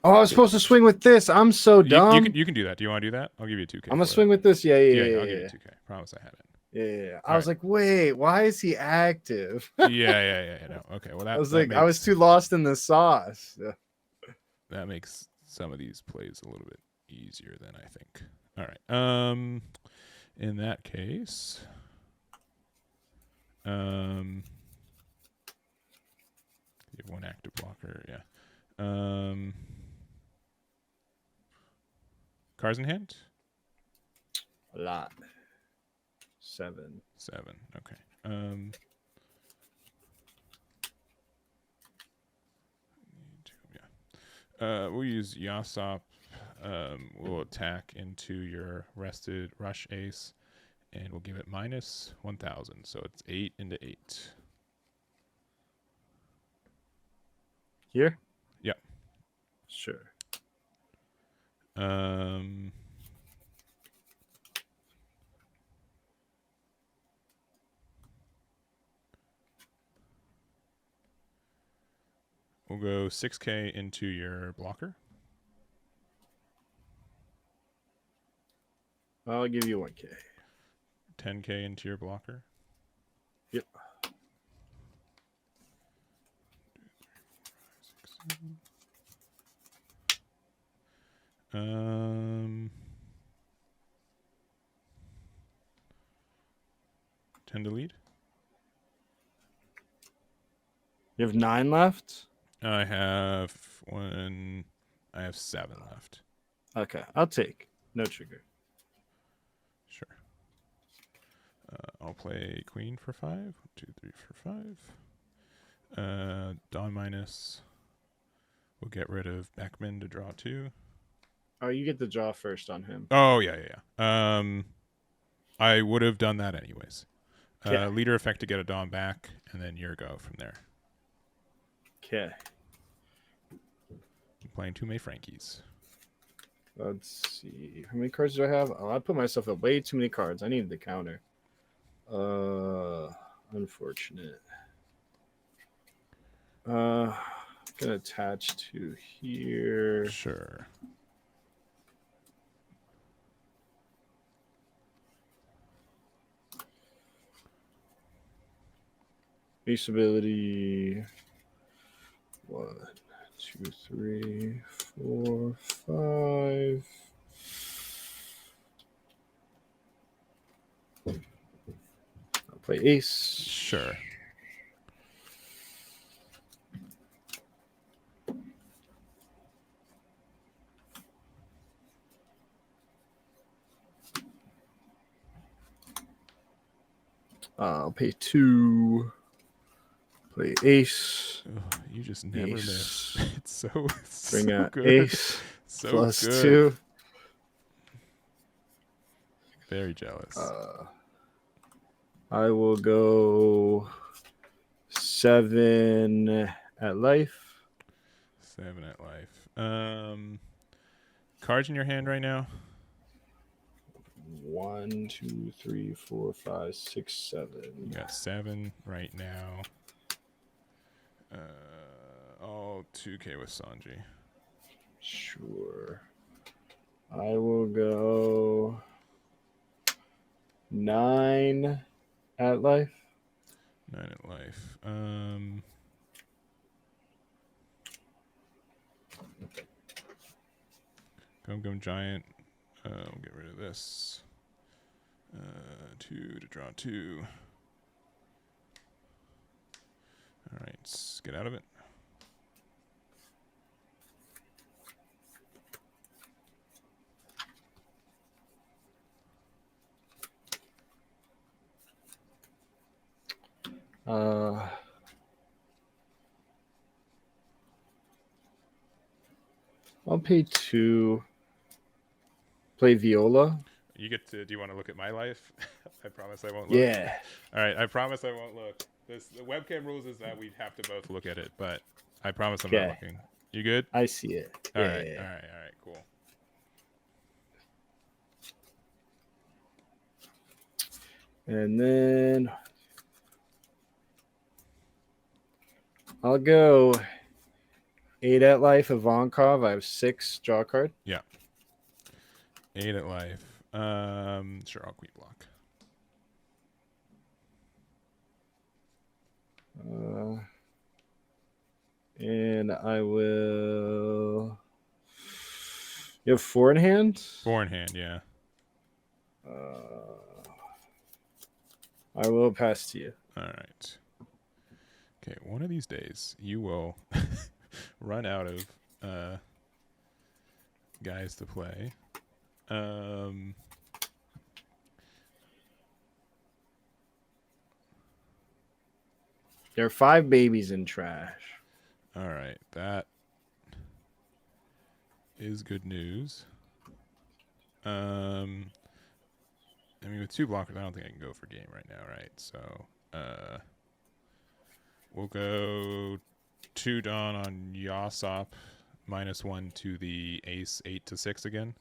Oh, I was supposed to swing with this. I'm so dumb. You can do that. Do you want to do that? I'll give you a 2K. I'm gonna swing with this. Yeah. I'll give you 2K. Promise I had it. Yeah. I was like, wait, why is he active? Yeah. No. Okay. Well, I was too lost in the sauce. Yeah. That makes some of these plays a little bit easier than I think. All right. In that case, you have 1 active blocker. Yeah. Cards in hand? A lot. 7. Okay. We'll use Yasop. We'll attack into your rested rush ace, and we'll give it minus 1,000. So it's 8 into 8. Here? Yeah. Sure. We'll go 6K into your blocker. I'll give you 1K. 10K into your blocker. Yep. 10 to lead. You have 9 left? I have 7 left. Okay, I'll take. No trigger. Sure. I'll play queen for 5. 1, 2, 3, 4, 5. Dawn minus We'll get rid of Beckman to draw 2. Oh, you get the draw first on him. Oh, yeah. I would have done that anyways. Yeah. Leader effect to get a Dom back, and then your go from there. Okay. I'm playing 2 May Frankies. Let's see. How many cards do I have? Oh, I put myself at way too many cards. I needed the counter. Unfortunate. Gonna attach to here. Sure. Base ability. 1, 2, 3, 4, 5. I'll play ace. Sure. I'll pay 2. Play ace. Oh, you just never miss. It's so Bring so out good. ace. So plus good. 2. Very jealous. I will go 7 at life. 7 at life. Cards in your hand right now? 1, 2, 3, 4, 5, 6, 7. You got 7 right now. All 2K with Sanji. Sure. I will go 9 at life. 9 at life. Gum Giant. We'll get rid of this. 2 to draw 2. All right, let's get out of it. I'll pay 2. Play viola. You get to. Do you want to look at my life? I promise I won't look. Yeah. All right, I promise I won't look. The webcam rules is that we have to both look at it, but I promise I'm not looking. You good? I see it. All right, cool. And then I'll go 8 at life, Ivankov. I have 6 draw card. Yeah. 8 at life. Sure, I'll queen block. And I will. You have 4 in hand? 4 in hand, yeah. I will pass to you. All right. Okay, one of these days you will run out of guys to play. There are 5 babies in trash. All right, that is good news. I mean, with 2 blockers, I don't think I can go for game right now, right? So, we'll go 2 Dawn on Yasop, -1 to the ace 8 to 6 again.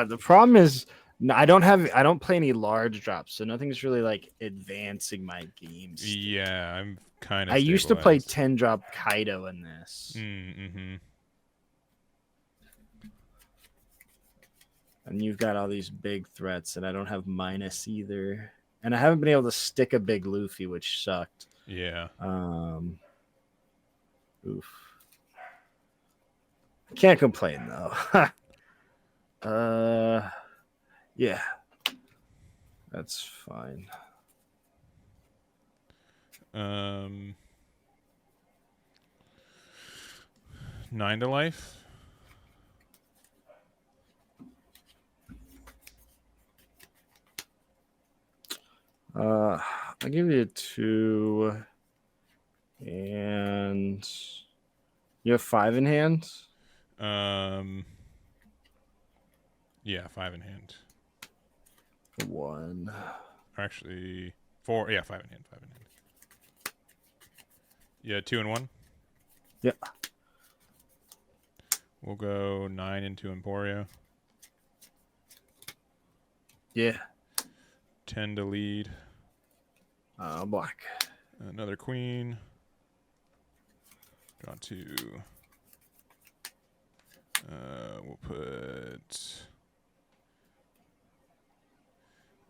The problem is I don't play any large drops, so nothing's really like advancing my games. Yeah, I'm kind of. I used to play 10 drop Kaido in this. Mm-hmm. And you've got all these big threats, and I don't have minus either. And I haven't been able to stick a big Luffy, which sucked. Yeah. Oof. Can't complain though. Yeah. That's fine. 9 to life. I'll give you 2, and you have 5 in hand. Yeah, 5 in hand. 1. Actually, 4. Yeah, 5 in hand. 5 in hand. Yeah, 2 and 1. Yeah. We'll go 9 into Emporio. Yeah. 10 to lead. Black. Another queen. Draw 2. We'll put.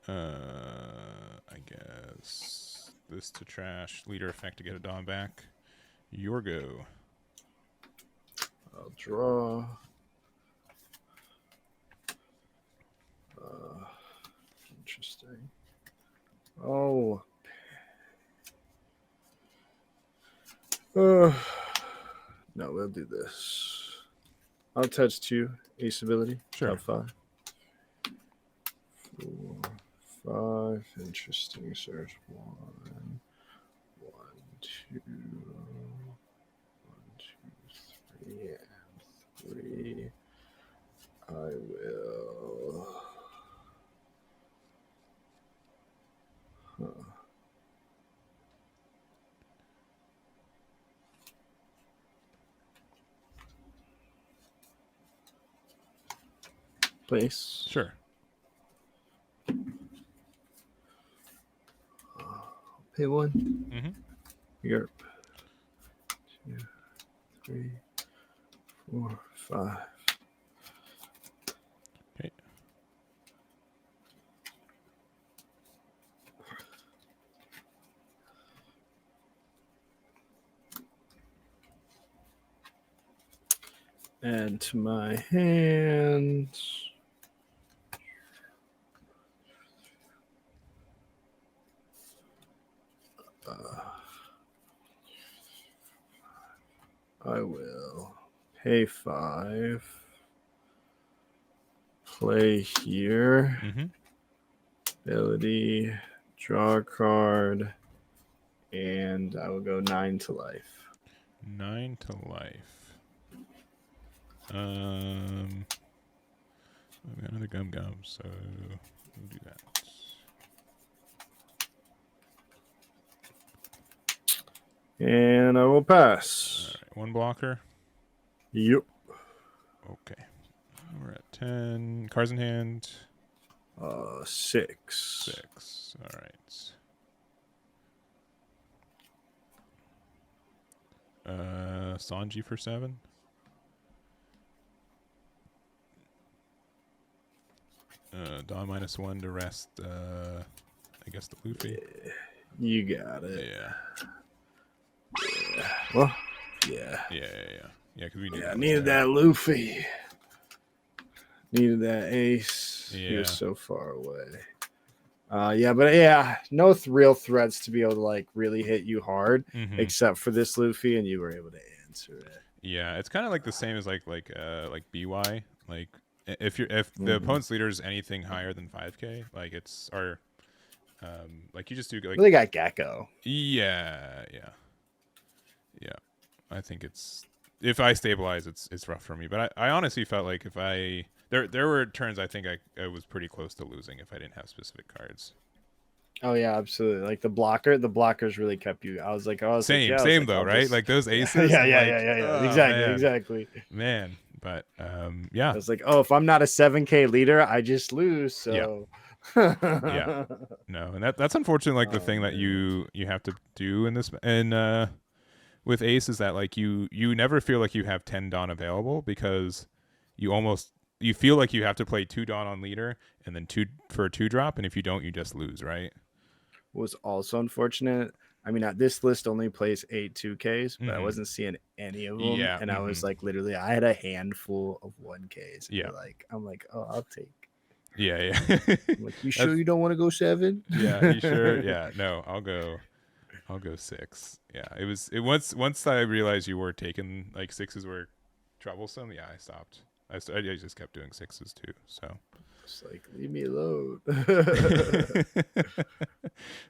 I guess this to trash. Leader effect to get a Dawn back. Your go. I'll draw. Interesting. Oh. No, we'll do this. I'll touch 2. Ace ability. Sure. Top 5. 4, 5. Interesting. Search 1. 1, 2. 1, 2, 3, and 3. I will. Place. Sure. Pay 1. Mm-hmm. Europe. 2, 3, 4, 5. Okay. And to my hand. I will pay 5. Play here. Mm-hmm. Ability. Draw a card. And I will go 9 to life. 9 to life. I've got another gum, so we'll do that. And I will pass. All right, 1 blocker. Yep. Okay. We're at 10. Cards in hand. 6. 6. All right. Sanji for 7. Dawn -1 to rest. I guess the Luffy. You got it. Yeah. Well, yeah. Yeah. Because we needed that Luffy. Needed that ace. Yeah. He was so far away. No real threats to be able to like really hit you hard, except for this Luffy, and you were able to answer it. Yeah, it's kind of like the same as like BY. Like if the opponent's leader is anything higher than 5K, like it's like you just do like they got Gecko. Yeah. I think if I stabilize, it's rough for me. But I honestly felt like if there were turns I think I was pretty close to losing if I didn't have specific cards. Oh yeah, absolutely. Like the blockers really kept you. I was like, same though, right? Like those aces. Yeah. Exactly. Man, but yeah. I was like, if I'm not a 7K leader, I just lose. So yeah. No, and that's unfortunately like the thing that you have to do in this and with Ace is that like you never feel like you have 10 Dawn available because you feel like you have to play 2 Dawn on leader and then 2 for a 2-drop, and if you don't, you just lose, right? Was also unfortunate. I mean, this list only plays 8 2Ks, but I wasn't seeing any of them. Yeah. And I was like, literally, I had a handful of 1Ks. Yeah. I'm like, I'll take. Yeah. I'm like, you sure you don't want to go 7? Yeah, you sure? Yeah, no, I'll go 6. Yeah, it once I realized you were taking like 6s were troublesome. Yeah, I stopped. I just kept doing 6s too. So It's like, leave me alone.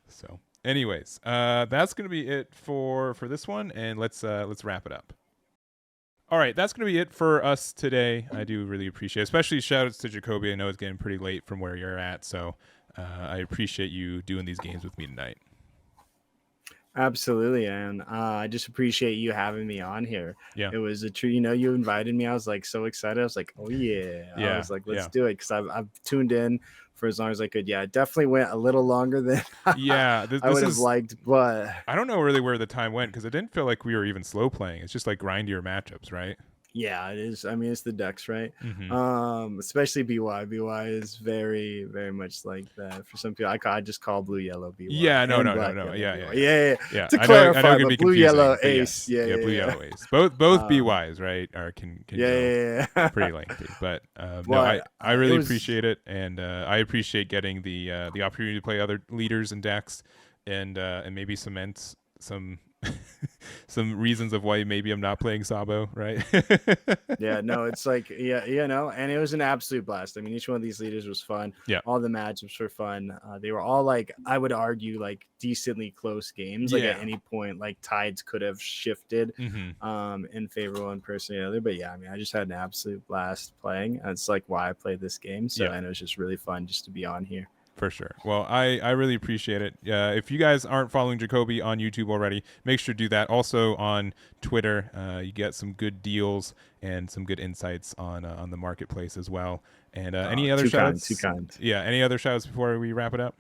So, anyways, that's gonna be it for this one, and let's wrap it up. All right, that's going to be it for us today. I do really appreciate it. Especially shout-outs to Jacoby. I know it's getting pretty late from where you're at, so I appreciate you doing these games with me tonight. Absolutely, and I just appreciate you having me on here. Yeah. It was a treat. You invited me. I was like so excited. I was like, oh yeah. I was like, let's do it, because I've tuned in for as long as I could. Yeah, it definitely went a little longer than this I would have liked, but I don't know really where the time went, because it didn't feel like we were even slow playing. It's just like grindier matchups, right? Yeah, it is. I mean, it's the decks, right? Mm-hmm. Especially BY. BY is very, very much like that. For some people, I just call blue yellow BY. Yeah, no. Yeah. To clarify, but blue yellow ace. Yes. Blue yellow ace. Both BYs, right? Can go pretty lengthy. But no, I really appreciate it, and I appreciate getting the opportunity to play other leaders and decks, and maybe cement some some reasons of why maybe I'm not playing Sabo, right? Yeah, no, it's like, and it was an absolute blast. I mean, each one of these leaders was fun. Yeah, all the matchups were fun. They were all, like, I would argue, like, decently close games. Like, at any point, like, tides could have shifted in favor of one person or the other. But yeah, I mean, I just had an absolute blast playing. That's like why I played this game. So and it was just really fun just to be on here. For sure. Well, I really appreciate it. If you guys aren't following Jacoby on YouTube already, make sure to do that. Also on Twitter, you get some good deals and some good insights on the marketplace as well. And any other shout-outs? Too kind. Yeah, any other shout-outs before we wrap it up?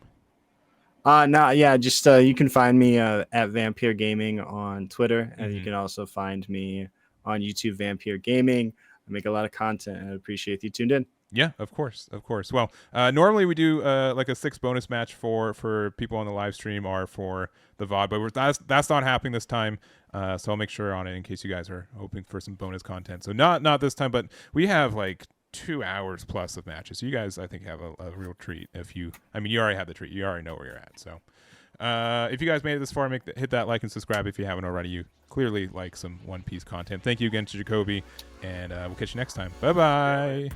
Just you can find me at Vampire Gaming on Twitter, and you can also find me on YouTube, Vampire Gaming. I make a lot of content, and I appreciate you tuned in. Yeah, of course. Well, normally we do like a 6 bonus match for people on the live stream or for the VOD, but that's not happening this time. So I'll make sure on it in case you guys are hoping for some bonus content. So not this time, but we have like 2 hours plus of matches. So you guys, I think, have a real treat. You already have the treat. You already know where you're at. So if you guys made it this far, hit that like and subscribe if you haven't already. You clearly like some One Piece content. Thank you again to Jacoby, and we'll catch you next time. Bye-bye.